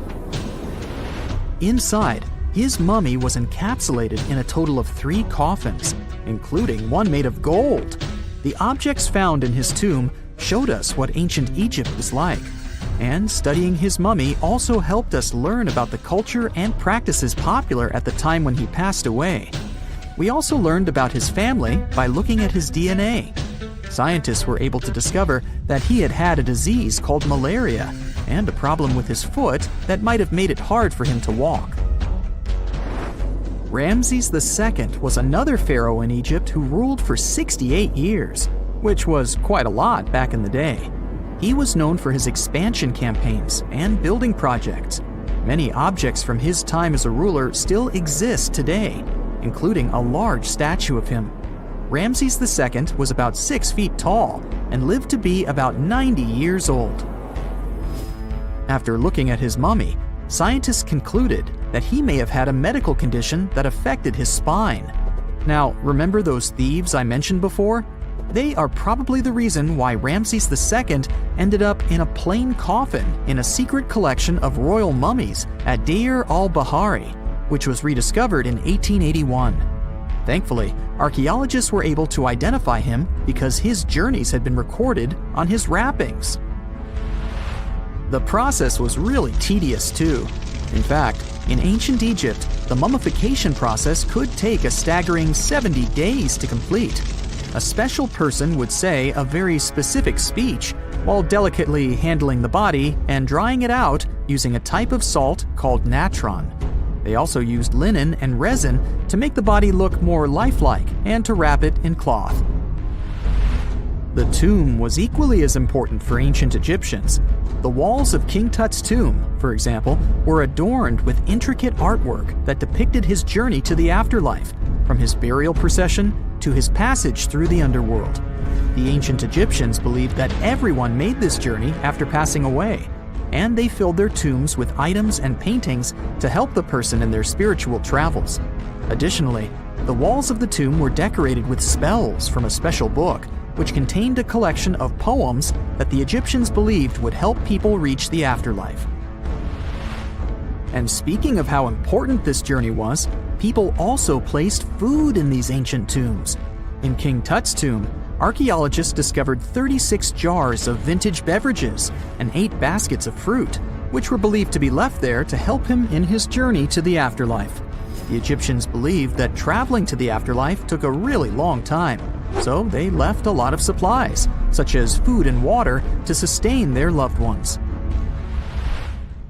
Inside, his mummy was encapsulated in a total of 3 coffins, including one made of gold. The objects found in his tomb showed us what ancient Egypt was like, and studying his mummy also helped us learn about the culture and practices popular at the time when he passed away. We also learned about his family by looking at his DNA. Scientists were able to discover that he had had a disease called malaria and a problem with his foot that might have made it hard for him to walk. Ramses II was another pharaoh in Egypt who ruled for 68 years, which was quite a lot back in the day. He was known for his expansion campaigns and building projects. Many objects from his time as a ruler still exist today, including a large statue of him. Ramses II was about 6 feet tall and lived to be about 90 years old. After looking at his mummy, scientists concluded that he may have had a medical condition that affected his spine. Now, remember those thieves I mentioned before? They are probably the reason why Ramses II ended up in a plain coffin in a secret collection of royal mummies at Deir al-Bahari, which was rediscovered in 1881. Thankfully, archaeologists were able to identify him because his journeys had been recorded on his wrappings. The process was really tedious too. In fact, in ancient Egypt, the mummification process could take a staggering 70 days to complete. A special person would say a very specific speech while delicately handling the body and drying it out using a type of salt called natron. They also used linen and resin to make the body look more lifelike and to wrap it in cloth. The tomb was equally as important for ancient Egyptians. The walls of King Tut's tomb, for example, were adorned with intricate artwork that depicted his journey to the afterlife, from his burial procession to his passage through the underworld. The ancient Egyptians believed that everyone made this journey after passing away, and they filled their tombs with items and paintings to help the person in their spiritual travels. Additionally, the walls of the tomb were decorated with spells from a special book, which contained a collection of poems that the Egyptians believed would help people reach the afterlife. And speaking of how important this journey was, people also placed food in these ancient tombs. In King Tut's tomb, archaeologists discovered 36 jars of vintage beverages and 8 baskets of fruit, which were believed to be left there to help him in his journey to the afterlife. The Egyptians believed that traveling to the afterlife took a really long time, so they left a lot of supplies, such as food and water, to sustain their loved ones.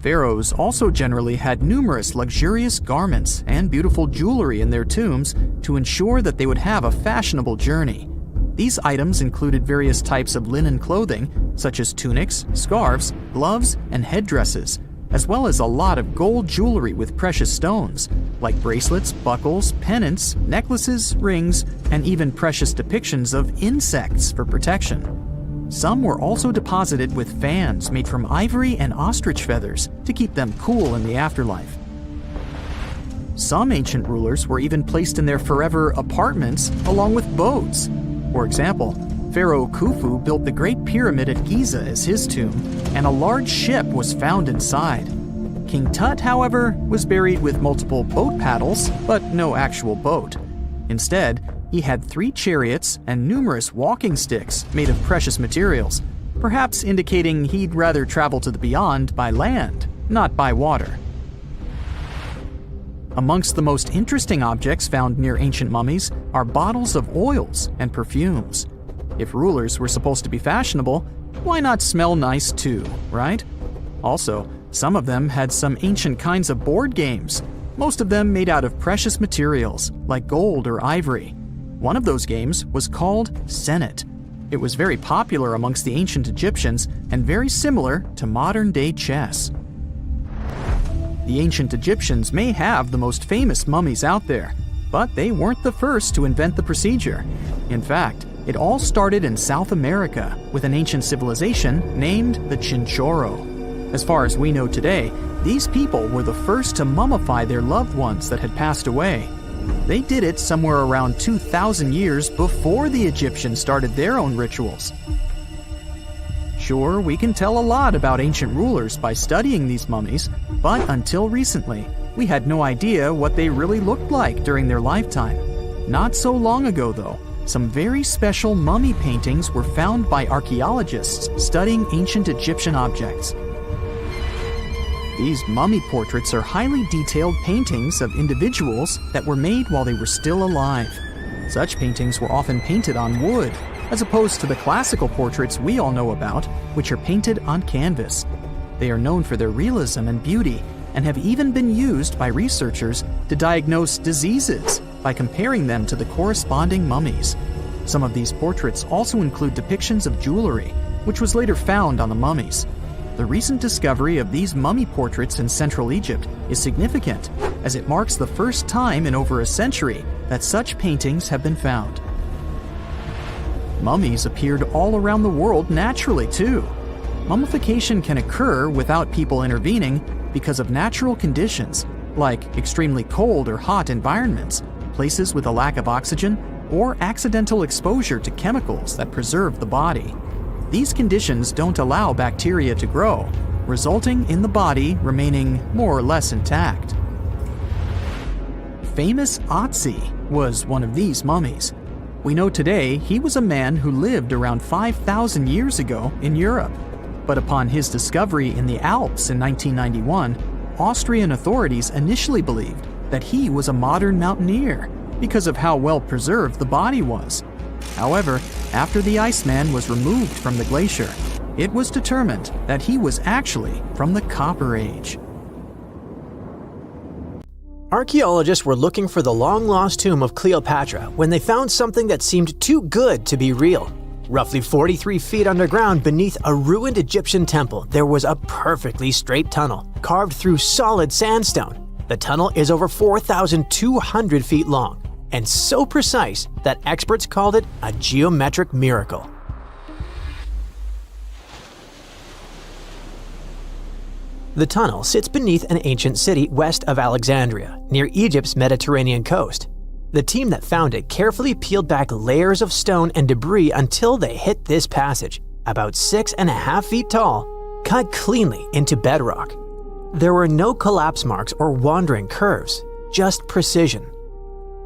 Pharaohs also generally had numerous luxurious garments and beautiful jewelry in their tombs to ensure that they would have a fashionable journey. These items included various types of linen clothing, such as tunics, scarves, gloves, and headdresses, as well as a lot of gold jewelry with precious stones, like bracelets, buckles, pendants, necklaces, rings, and even precious depictions of insects for protection. Some were also deposited with fans made from ivory and ostrich feathers to keep them cool in the afterlife. Some ancient rulers were even placed in their forever apartments along with boats. For example, Pharaoh Khufu built the Great Pyramid at Giza as his tomb, and a large ship was found inside. King Tut, however, was buried with multiple boat paddles, but no actual boat. Instead, he had 3 chariots and numerous walking sticks made of precious materials, perhaps indicating he'd rather travel to the beyond by land, not by water. Amongst the most interesting objects found near ancient mummies are bottles of oils and perfumes. If rulers were supposed to be fashionable, why not smell nice too, right? Also, Some of them had some ancient kinds of board games, most of them made out of precious materials like gold or ivory. One of those games was called Senet. It was very popular amongst the ancient Egyptians and very similar to modern-day chess. The ancient Egyptians may have the most famous mummies out there, but they weren't the first to invent the procedure. In fact, it all started in South America with an ancient civilization named the Chinchorro. As far as we know today, these people were the first to mummify their loved ones that had passed away. They did it somewhere around 2,000 years before the Egyptians started their own rituals. Sure, we can tell a lot about ancient rulers by studying these mummies, but until recently, we had no idea what they really looked like during their lifetime. Not so long ago, though, some very special mummy paintings were found by archaeologists studying ancient Egyptian objects. These mummy portraits are highly detailed paintings of individuals that were made while they were still alive. Such paintings were often painted on wood, as opposed to the classical portraits we all know about, which are painted on canvas. They are known for their realism and beauty, and have even been used by researchers to diagnose diseases by comparing them to the corresponding mummies. Some of these portraits also include depictions of jewelry, which was later found on the mummies. The recent discovery of these mummy portraits in Central Egypt is significant, as it marks the first time in over a century that such paintings have been found. Mummies appeared all around the world naturally, too. Mummification can occur without people intervening because of natural conditions, like extremely cold or hot environments, places with a lack of oxygen, or accidental exposure to chemicals that preserve the body. These conditions don't allow bacteria to grow, resulting in the body remaining more or less intact. Famous Otzi was one of these mummies. We know today he was a man who lived around 5,000 years ago in Europe. But upon his discovery in the Alps in 1991, Austrian authorities initially believed that he was a modern mountaineer because of how well preserved the body was. However, after the Iceman was removed from the glacier, it was determined that he was actually from the Copper Age. Archaeologists were looking for the long-lost tomb of Cleopatra when they found something that seemed too good to be real. Roughly 43 feet underground beneath a ruined Egyptian temple, there was a perfectly straight tunnel, carved through solid sandstone. The tunnel is over 4,200 feet long, and so precise that experts called it a geometric miracle. The tunnel sits beneath an ancient city west of Alexandria, near Egypt's Mediterranean coast. The team that found it carefully peeled back layers of stone and debris until they hit this passage, about 6.5 feet tall, cut cleanly into bedrock. There were no collapse marks or wandering curves, just precision.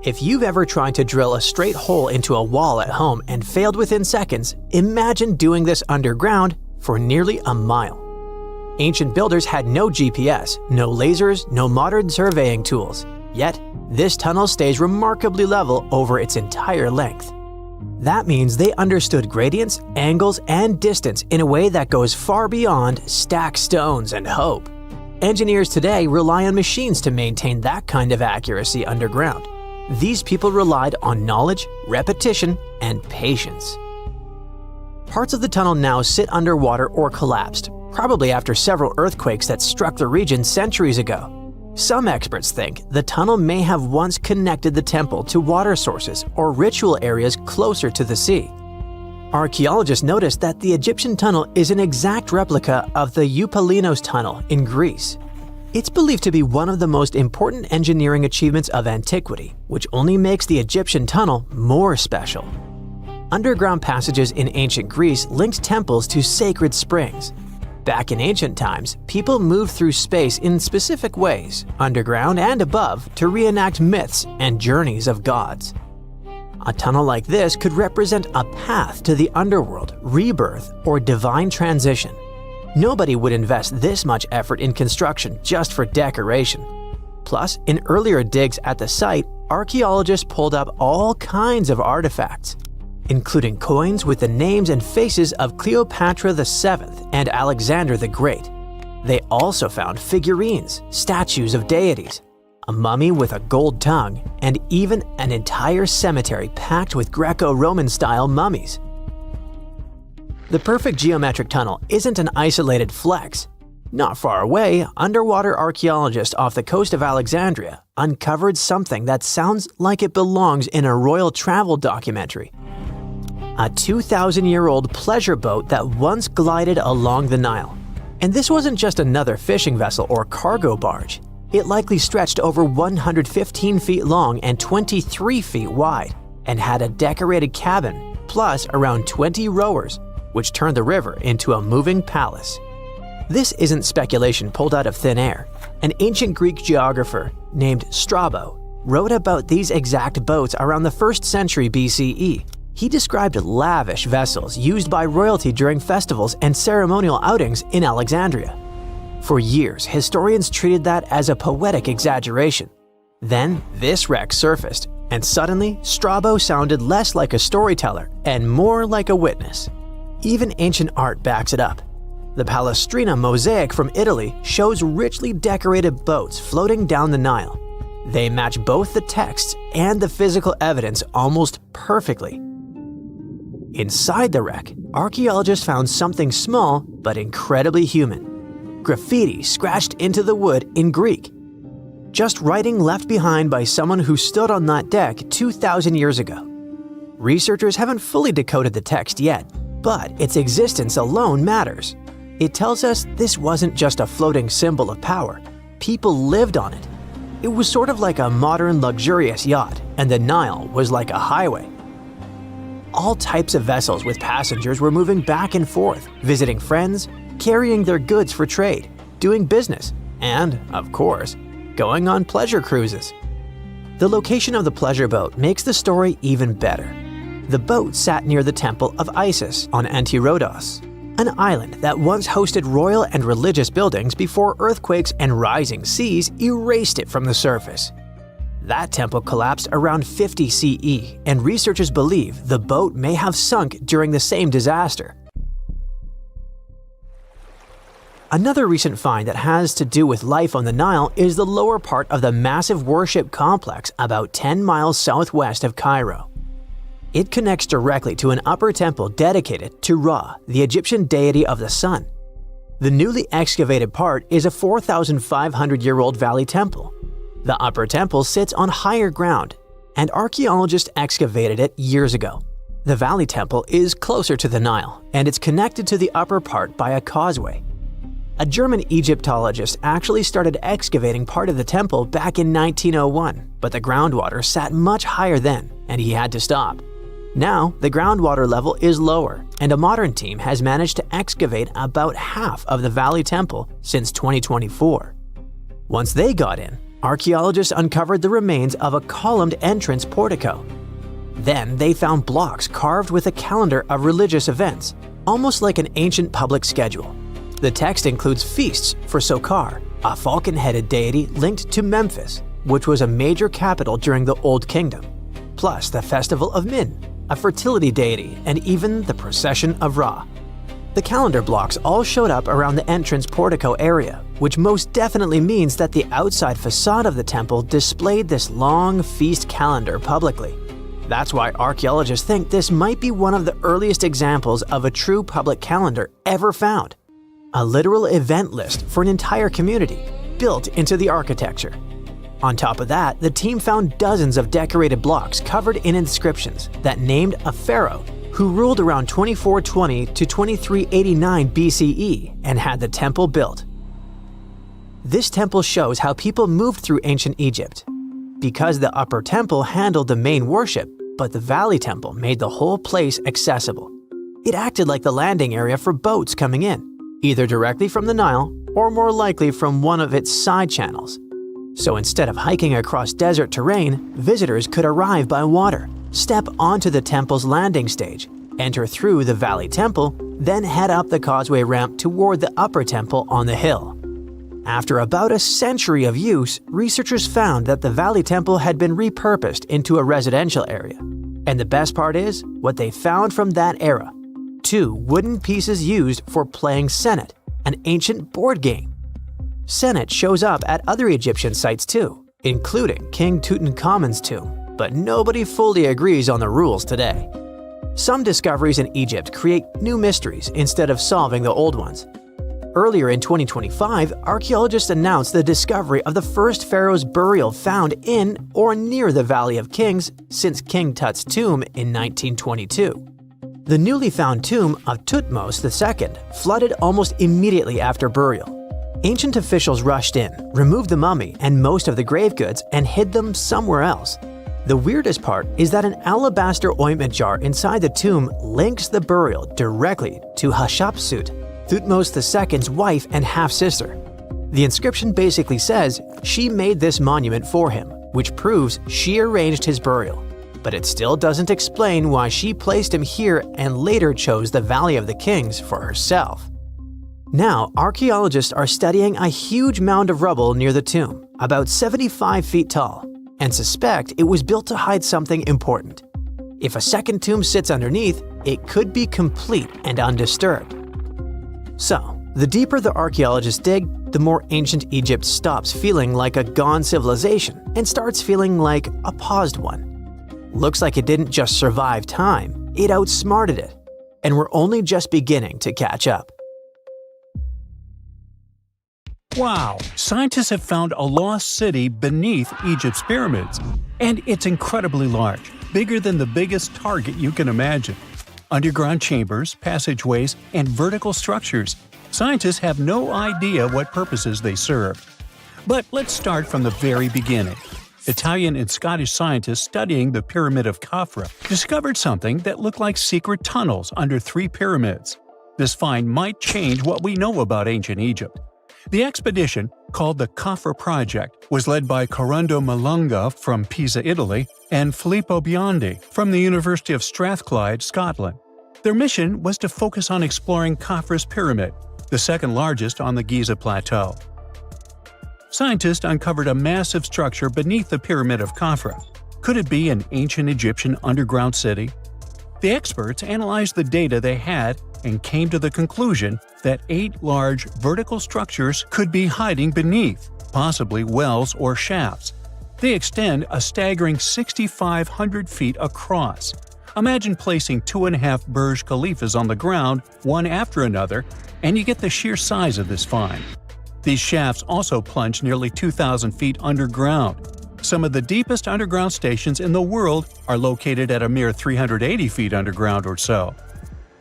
If you've ever tried to drill a straight hole into a wall at home and failed within seconds, imagine doing this underground for nearly a mile. Ancient builders had no GPS, no lasers, no modern surveying tools. Yet, this tunnel stays remarkably level over its entire length. That means they understood gradients, angles, and distance in a way that goes far beyond stack stones and hope. Engineers today rely on machines to maintain that kind of accuracy underground. These people relied on knowledge, repetition, and patience. Parts of the tunnel now sit underwater or collapsed, probably after several earthquakes that struck the region centuries ago. Some experts think the tunnel may have once connected the temple to water sources or ritual areas closer to the sea. Archaeologists noticed that the Egyptian tunnel is an exact replica of the Eupalinos tunnel in Greece. It's believed to be one of the most important engineering achievements of antiquity, which only makes the Egyptian tunnel more special. Underground passages in ancient Greece linked temples to sacred springs. Back in ancient times, people moved through space in specific ways, underground and above, to reenact myths and journeys of gods. A tunnel like this could represent a path to the underworld, rebirth, or divine transition. Nobody would invest this much effort in construction just for decoration. Plus, in earlier digs at the site, archaeologists pulled up all kinds of artifacts, including coins with the names and faces of Cleopatra VII and Alexander the Great. They also found figurines, statues of deities, a mummy with a gold tongue, and even an entire cemetery packed with Greco-Roman style mummies. The perfect geometric tunnel isn't an isolated flex. Not far away, underwater archaeologists off the coast of Alexandria uncovered something that sounds like it belongs in a royal travel documentary. A 2,000-year-old pleasure boat that once glided along the Nile. And this wasn't just another fishing vessel or cargo barge. It likely stretched over 115 feet long and 23 feet wide, and had a decorated cabin, plus around 20 rowers, which turned the river into a moving palace. This isn't speculation pulled out of thin air. An ancient Greek geographer named Strabo wrote about these exact boats around the 1st century BCE. He described lavish vessels used by royalty during festivals and ceremonial outings in Alexandria. For years, historians treated that as a poetic exaggeration. Then, this wreck surfaced, and suddenly, Strabo sounded less like a storyteller and more like a witness. Even ancient art backs it up. The Palestrina mosaic from Italy shows richly decorated boats floating down the Nile. They match both the texts and the physical evidence almost perfectly. Inside the wreck, archaeologists found something small but incredibly human. Graffiti scratched into the wood in Greek. Just writing left behind by someone who stood on that deck 2,000 years ago. Researchers haven't fully decoded the text yet, but its existence alone matters. It tells us this wasn't just a floating symbol of power. People lived on it. It was sort of like a modern luxurious yacht, and the Nile was like a highway. All types of vessels with passengers were moving back and forth, visiting friends, carrying their goods for trade, doing business, and, of course, going on pleasure cruises. The location of the pleasure boat makes the story even better. The boat sat near the temple of Isis on Abydos, an island that once hosted royal and religious buildings before earthquakes and rising seas erased it from the surface. That temple collapsed around 50 CE, and researchers believe the boat may have sunk during the same disaster. Another recent find that has to do with life on the Nile is the lower part of the massive worship complex about 10 miles southwest of Cairo. It connects directly to an upper temple dedicated to Ra, the Egyptian deity of the sun. The newly excavated part is a 4,500-year-old valley temple. The upper temple sits on higher ground, and archaeologists excavated it years ago. The valley temple is closer to the Nile, and it's connected to the upper part by a causeway. A German Egyptologist actually started excavating part of the temple back in 1901, but the groundwater sat much higher then, and he had to stop. Now, the groundwater level is lower, and a modern team has managed to excavate about half of the Valley Temple since 2024. Once they got in, archaeologists uncovered the remains of a columned entrance portico. Then they found blocks carved with a calendar of religious events, almost like an ancient public schedule. The text includes feasts for Saqqara, a falcon-headed deity linked to Memphis, which was a major capital during the Old Kingdom, plus the festival of Min, a fertility deity, and even the procession of Ra. The calendar blocks all showed up around the entrance portico area, which most definitely means that the outside facade of the temple displayed this long feast calendar publicly. That's why archaeologists think this might be one of the earliest examples of a true public calendar ever found. A literal event list for an entire community, built into the architecture. On top of that, the team found dozens of decorated blocks covered in inscriptions that named a pharaoh who ruled around 2420 to 2389 BCE and had the temple built. This temple shows how people moved through ancient Egypt. Because the upper temple handled the main worship, but the valley temple made the whole place accessible. It acted like the landing area for boats coming in, either directly from the Nile or more likely from one of its side channels. So instead of hiking across desert terrain, visitors could arrive by water, step onto the temple's landing stage, enter through the valley temple, then head up the causeway ramp toward the upper temple on the hill. After about a century of use, researchers found that the valley temple had been repurposed into a residential area. And the best part is, what they found from that era: 2 wooden pieces used for playing Senet, an ancient board game. Senet shows up at other Egyptian sites too, including King Tutankhamen's tomb, but nobody fully agrees on the rules today. Some discoveries in Egypt create new mysteries instead of solving the old ones. Earlier in 2025, archaeologists announced the discovery of the first pharaoh's burial found in or near the Valley of Kings since King Tut's tomb in 1922. The newly found tomb of Thutmose II flooded almost immediately after burial. Ancient officials rushed in, removed the mummy and most of the grave goods, and hid them somewhere else. The weirdest part is that an alabaster ointment jar inside the tomb links the burial directly to Hatshepsut, Thutmose II's wife and half-sister. The inscription basically says she made this monument for him, which proves she arranged his burial. But it still doesn't explain why she placed him here and later chose the Valley of the Kings for herself. Now, archaeologists are studying a huge mound of rubble near the tomb, about 75 feet tall, and suspect it was built to hide something important. If a second tomb sits underneath, it could be complete and undisturbed. So, the deeper the archaeologists dig, the more ancient Egypt stops feeling like a gone civilization and starts feeling like a paused one. Looks like it didn't just survive time, it outsmarted it. And we're only just beginning to catch up. Wow! Scientists have found a lost city beneath Egypt's pyramids. And it's incredibly large, bigger than the biggest target you can imagine. Underground chambers, passageways, and vertical structures. Scientists have no idea what purposes they serve. But let's start from the very beginning. Italian and Scottish scientists studying the Pyramid of Khafra discovered something that looked like secret tunnels under 3 pyramids. This find might change what we know about ancient Egypt. The expedition, called the Khafra Project, was led by Corrado Malunga from Pisa, Italy, and Filippo Biondi from the University of Strathclyde, Scotland. Their mission was to focus on exploring Khafra's pyramid, the second largest on the Giza Plateau. Scientists uncovered a massive structure beneath the Pyramid of Khafra. Could it be an ancient Egyptian underground city? The experts analyzed the data they had and came to the conclusion that 8 large vertical structures could be hiding beneath, possibly wells or shafts. They extend a staggering 6,500 feet across. Imagine placing 2.5 Burj Khalifas on the ground, one after another, and you get the sheer size of this find. These shafts also plunge nearly 2,000 feet underground. Some of the deepest underground stations in the world are located at a mere 380 feet underground or so.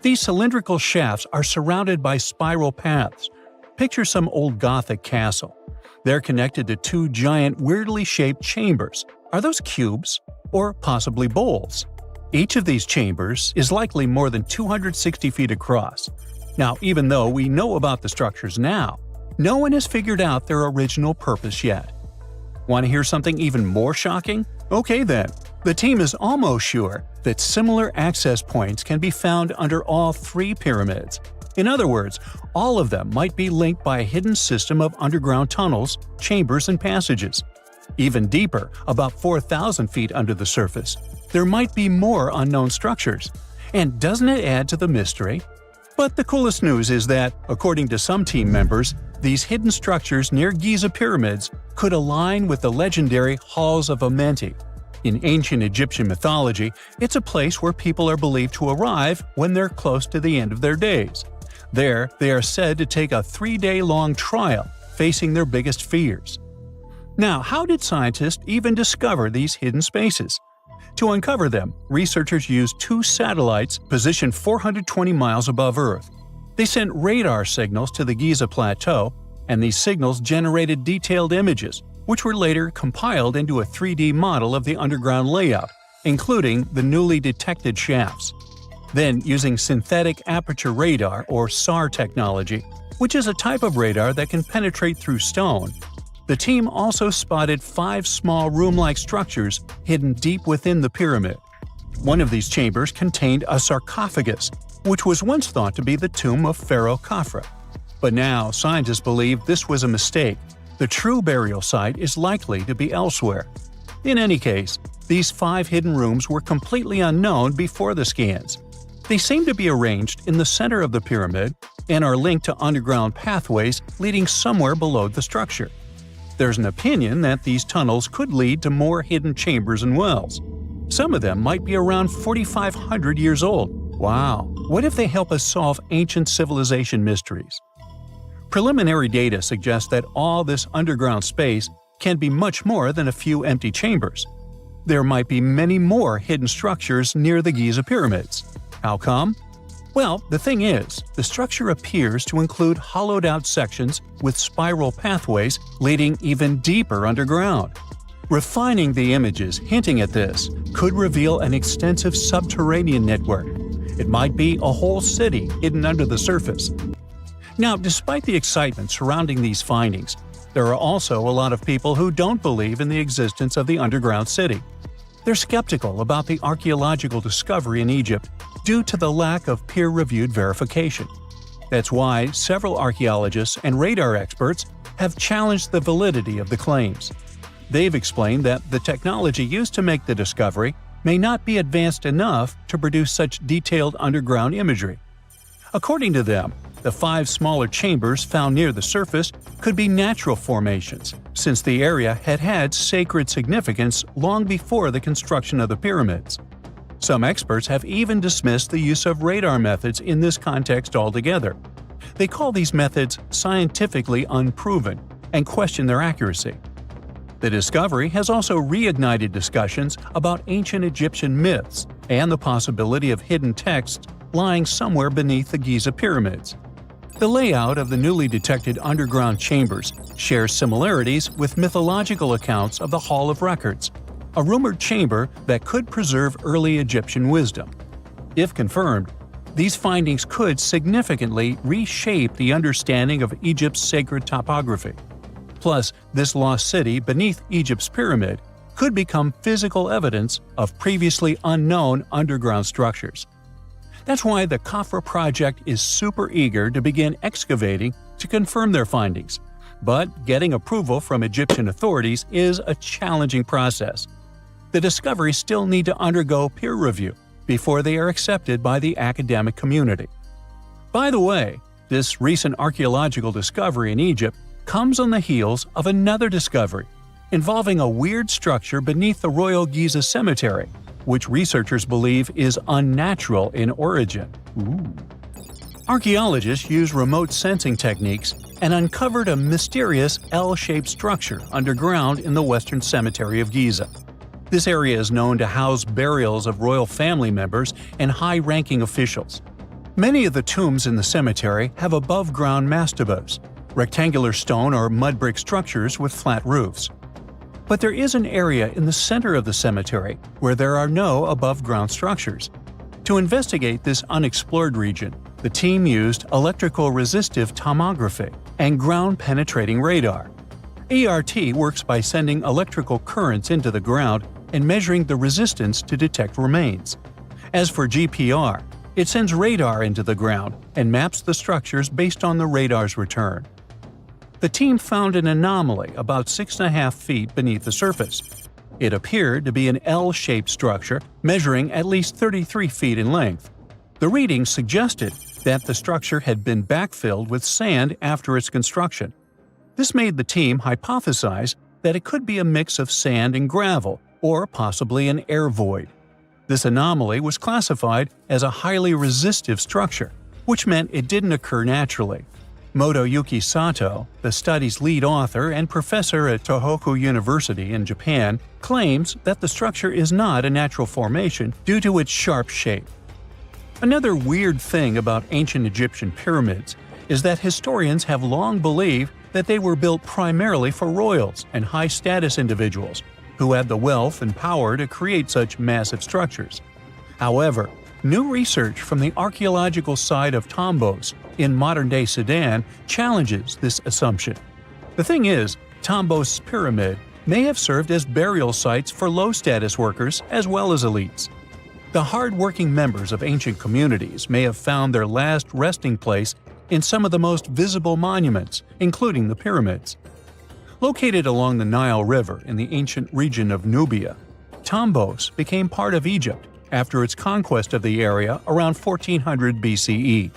These cylindrical shafts are surrounded by spiral paths. Picture some old Gothic castle. They're connected to 2 giant, weirdly shaped chambers. Are those cubes? Or possibly bowls? Each of these chambers is likely more than 260 feet across. Now, even though we know about the structures now, no one has figured out their original purpose yet. Want to hear something even more shocking? Okay then. The team is almost sure that similar access points can be found under all 3 pyramids. In other words, all of them might be linked by a hidden system of underground tunnels, chambers, and passages. Even deeper, about 4,000 feet under the surface, there might be more unknown structures. And doesn't it add to the mystery? But the coolest news is that, according to some team members, these hidden structures near Giza pyramids could align with the legendary Halls of Amenti. In ancient Egyptian mythology, it's a place where people are believed to arrive when they're close to the end of their days. There, they are said to take a 3-day-long trial, facing their biggest fears. Now, how did scientists even discover these hidden spaces? To uncover them, researchers used 2 satellites positioned 420 miles above Earth. They sent radar signals to the Giza Plateau, and these signals generated detailed images, which were later compiled into a 3D model of the underground layout, including the newly detected shafts. Then, using synthetic aperture radar or SAR technology, which is a type of radar that can penetrate through stone, the team also spotted 5 small room-like structures hidden deep within the pyramid. One of these chambers contained a sarcophagus, which was once thought to be the tomb of Pharaoh Khafra. But now, scientists believe this was a mistake. The true burial site is likely to be elsewhere. In any case, these 5 hidden rooms were completely unknown before the scans. They seem to be arranged in the center of the pyramid, and are linked to underground pathways leading somewhere below the structure. There's an opinion that these tunnels could lead to more hidden chambers and wells. Some of them might be around 4,500 years old. Wow! What if they help us solve ancient civilization mysteries? Preliminary data suggests that all this underground space can be much more than a few empty chambers. There might be many more hidden structures near the Giza pyramids. How come? Well, the thing is, the structure appears to include hollowed-out sections with spiral pathways leading even deeper underground. Refining the images hinting at this could reveal an extensive subterranean network. It might be a whole city hidden under the surface. Now, despite the excitement surrounding these findings, there are also a lot of people who don't believe in the existence of the underground city. They're skeptical about the archaeological discovery in Egypt due to the lack of peer-reviewed verification. That's why several archaeologists and radar experts have challenged the validity of the claims. They've explained that the technology used to make the discovery may not be advanced enough to produce such detailed underground imagery. According to them, the 5 smaller chambers found near the surface could be natural formations, since the area had had sacred significance long before the construction of the pyramids. Some experts have even dismissed the use of radar methods in this context altogether. They call these methods scientifically unproven and question their accuracy. The discovery has also reignited discussions about ancient Egyptian myths and the possibility of hidden texts lying somewhere beneath the Giza pyramids. The layout of the newly detected underground chambers shares similarities with mythological accounts of the Hall of Records, a rumored chamber that could preserve early Egyptian wisdom. If confirmed, these findings could significantly reshape the understanding of Egypt's sacred topography. Plus, this lost city beneath Egypt's pyramid could become physical evidence of previously unknown underground structures. That's why the Khafra project is super eager to begin excavating to confirm their findings. But getting approval from Egyptian authorities is a challenging process. The discoveries still need to undergo peer review before they are accepted by the academic community. By the way, this recent archaeological discovery in Egypt comes on the heels of another discovery involving a weird structure beneath the Royal Giza Cemetery, which researchers believe is unnatural in origin. Archaeologists used remote sensing techniques and uncovered a mysterious L-shaped structure underground in the Western Cemetery of Giza. This area is known to house burials of royal family members and high-ranking officials. Many of the tombs in the cemetery have above-ground mastabas, rectangular stone or mud brick structures with flat roofs. But there is an area in the center of the cemetery where there are no above-ground structures. To investigate this unexplored region, the team used electrical resistive tomography and ground-penetrating radar. ERT works by sending electrical currents into the ground and measuring the resistance to detect remains. As for GPR, it sends radar into the ground and maps the structures based on the radar's return. The team found an anomaly about 6.5 feet beneath the surface. It appeared to be an L-shaped structure measuring at least 33 feet in length. The readings suggested that the structure had been backfilled with sand after its construction. This made the team hypothesize that it could be a mix of sand and gravel, or possibly an air void. This anomaly was classified as a highly resistive structure, which meant it didn't occur naturally. Motoyuki Sato, the study's lead author and professor at Tohoku University in Japan, claims that the structure is not a natural formation due to its sharp shape. Another weird thing about ancient Egyptian pyramids is that historians have long believed that they were built primarily for royals and high-status individuals who had the wealth and power to create such massive structures. However, new research from the archaeological site of Thutmose in modern-day Sudan challenges this assumption. The thing is, Thutmose's pyramid may have served as burial sites for low-status workers as well as elites. The hard-working members of ancient communities may have found their last resting place in some of the most visible monuments, including the pyramids. Located along the Nile River in the ancient region of Nubia, Thutmose became part of Egypt after its conquest of the area around 1400 BCE.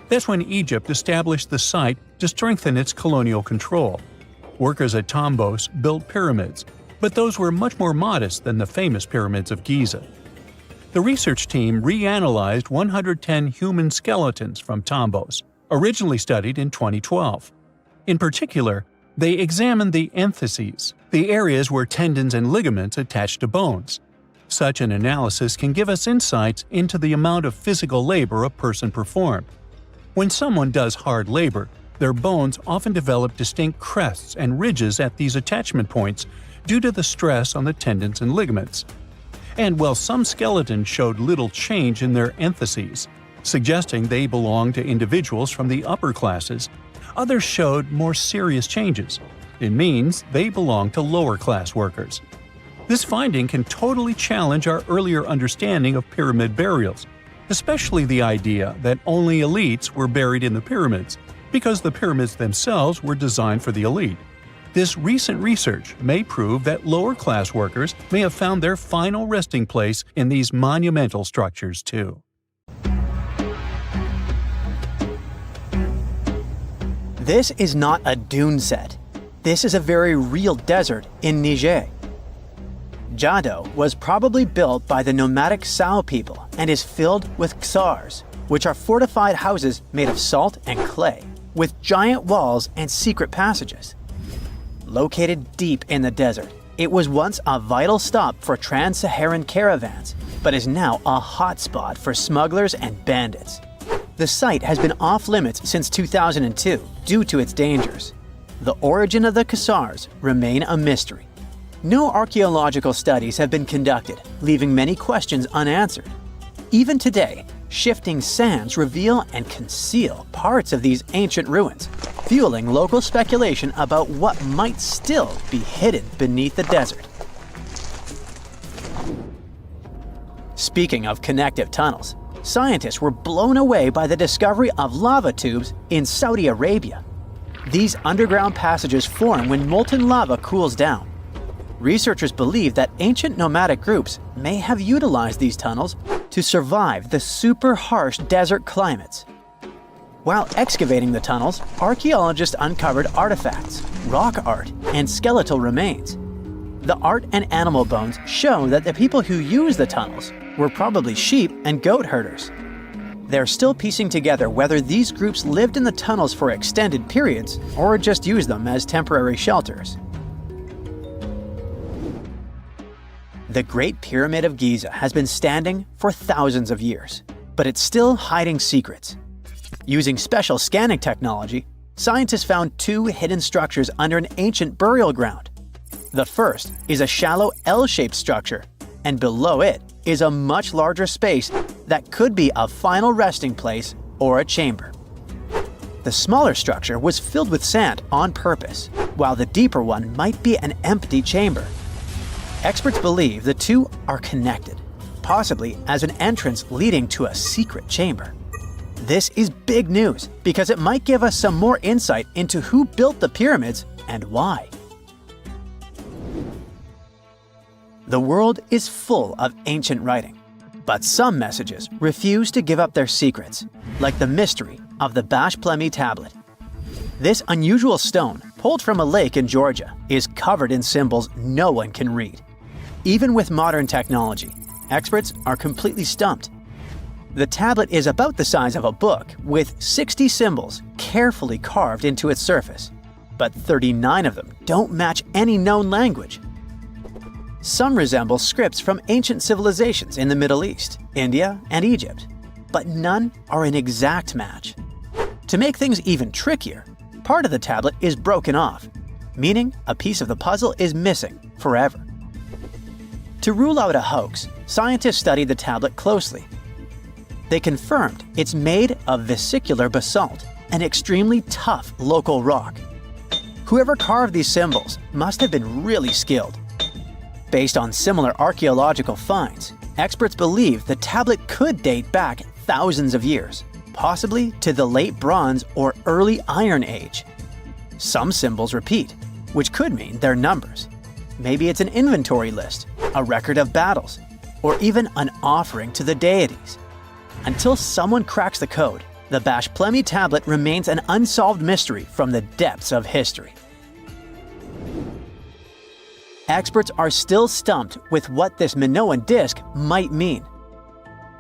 That's when Egypt established the site to strengthen its colonial control. Workers at Thutmose built pyramids, but those were much more modest than the famous pyramids of Giza. The research team reanalyzed 110 human skeletons from Thutmose, originally studied in 2012. In particular, they examined the entheses, the areas where tendons and ligaments attach to bones. Such an analysis can give us insights into the amount of physical labor a person performed. When someone does hard labor, their bones often develop distinct crests and ridges at these attachment points due to the stress on the tendons and ligaments. And while some skeletons showed little change in their entheses, suggesting they belonged to individuals from the upper classes, others showed more serious changes. It means they belong to lower-class workers. This finding can totally challenge our earlier understanding of pyramid burials, especially the idea that only elites were buried in the pyramids, because the pyramids themselves were designed for the elite. This recent research may prove that lower-class workers may have found their final resting place in these monumental structures too. This is not a dune set. This is a very real desert in Niger. Jado was probably built by the nomadic Sao people and is filled with ksars, which are fortified houses made of salt and clay, with giant walls and secret passages. Located deep in the desert, it was once a vital stop for trans-Saharan caravans, but is now a hotspot for smugglers and bandits. The site has been off-limits since 2002 due to its dangers. The origin of the ksars remain a mystery. No archaeological studies have been conducted, leaving many questions unanswered. Even today, shifting sands reveal and conceal parts of these ancient ruins, fueling local speculation about what might still be hidden beneath the desert. Speaking of connective tunnels, scientists were blown away by the discovery of lava tubes in Saudi Arabia. These underground passages form when molten lava cools down. Researchers believe that ancient nomadic groups may have utilized these tunnels to survive the super harsh desert climates. While excavating the tunnels, archaeologists uncovered artifacts, rock art, and skeletal remains. The art and animal bones show that the people who used the tunnels were probably sheep and goat herders. They're still piecing together whether these groups lived in the tunnels for extended periods or just used them as temporary shelters. The Great Pyramid of Giza has been standing for thousands of years, but it's still hiding secrets. Using special scanning technology, scientists found two hidden structures under an ancient burial ground. The first is a shallow L-shaped structure, and below it is a much larger space that could be a final resting place or a chamber. The smaller structure was filled with sand on purpose, while the deeper one might be an empty chamber. Experts believe the two are connected, possibly as an entrance leading to a secret chamber. This is big news because it might give us some more insight into who built the pyramids and why. The world is full of ancient writing, but some messages refuse to give up their secrets, like the mystery of the Bashplemi tablet. This unusual stone, pulled from a lake in Georgia, is covered in symbols no one can read. Even with modern technology, experts are completely stumped. The tablet is about the size of a book, with 60 symbols carefully carved into its surface, but 39 of them don't match any known language. Some resemble scripts from ancient civilizations in the Middle East, India, and Egypt, but none are an exact match. To make things even trickier, part of the tablet is broken off, meaning a piece of the puzzle is missing forever. To rule out a hoax, scientists studied the tablet closely. They confirmed it's made of vesicular basalt, an extremely tough local rock. Whoever carved these symbols must have been really skilled. Based on similar archaeological finds, experts believe the tablet could date back thousands of years, possibly to the late Bronze or early Iron Age. Some symbols repeat, which could mean they're numbers. Maybe it's an inventory list, a record of battles, or even an offering to the deities. Until someone cracks the code, the Bashplemi tablet remains an unsolved mystery from the depths of history. Experts are still stumped with what this Minoan disk might mean.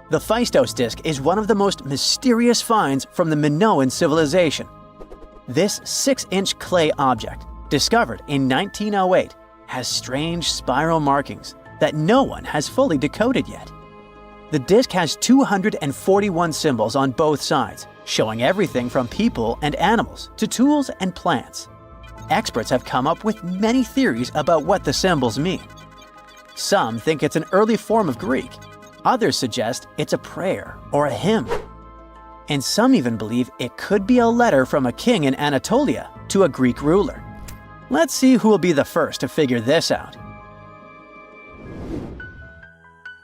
The Phaistos disk is one of the most mysterious finds from the Minoan civilization. This 6-inch clay object, discovered in 1908, has strange spiral markings that no one has fully decoded yet. The disk has 241 symbols on both sides, showing everything from people and animals to tools and plants. Experts have come up with many theories about what the symbols mean. Some think it's an early form of Greek. Others suggest it's a prayer or a hymn. And some even believe it could be a letter from a king in Anatolia to a Greek ruler. Let's see who will be the first to figure this out.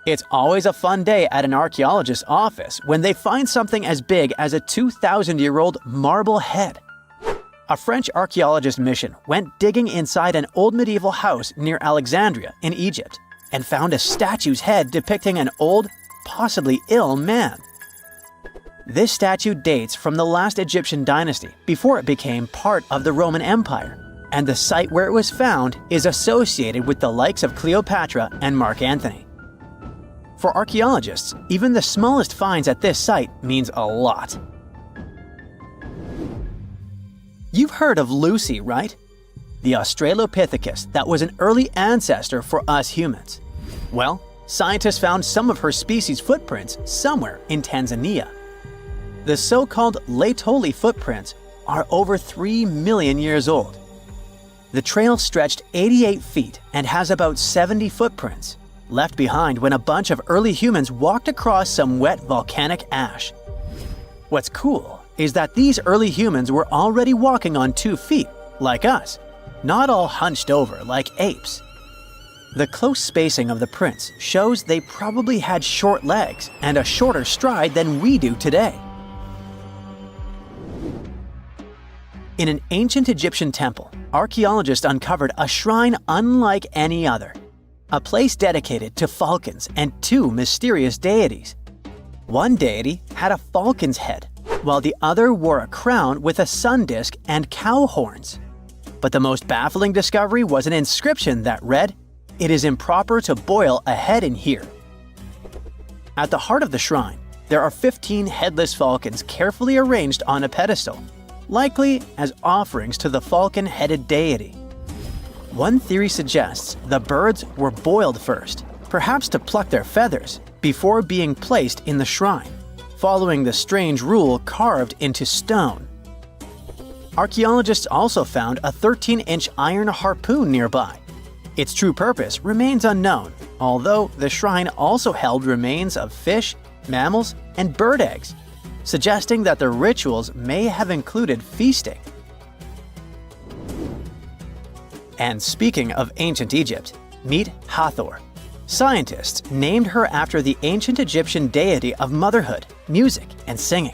It's always a fun day at an archaeologist's office when they find something as big as a 2,000-year-old marble head. A French archaeologist mission went digging inside an old medieval house near Alexandria in Egypt and found a statue's head depicting an old, possibly ill man. This statue dates from the last Egyptian dynasty before it became part of the Roman Empire, and the site where it was found is associated with the likes of Cleopatra and Mark Antony. For archaeologists, even the smallest finds at this site means a lot. You've heard of Lucy, right? The Australopithecus that was an early ancestor for us humans. Well, scientists found some of her species' footprints somewhere in Tanzania. The so-called Laetoli footprints are over 3 million years old. The trail stretched 88 feet and has about 70 footprints, left behind when a bunch of early humans walked across some wet volcanic ash. What's cool is that these early humans were already walking on 2 feet, like us, not all hunched over like apes. The close spacing of the prints shows they probably had short legs and a shorter stride than we do today. In an ancient Egyptian temple, archaeologists uncovered a shrine unlike any other, a place dedicated to falcons and 2 mysterious deities. One deity had a falcon's head, while the other wore a crown with a sun disk and cow horns. But the most baffling discovery was an inscription that read, "It is improper to boil a head in here." At the heart of the shrine, there are 15 headless falcons carefully arranged on a pedestal, likely as offerings to the falcon-headed deity. One theory suggests the birds were boiled first, perhaps to pluck their feathers, before being placed in the shrine, following the strange rule carved into stone. Archaeologists also found a 13-inch iron harpoon nearby. Its true purpose remains unknown, although the shrine also held remains of fish, mammals, and bird eggs, suggesting that the rituals may have included feasting. And speaking of ancient Egypt, meet Hathor. Scientists named her after the ancient Egyptian deity of motherhood, music, and singing.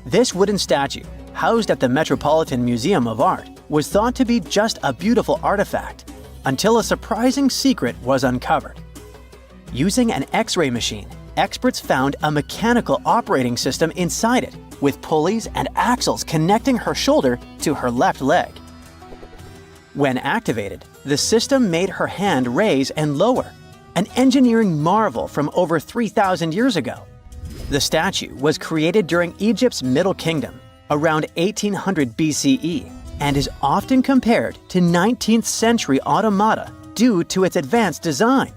This wooden statue, housed at the Metropolitan Museum of Art, was thought to be just a beautiful artifact, until a surprising secret was uncovered. Using an X-ray machine, experts found a mechanical operating system inside it, with pulleys and axles connecting her shoulder to her left leg. When activated, the system made her hand raise and lower, an engineering marvel from over 3,000 years ago. The statue was created during Egypt's Middle Kingdom, around 1800 BCE, and is often compared to 19th century automata due to its advanced design.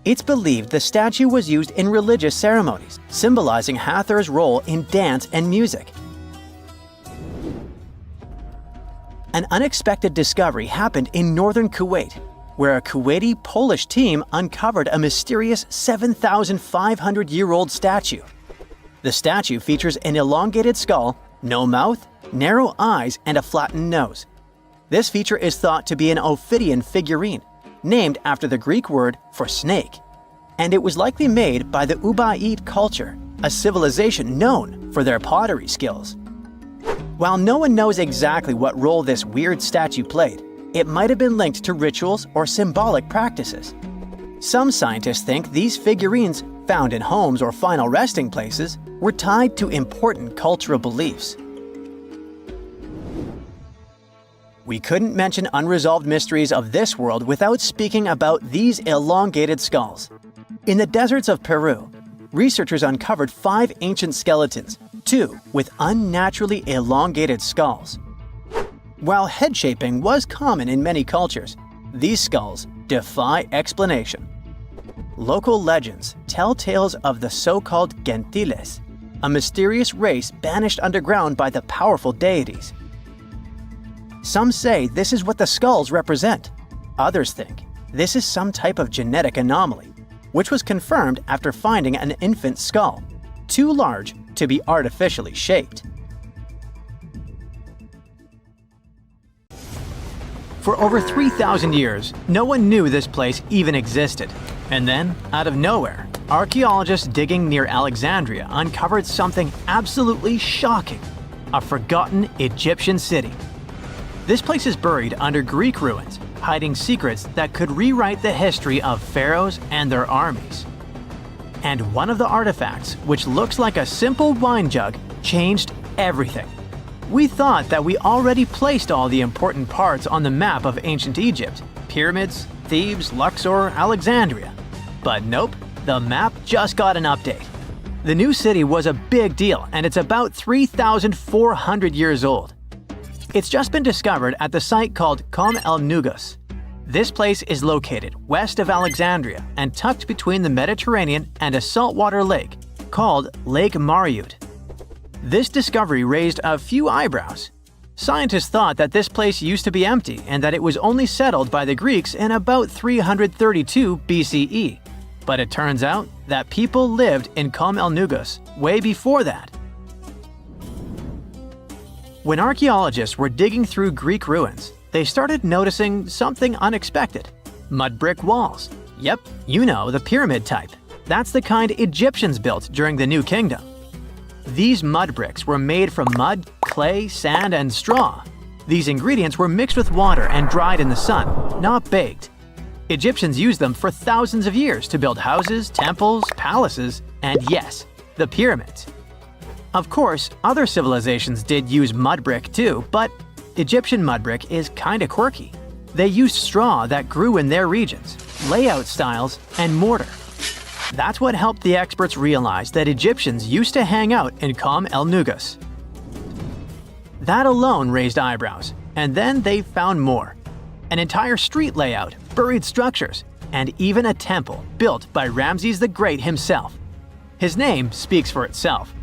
It's believed the statue was used in religious ceremonies, symbolizing Hathor's role in dance and music. An unexpected discovery happened in northern Kuwait, where a Kuwaiti-Polish team uncovered a mysterious 7,500-year-old statue. The statue features an elongated skull, no mouth, narrow eyes, and a flattened nose. This feature is thought to be an Ophidian figurine, named after the Greek word for snake, and it was likely made by the Ubaid culture, a civilization known for their pottery skills. While no one knows exactly what role this weird statue played, it might have been linked to rituals or symbolic practices. Some scientists think these figurines found in homes or final resting places, were tied to important cultural beliefs. We couldn't mention unresolved mysteries of this world without speaking about these elongated skulls. In the deserts of Peru, researchers uncovered 5 ancient skeletons, 2 with unnaturally elongated skulls. While head shaping was common in many cultures, these skulls defy explanation. Local legends tell tales of the so-called gentiles, a mysterious race banished underground by the powerful deities. Some say this is what the skulls represent. Others think this is some type of genetic anomaly, which was confirmed after finding an infant skull, too large to be artificially shaped. For over 3,000 years, no one knew this place even existed. And then, out of nowhere, archaeologists digging near Alexandria uncovered something absolutely shocking: a forgotten Egyptian city. This place is buried under Greek ruins, hiding secrets that could rewrite the history of pharaohs and their armies. And one of the artifacts, which looks like a simple wine jug, changed everything. We thought that we already placed all the important parts on the map of ancient Egypt: pyramids, Thebes, Luxor, Alexandria. But nope, the map just got an update. The new city was a big deal, and it's about 3,400 years old. It's just been discovered at the site called Klnugos. This place is located west of Alexandria and tucked between the Mediterranean and a saltwater lake called Lake Mariut. This discovery raised a few eyebrows. Scientists thought that this place used to be empty and that it was only settled by the Greeks in about 332 BCE. But it turns out that people lived in Klnugos way before that. When archaeologists were digging through Greek ruins, they started noticing something unexpected: mud brick walls. Yep, you know, the pyramid type. That's the kind Egyptians built during the New Kingdom. These mud bricks were made from mud, clay, sand, and straw. These ingredients were mixed with water and dried in the sun, not baked. Egyptians used them for thousands of years to build houses, temples, palaces, and yes, the pyramids. Of course, other civilizations did use mud brick too, but Egyptian mud brick is kinda quirky. They used straw that grew in their regions, layout styles, and mortar. That's what helped the experts realize that Egyptians used to hang out in Klnugos. That alone raised eyebrows, and then they found more: an entire street layout, buried structures, and even a temple built by Ramses the Great himself. His name speaks for itself.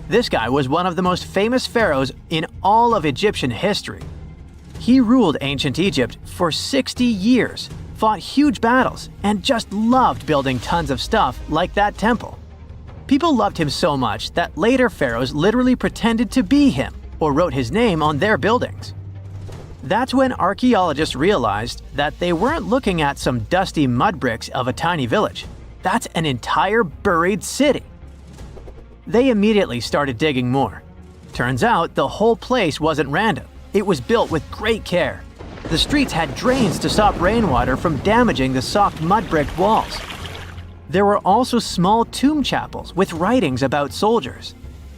This guy was one of the most famous pharaohs in all of Egyptian history. He ruled ancient Egypt for 60 years, fought huge battles, and just loved building tons of stuff like that temple. People loved him so much that later pharaohs literally pretended to be him or wrote his name on their buildings. That's when archaeologists realized that they weren't looking at some dusty mud bricks of a tiny village. That's an entire buried city. They immediately started digging more. Turns out the whole place wasn't random. It was built with great care. The streets had drains to stop rainwater from damaging the soft mud-brick walls. There were also small tomb chapels with writings about soldiers.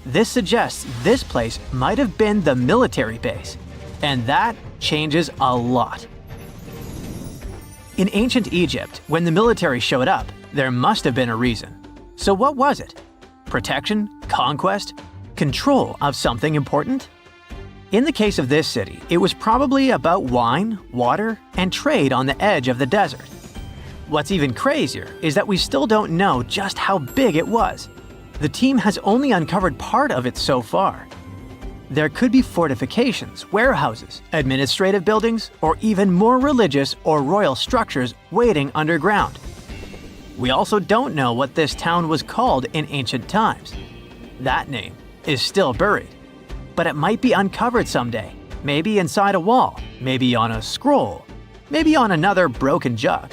This suggests this place might have been the military base, and that changes a lot. In ancient Egypt, when the military showed up, there must have been a reason. So what was it? Protection? Conquest? Control of something important? In the case of this city, it was probably about wine, water, and trade on the edge of the desert. What's even crazier is that we still don't know just how big it was. The team has only uncovered part of it so far. There could be fortifications, warehouses, administrative buildings, or even more religious or royal structures waiting underground. We also don't know what this town was called in ancient times. That name is still buried. But it might be uncovered someday, maybe inside a wall, maybe on a scroll, maybe on another broken jug.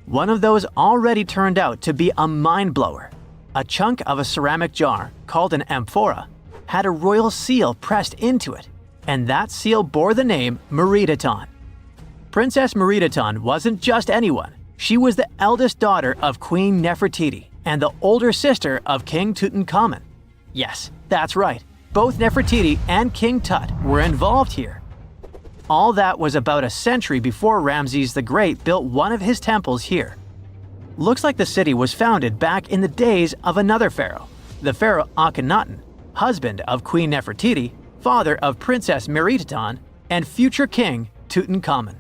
One of those already turned out to be a mind-blower. A chunk of a ceramic jar, called an amphora, had a royal seal pressed into it, and that seal bore the name Meredaton. Princess Meredaton wasn't just anyone. She was the eldest daughter of Queen Nefertiti and the older sister of King Tutankhamun. Yes, that's right. Both Nefertiti and King Tut were involved here. All that was about a century before Ramses the Great built one of his temples here. Looks like the city was founded back in the days of another pharaoh, the pharaoh Akhenaten, husband of Queen Nefertiti, father of Princess Meritatan, and future king Tutankhamun.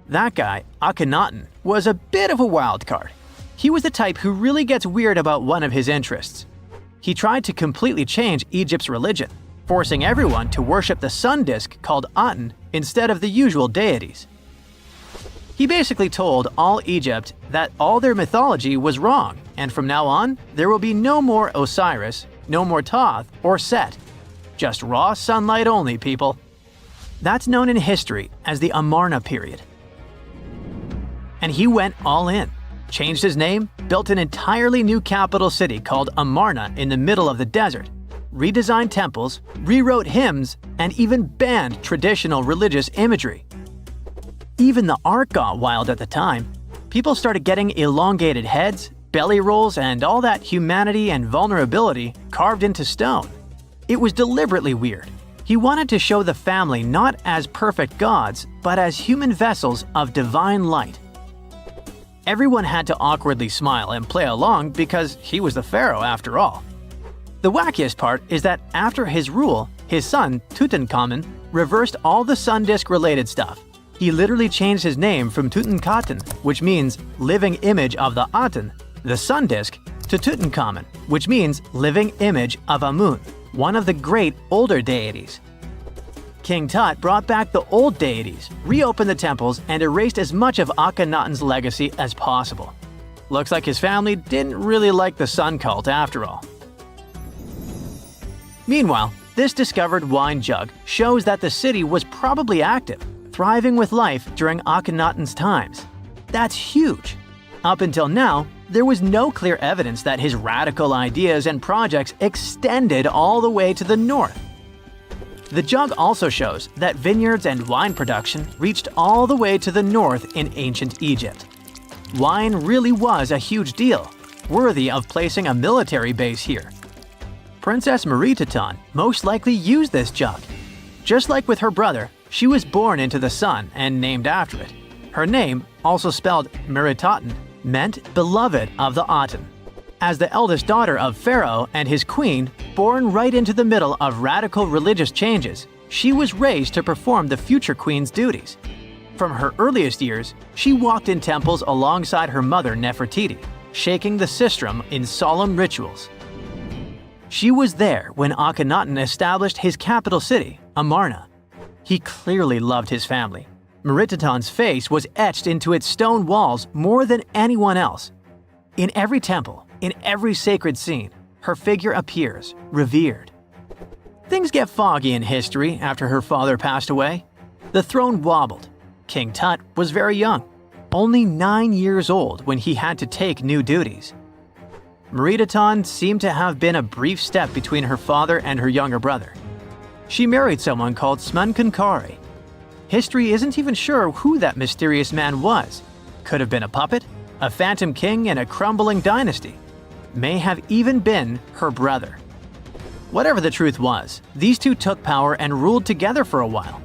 That guy, Akhenaten, was a bit of a wild card. He was the type who really gets weird about one of his interests. He tried to completely change Egypt's religion, forcing everyone to worship the sun disk called Aten instead of the usual deities. He basically told all Egypt that all their mythology was wrong, and from now on, there will be no more Osiris, no more Thoth or Set. Just raw sunlight only, people. That's known in history as the Amarna period. And he went all in, changed his name, built an entirely new capital city called Amarna in the middle of the desert, redesigned temples, rewrote hymns, and even banned traditional religious imagery. Even the art got wild at the time. People started getting elongated heads, belly rolls, and all that humanity and vulnerability carved into stone. It was deliberately weird. He wanted to show the family not as perfect gods, but as human vessels of divine light. Everyone had to awkwardly smile and play along because he was the pharaoh after all. The wackiest part is that after his rule, his son, Tutankhamun, reversed all the sun disk-related stuff. He literally changed his name from Tutankhaten, which means living image of the Aten, the sun disk, to Tutankhamun, which means living image of Amun, one of the great older deities. King Tut brought back the old deities, reopened the temples, and erased as much of Akhenaten's legacy as possible. Looks like his family didn't really like the sun cult after all. Meanwhile, this discovered wine jug shows that the city was probably active, thriving with life during Akhenaten's times. That's huge. Up until now, there was no clear evidence that his radical ideas and projects extended all the way to the north. The jug also shows that vineyards and wine production reached all the way to the north in ancient Egypt. Wine really was a huge deal, worthy of placing a military base here. Princess Meritatan most likely used this jug. Just like with her brother, she was born into the sun and named after it. Her name, also spelled Meritatan, meant beloved of the Aten. As the eldest daughter of Pharaoh and his queen, born right into the middle of radical religious changes, she was raised to perform the future queen's duties. From her earliest years, she walked in temples alongside her mother Nefertiti, shaking the sistrum in solemn rituals. She was there when Akhenaten established his capital city, Amarna. He clearly loved his family. Meritatan's face was etched into its stone walls more than anyone else. In every temple, in every sacred scene, her figure appears, revered. Things get foggy in history after her father passed away. The throne wobbled. King Tut was very young, only 9 years old when he had to take new duties. Meritatan seemed to have been a brief step between her father and her younger brother. She married someone called Smenkhkare. History isn't even sure who that mysterious man was. Could have been a puppet, a phantom king in a crumbling dynasty. May have even been her brother. Whatever the truth was, these two took power and ruled together for a while.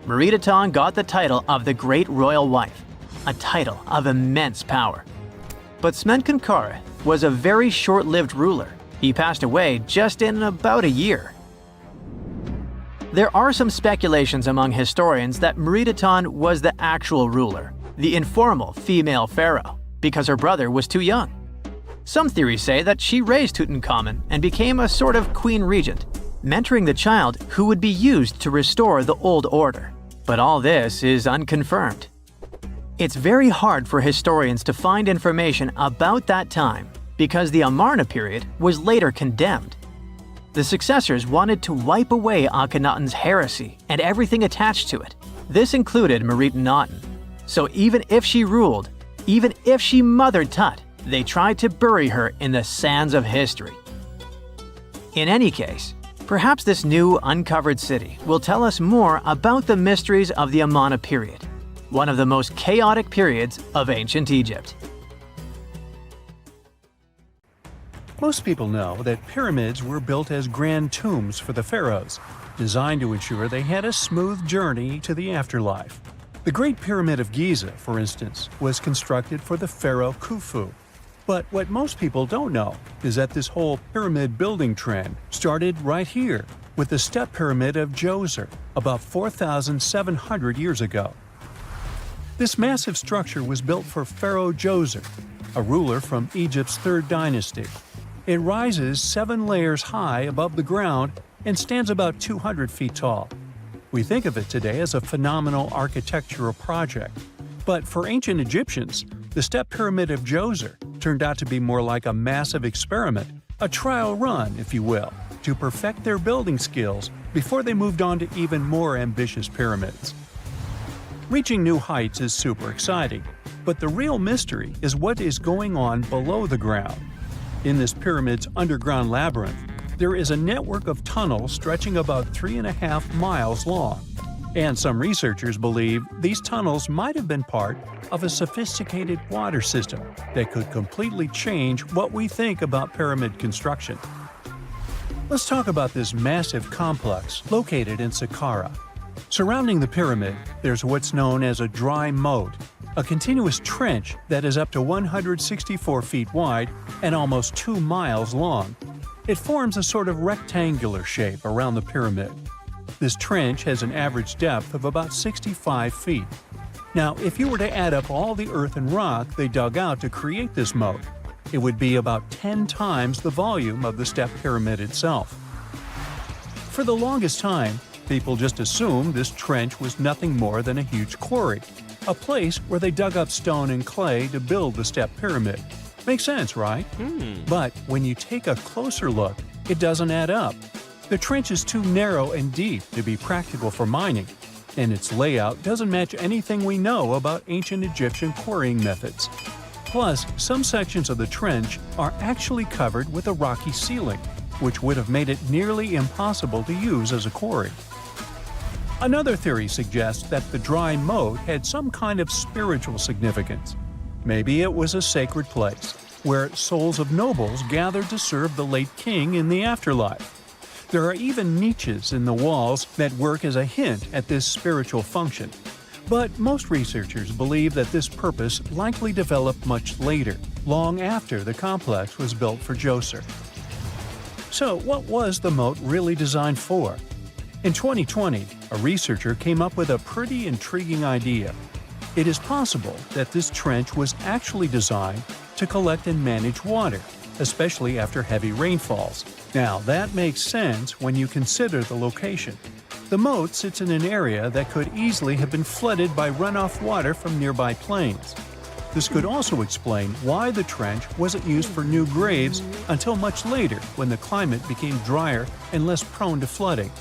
Meritatan got the title of the Great Royal Wife, a title of immense power. But Smenkhkare was a very short-lived ruler. He passed away just in about a year. There are some speculations among historians that Meritatan was the actual ruler, the informal female pharaoh, because her brother was too young. Some theories say that she raised Tutankhamun and became a sort of queen regent, mentoring the child who would be used to restore the old order. But all this is unconfirmed. It's very hard for historians to find information about that time because the Amarna period was later condemned. The successors wanted to wipe away Akhenaten's heresy and everything attached to it. This included Meritanaten. So even if she ruled, even if she mothered Tut, they tried to bury her in the sands of history. In any case, perhaps this new uncovered city will tell us more about the mysteries of the Amarna period. one of the most chaotic periods of ancient Egypt. Most people know that pyramids were built as grand tombs for the pharaohs, designed to ensure they had a smooth journey to the afterlife. The Great Pyramid of Giza, for instance, was constructed for the pharaoh Khufu. But what most people don't know is that this whole pyramid building trend started right here with the step pyramid of Djoser about 4,700 years ago. This massive structure was built for Pharaoh Djoser, a ruler from Egypt's 3rd dynasty. It rises 7 layers high above the ground and stands about 200 feet tall. We think of it today as a phenomenal architectural project, but for ancient Egyptians, the step pyramid of Djoser turned out to be more like a massive experiment, a trial run, if you will, to perfect their building skills before they moved on to even more ambitious pyramids. Reaching new heights is super exciting, but the real mystery is what is going on below the ground. In this pyramid's underground labyrinth, there is a network of tunnels stretching about 3.5 miles long, and some researchers believe these tunnels might have been part of a sophisticated water system that could completely change what we think about pyramid construction. Let's talk about this massive complex located in Saqqara. Surrounding the pyramid, there's what's known as a dry moat, a continuous trench that is up to 164 feet wide and almost 2 miles long. It forms a sort of rectangular shape around the pyramid. This trench has an average depth of about 65 feet. Now, if you were to add up all the earth and rock they dug out to create this moat, it would be about 10 times the volume of the step pyramid itself. For the longest time, people just assumed this trench was nothing more than a huge quarry, a place where they dug up stone and clay to build the step pyramid. Makes sense, right? But when you take a closer look, it doesn't add up. The trench is too narrow and deep to be practical for mining, and its layout doesn't match anything we know about ancient Egyptian quarrying methods. Plus, some sections of the trench are actually covered with a rocky ceiling, which would have made it nearly impossible to use as a quarry. Another theory suggests that the dry moat had some kind of spiritual significance. Maybe it was a sacred place, where souls of nobles gathered to serve the late king in the afterlife. There are even niches in the walls that work as a hint at this spiritual function. But most researchers believe that this purpose likely developed much later, long after the complex was built for Djoser. So what was the moat really designed for? In 2020, a researcher came up with a pretty intriguing idea. It is possible that this trench was actually designed to collect and manage water, especially after heavy rainfalls. Now, that makes sense when you consider the location. The moat sits in an area that could easily have been flooded by runoff water from nearby plains. This could also explain why the trench wasn't used for new graves until much later when the climate became drier and less prone to flooding.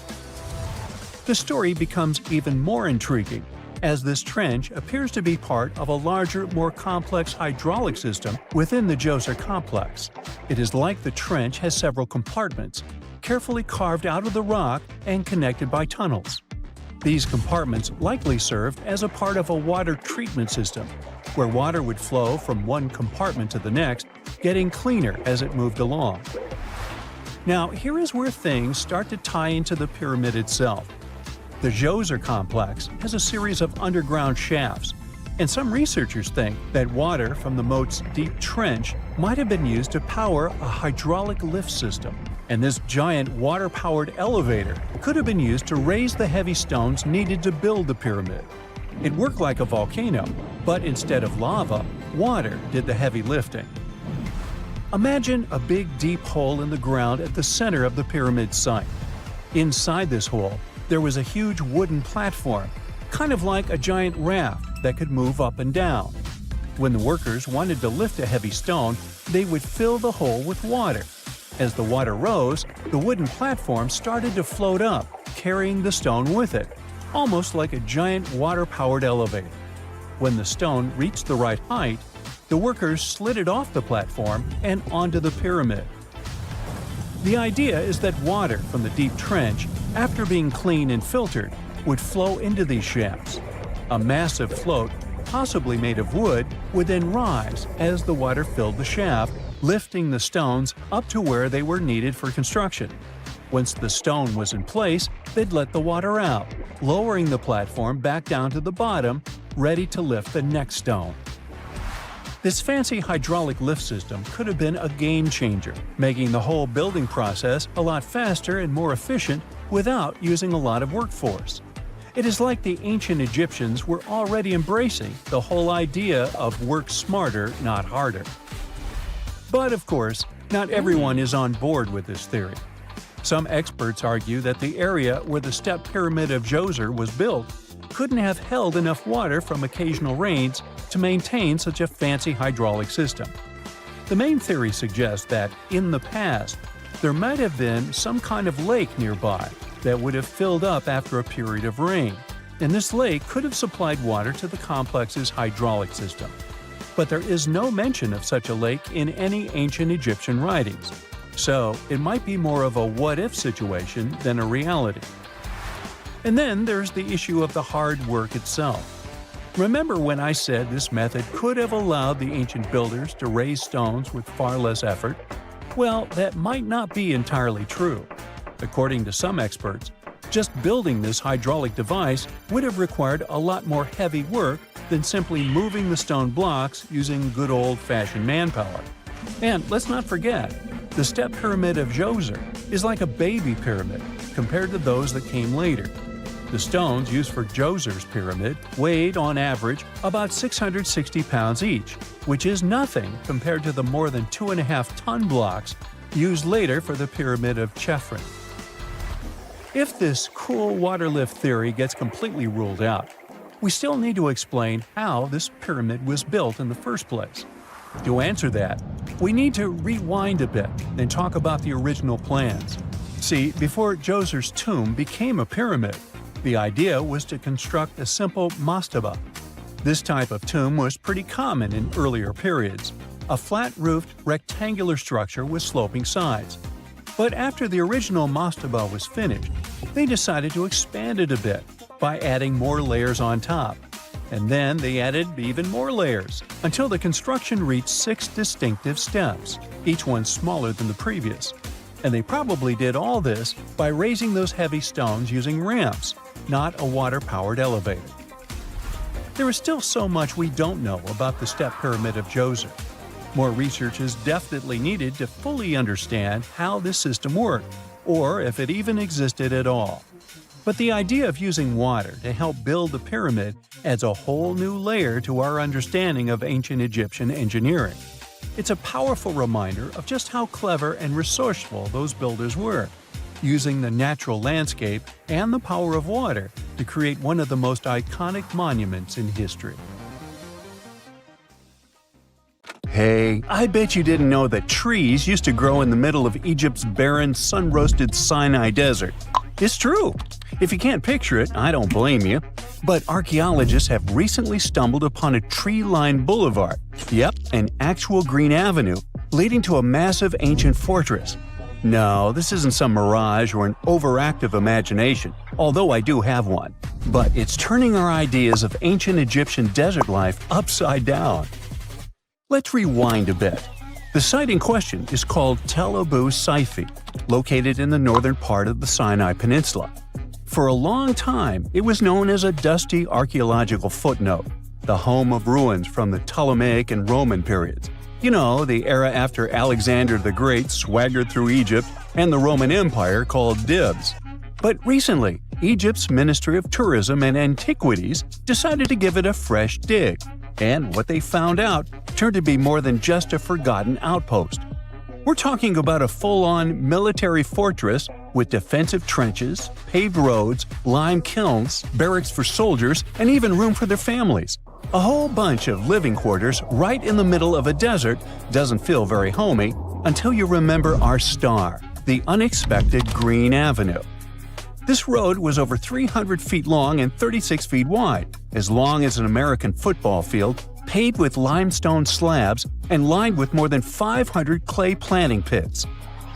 The story becomes even more intriguing as this trench appears to be part of a larger, more complex hydraulic system within the Djoser complex. It is like the trench has several compartments, carefully carved out of the rock and connected by tunnels. These compartments likely served as a part of a water treatment system, where water would flow from one compartment to the next, getting cleaner as it moved along. Now, here is where things start to tie into the pyramid itself. The Djoser complex has a series of underground shafts, and some researchers think that water from the moat's deep trench might have been used to power a hydraulic lift system, and this giant water-powered elevator could have been used to raise the heavy stones needed to build the pyramid. It worked like a volcano, but instead of lava, water did the heavy lifting. Imagine a big deep hole in the ground at the center of the pyramid site. Inside this hole, there was a huge wooden platform, kind of like a giant raft that could move up and down. When the workers wanted to lift a heavy stone, they would fill the hole with water. As the water rose, the wooden platform started to float up, carrying the stone with it, almost like a giant water-powered elevator. When the stone reached the right height, the workers slid it off the platform and onto the pyramid. The idea is that water from the deep trench, after being cleaned and filtered, would flow into these shafts. A massive float, possibly made of wood, would then rise as the water filled the shaft, lifting the stones up to where they were needed for construction. Once the stone was in place, they'd let the water out, lowering the platform back down to the bottom, ready to lift the next stone. This fancy hydraulic lift system could have been a game changer, making the whole building process a lot faster and more efficient without using a lot of workforce. It is like the ancient Egyptians were already embracing the whole idea of work smarter, not harder. But of course, not everyone is on board with this theory. Some experts argue that the area where the step pyramid of Djoser was built couldn't have held enough water from occasional rains to maintain such a fancy hydraulic system. The main theory suggests that, in the past, there might have been some kind of lake nearby that would have filled up after a period of rain, and this lake could have supplied water to the complex's hydraulic system. But there is no mention of such a lake in any ancient Egyptian writings, so it might be more of a what-if situation than a reality. And then there's the issue of the hard work itself. Remember when I said this method could have allowed the ancient builders to raise stones with far less effort? Well, that might not be entirely true. According to some experts, just building this hydraulic device would have required a lot more heavy work than simply moving the stone blocks using good old-fashioned manpower. And let's not forget, the step pyramid of Djoser is like a baby pyramid compared to those that came later. The stones used for Djoser's pyramid weighed, on average, about 660 pounds each, which is nothing compared to the more than 2.5-ton blocks used later for the pyramid of Chephren. If this cool water lift theory gets completely ruled out, we still need to explain how this pyramid was built in the first place. To answer that, we need to rewind a bit and talk about the original plans. See, before Djoser's tomb became a pyramid, the idea was to construct a simple mastaba. This type of tomb was pretty common in earlier periods, a flat-roofed, rectangular structure with sloping sides. But after the original mastaba was finished, they decided to expand it a bit by adding more layers on top. And then they added even more layers, until the construction reached 6 distinctive steps, each one smaller than the previous. And they probably did all this by raising those heavy stones using ramps, not a water-powered elevator. There is still so much we don't know about the step pyramid of Djoser. More research is definitely needed to fully understand how this system worked, or if it even existed at all. But the idea of using water to help build the pyramid adds a whole new layer to our understanding of ancient Egyptian engineering. It's a powerful reminder of just how clever and resourceful those builders were, using the natural landscape and the power of water to create one of the most iconic monuments in history. Hey, I bet you didn't know that trees used to grow in the middle of Egypt's barren, sun-roasted Sinai desert. It's true. If you can't picture it, I don't blame you. But archaeologists have recently stumbled upon a tree-lined boulevard. Yep, an actual green avenue leading to a massive ancient fortress. No, this isn't some mirage or an overactive imagination, although I do have one. But it's turning our ideas of ancient Egyptian desert life upside down. Let's rewind a bit. The site in question is called Tel Abu Saifi, located in the northern part of the Sinai Peninsula. For a long time, it was known as a dusty archaeological footnote, the home of ruins from the Ptolemaic and Roman periods. You know, the era after Alexander the Great swaggered through Egypt and the Roman Empire called dibs. But recently, Egypt's Ministry of Tourism and Antiquities decided to give it a fresh dig. And what they found out turned to be more than just a forgotten outpost. We're talking about a full-on military fortress with defensive trenches, paved roads, lime kilns, barracks for soldiers, and even room for their families. A whole bunch of living quarters right in the middle of a desert doesn't feel very homey until you remember our star, the unexpected Green Avenue. This road was over 300 feet long and 36 feet wide, as long as an American football field, paved with limestone slabs and lined with more than 500 clay planting pits.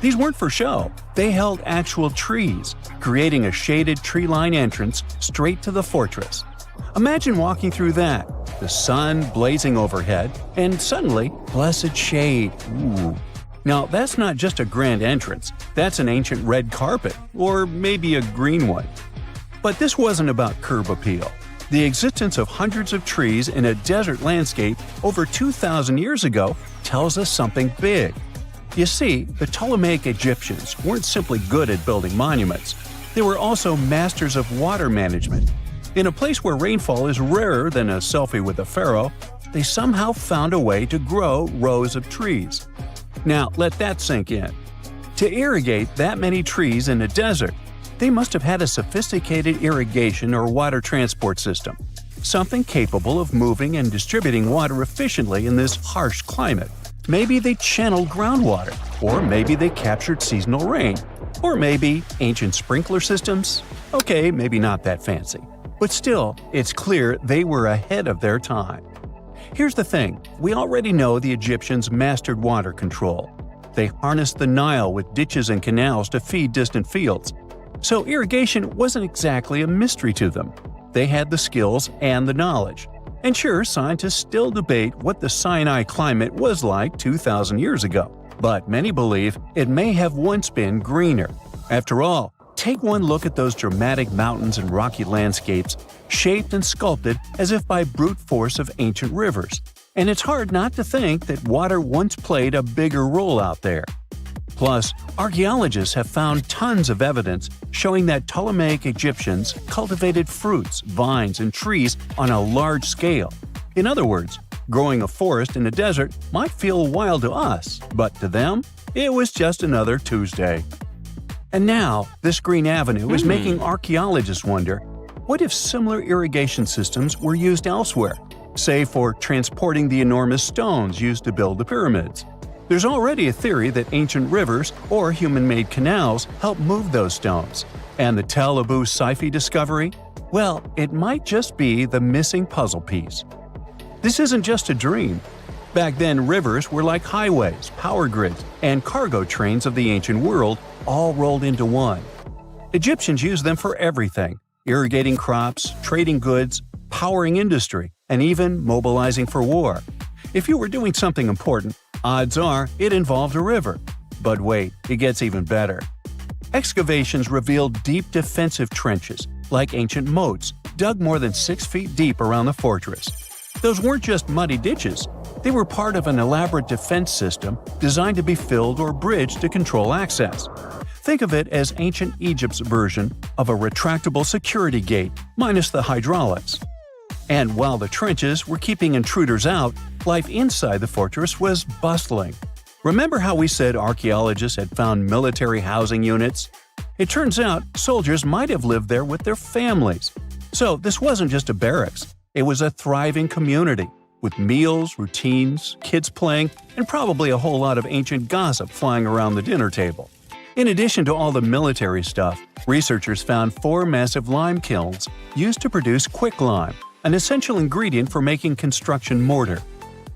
These weren't for show. They held actual trees, creating a shaded tree-line entrance straight to the fortress. Imagine walking through that, the sun blazing overhead, and suddenly, blessed shade. Ooh. Now, that's not just a grand entrance, that's an ancient red carpet, or maybe a green one. But this wasn't about curb appeal. The existence of hundreds of trees in a desert landscape over 2,000 years ago tells us something big. You see, the Ptolemaic Egyptians weren't simply good at building monuments. They were also masters of water management. In a place where rainfall is rarer than a selfie with a pharaoh, they somehow found a way to grow rows of trees. Now, let that sink in. To irrigate that many trees in a desert, they must have had a sophisticated irrigation or water transport system, something capable of moving and distributing water efficiently in this harsh climate. Maybe they channeled groundwater, or maybe they captured seasonal rain, or maybe ancient sprinkler systems. Okay, maybe not that fancy. But still, it's clear they were ahead of their time. Here's the thing, we already know the Egyptians mastered water control. They harnessed the Nile with ditches and canals to feed distant fields. So irrigation wasn't exactly a mystery to them. They had the skills and the knowledge. And sure, scientists still debate what the Sinai climate was like 2,000 years ago. But many believe it may have once been greener. After all, take one look at those dramatic mountains and rocky landscapes, shaped and sculpted as if by brute force of ancient rivers. And it's hard not to think that water once played a bigger role out there. Plus, archaeologists have found tons of evidence showing that Ptolemaic Egyptians cultivated fruits, vines, and trees on a large scale. In other words, growing a forest in a desert might feel wild to us, but to them, it was just another Tuesday. And now, this green avenue is making archaeologists wonder, what if similar irrigation systems were used elsewhere, say for transporting the enormous stones used to build the pyramids? There's already a theory that ancient rivers or human-made canals help move those stones. And the Tel Abu Saifi discovery? Well, it might just be the missing puzzle piece. This isn't just a dream. Back then, rivers were like highways, power grids, and cargo trains of the ancient world, all rolled into one. Egyptians used them for everything – irrigating crops, trading goods, powering industry, and even mobilizing for war. If you were doing something important, odds are it involved a river. But wait, it gets even better. Excavations revealed deep defensive trenches, like ancient moats, dug more than 6 feet deep around the fortress. Those weren't just muddy ditches. They were part of an elaborate defense system designed to be filled or bridged to control access. Think of it as ancient Egypt's version of a retractable security gate, minus the hydraulics. And while the trenches were keeping intruders out, life inside the fortress was bustling. Remember how we said archaeologists had found military housing units? It turns out soldiers might have lived there with their families. So this wasn't just a barracks, it was a thriving community, with meals, routines, kids playing, and probably a whole lot of ancient gossip flying around the dinner table. In addition to all the military stuff, researchers found 4 massive lime kilns used to produce quicklime, an essential ingredient for making construction mortar.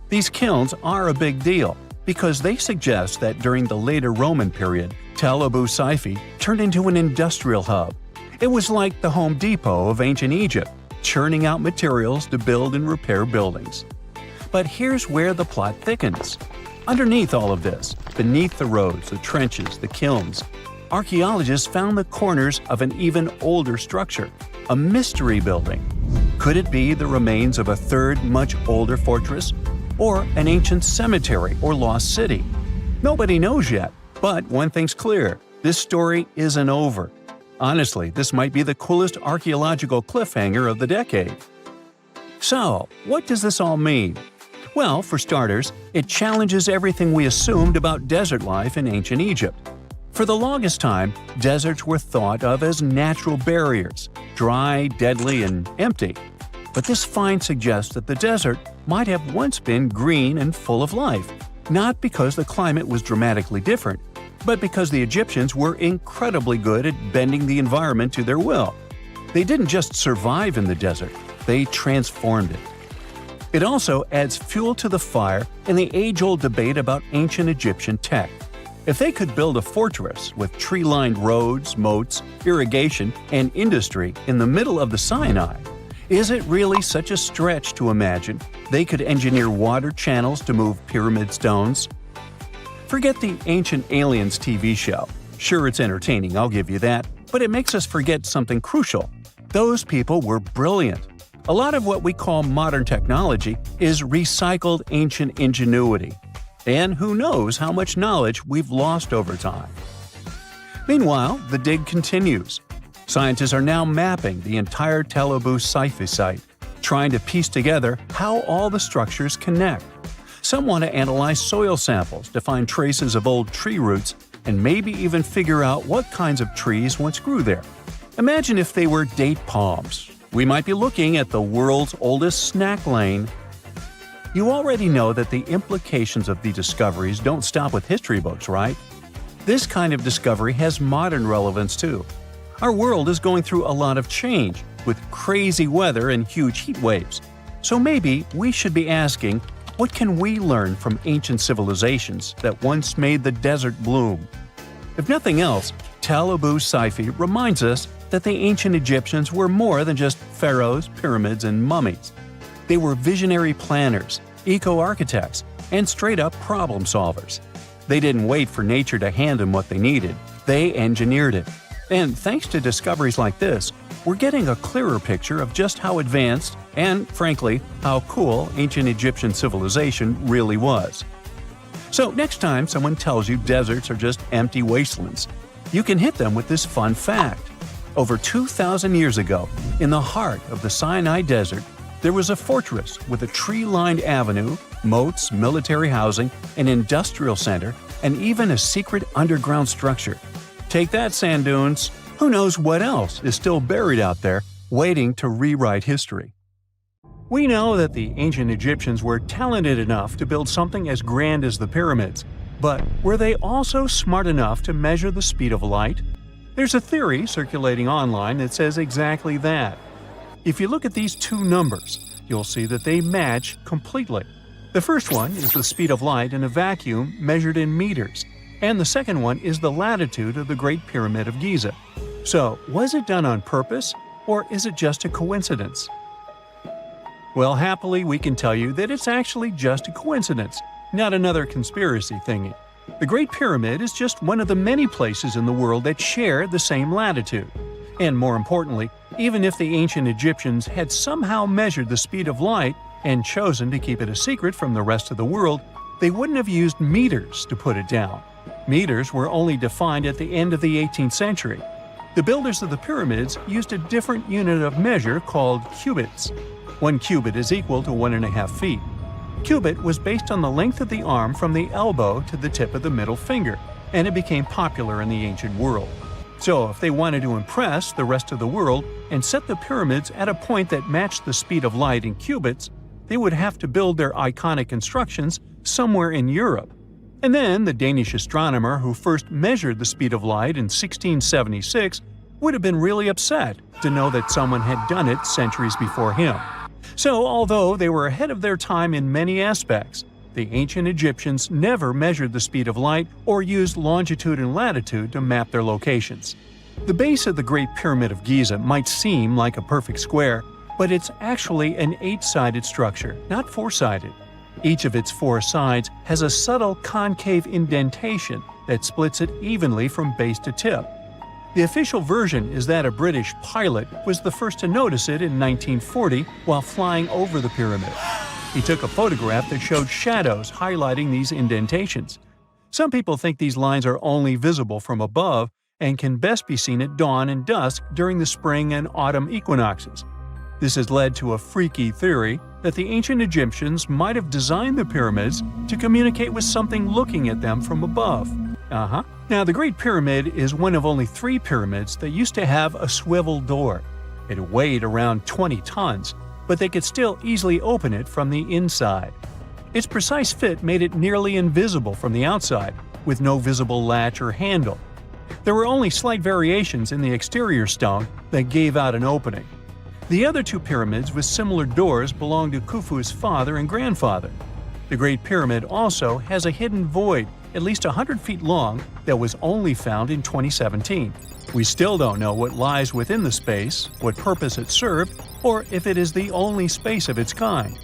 These kilns are a big deal because they suggest that during the later Roman period, Tel Abu Saifi turned into an industrial hub. It was like the Home Depot of ancient Egypt, churning out materials to build and repair buildings. But here's where the plot thickens. Underneath all of this, beneath the roads, the trenches, the kilns, archaeologists found the corners of an even older structure, a mystery building. Could it be the remains of a third, much older fortress? Or an ancient cemetery or lost city? Nobody knows yet, but one thing's clear, this story isn't over. Honestly, this might be the coolest archaeological cliffhanger of the decade. So, what does this all mean? Well, for starters, it challenges everything we assumed about desert life in ancient Egypt. For the longest time, deserts were thought of as natural barriers, dry, deadly, and empty. But this find suggests that the desert might have once been green and full of life, not because the climate was dramatically different, but because the Egyptians were incredibly good at bending the environment to their will. They didn't just survive in the desert, they transformed it. It also adds fuel to the fire in the age-old debate about ancient Egyptian tech. If they could build a fortress with tree-lined roads, moats, irrigation, and industry in the middle of the Sinai, Is it really such a stretch to imagine they could engineer water channels to move pyramid stones? Forget the Ancient Aliens TV show. Sure, it's entertaining, I'll give you that, but it makes us forget something crucial. Those people were brilliant. A lot of what we call modern technology is recycled ancient ingenuity. And who knows how much knowledge we've lost over time. Meanwhile, the dig continues. Scientists are now mapping the entire Thutmose II site, trying to piece together how all the structures connect. Some want to analyze soil samples to find traces of old tree roots and maybe even figure out what kinds of trees once grew there. Imagine if they were date palms. We might be looking at the world's oldest snack lane. You already know that the implications of the discoveries don't stop with history books, right? This kind of discovery has modern relevance too. Our world is going through a lot of change, with crazy weather and huge heat waves. So maybe we should be asking, what can we learn from ancient civilizations that once made the desert bloom? If nothing else, Thutmose II reminds us that the ancient Egyptians were more than just pharaohs, pyramids, and mummies. They were visionary planners, eco-architects, and straight-up problem solvers. They didn't wait for nature to hand them what they needed. They engineered it. And thanks to discoveries like this, we're getting a clearer picture of just how advanced and, frankly, how cool ancient Egyptian civilization really was. So next time someone tells you deserts are just empty wastelands, you can hit them with this fun fact. Over 2,000 years ago, in the heart of the Sinai Desert, there was a fortress with a tree-lined avenue, moats, military housing, an industrial center, and even a secret underground structure. Take that, sand dunes! Who knows what else is still buried out there, waiting to rewrite history? We know that the ancient Egyptians were talented enough to build something as grand as the pyramids, but were they also smart enough to measure the speed of light? There's a theory circulating online that says exactly that. If you look at these two numbers, you'll see that they match completely. The first one is the speed of light in a vacuum measured in meters, and the second one is the latitude of the Great Pyramid of Giza. So, was it done on purpose, or is it just a coincidence? Well, happily we can tell you that it's actually just a coincidence, not another conspiracy thingy. The Great Pyramid is just one of the many places in the world that share the same latitude. And more importantly, even if the ancient Egyptians had somehow measured the speed of light and chosen to keep it a secret from the rest of the world, they wouldn't have used meters to put it down. Meters were only defined at the end of the 18th century. The builders of the pyramids used a different unit of measure called cubits. 1 cubit is equal to 1.5 feet. Cubit was based on the length of the arm from the elbow to the tip of the middle finger, and it became popular in the ancient world. So if they wanted to impress the rest of the world and set the pyramids at a point that matched the speed of light in cubits, they would have to build their iconic constructions somewhere in Europe. And then the Danish astronomer who first measured the speed of light in 1676 would have been really upset to know that someone had done it centuries before him. So although they were ahead of their time in many aspects, the ancient Egyptians never measured the speed of light or used longitude and latitude to map their locations. The base of the Great Pyramid of Giza might seem like a perfect square, but it's actually an 8-sided structure, not 4-sided. Each of its 4 sides has a subtle concave indentation that splits it evenly from base to tip. The official version is that a British pilot was the first to notice it in 1940 while flying over the pyramid. He took a photograph that showed shadows highlighting these indentations. Some people think these lines are only visible from above and can best be seen at dawn and dusk during the spring and autumn equinoxes. This has led to a freaky theory that the ancient Egyptians might have designed the pyramids to communicate with something looking at them from above. Now, the Great Pyramid is one of only 3 pyramids that used to have a swivel door. It weighed around 20 tons, but they could still easily open it from the inside. Its precise fit made it nearly invisible from the outside, with no visible latch or handle. There were only slight variations in the exterior stone that gave out an opening. The other 2 pyramids with similar doors belonged to Khufu's father and grandfather. The Great Pyramid also has a hidden void at least 100 feet long, that was only found in 2017. We still don't know what lies within the space, what purpose it served, or if it is the only space of its kind.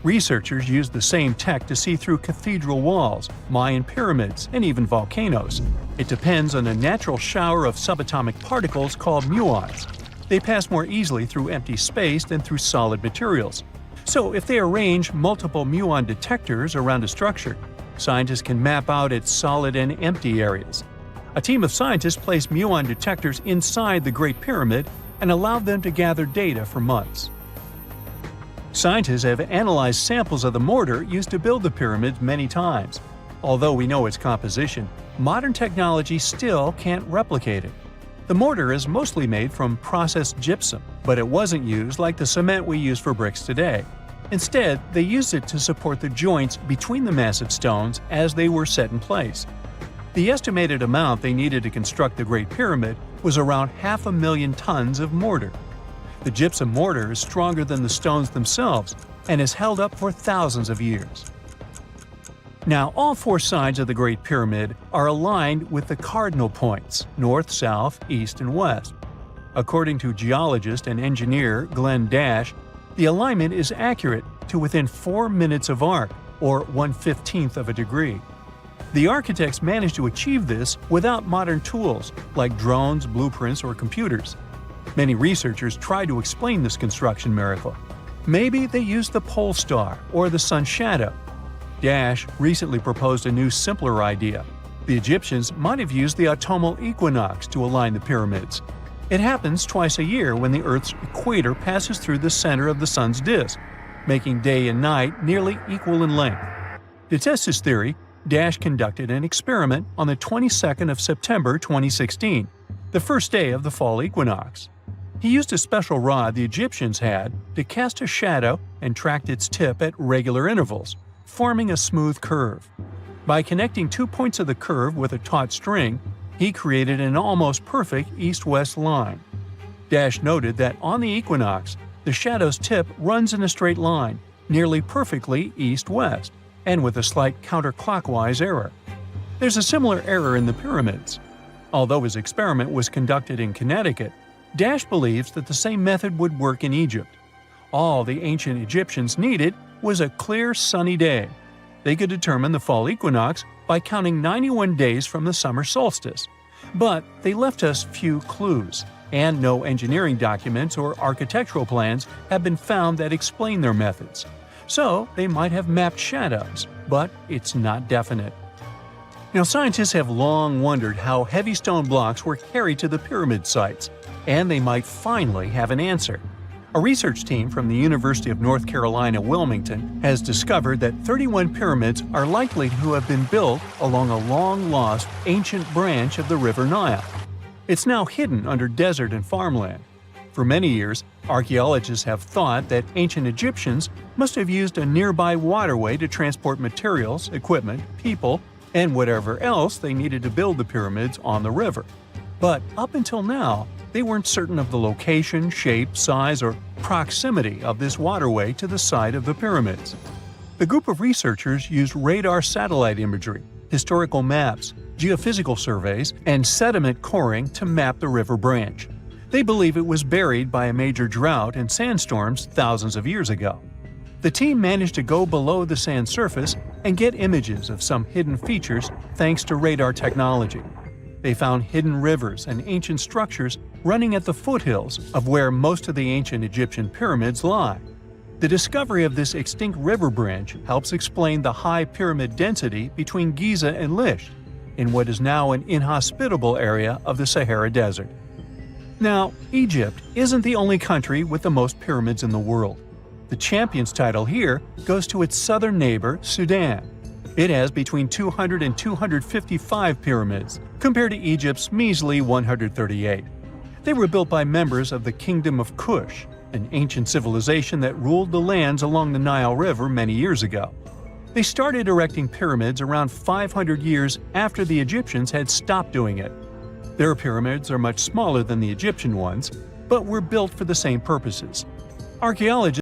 Researchers used the same tech to see through cathedral walls, Mayan pyramids, and even volcanoes. It depends on a natural shower of subatomic particles called muons. They pass more easily through empty space than through solid materials. So if they arrange multiple muon detectors around a structure, scientists can map out its solid and empty areas. A team of scientists placed muon detectors inside the Great Pyramid and allowed them to gather data for months. Scientists have analyzed samples of the mortar used to build the pyramids many times. Although we know its composition, modern technology still can't replicate it. The mortar is mostly made from processed gypsum, but it wasn't used like the cement we use for bricks today. Instead, they used it to support the joints between the massive stones as they were set in place. The estimated amount they needed to construct the Great Pyramid was around 500,000 tons of mortar. The gypsum mortar is stronger than the stones themselves and has held up for thousands of years. Now, all four sides of the Great Pyramid are aligned with the cardinal points – north, south, east, and west. According to geologist and engineer Glenn Dash, the alignment is accurate to within 4 minutes of arc, or 1/15th of a degree. The architects managed to achieve this without modern tools like drones, blueprints, or computers. Many researchers try to explain this construction miracle. Maybe they used the pole star or the sun's shadow. Dash recently proposed a new, simpler idea. The Egyptians might have used the autumnal equinox to align the pyramids. It happens twice a year when the Earth's equator passes through the center of the sun's disk, making day and night nearly equal in length. To test his theory, Dash conducted an experiment on the 22nd of September 2016, the first day of the fall equinox. He used a special rod the Egyptians had to cast a shadow and tracked its tip at regular intervals, forming a smooth curve. By connecting 2 points of the curve with a taut string, he created an almost perfect east-west line. Dash noted that on the equinox, the shadow's tip runs in a straight line, nearly perfectly east-west, and with a slight counterclockwise error. There's a similar error in the pyramids. Although his experiment was conducted in Connecticut, Dash believes that the same method would work in Egypt. All the ancient Egyptians needed was a clear, sunny day. They could determine the fall equinox by counting 91 days from the summer solstice. But they left us few clues, and no engineering documents or architectural plans have been found that explain their methods. So they might have mapped shadows, but it's not definite. Now, scientists have long wondered how heavy stone blocks were carried to the pyramid sites, and they might finally have an answer. A research team from the University of North Carolina, Wilmington, has discovered that 31 pyramids are likely to have been built along a long-lost ancient branch of the River Nile. It's now hidden under desert and farmland. For many years, archaeologists have thought that ancient Egyptians must have used a nearby waterway to transport materials, equipment, people, and whatever else they needed to build the pyramids on the river. But up until now, they weren't certain of the location, shape, size, or proximity of this waterway to the site of the pyramids. The group of researchers used radar satellite imagery, historical maps, geophysical surveys, and sediment coring to map the river branch. They believe it was buried by a major drought and sandstorms thousands of years ago. The team managed to go below the sand surface and get images of some hidden features thanks to radar technology. They found hidden rivers and ancient structures running at the foothills of where most of the ancient Egyptian pyramids lie. The discovery of this extinct river branch helps explain the high pyramid density between Giza and Lisht, in what is now an inhospitable area of the Sahara Desert. Now, Egypt isn't the only country with the most pyramids in the world. The champion's title here goes to its southern neighbor, Sudan. It has between 200 and 255 pyramids, compared to Egypt's measly 138. They were built by members of the Kingdom of Kush, an ancient civilization that ruled the lands along the Nile River many years ago. They started erecting pyramids around 500 years after the Egyptians had stopped doing it. Their pyramids are much smaller than the Egyptian ones, but were built for the same purposes. Archaeologists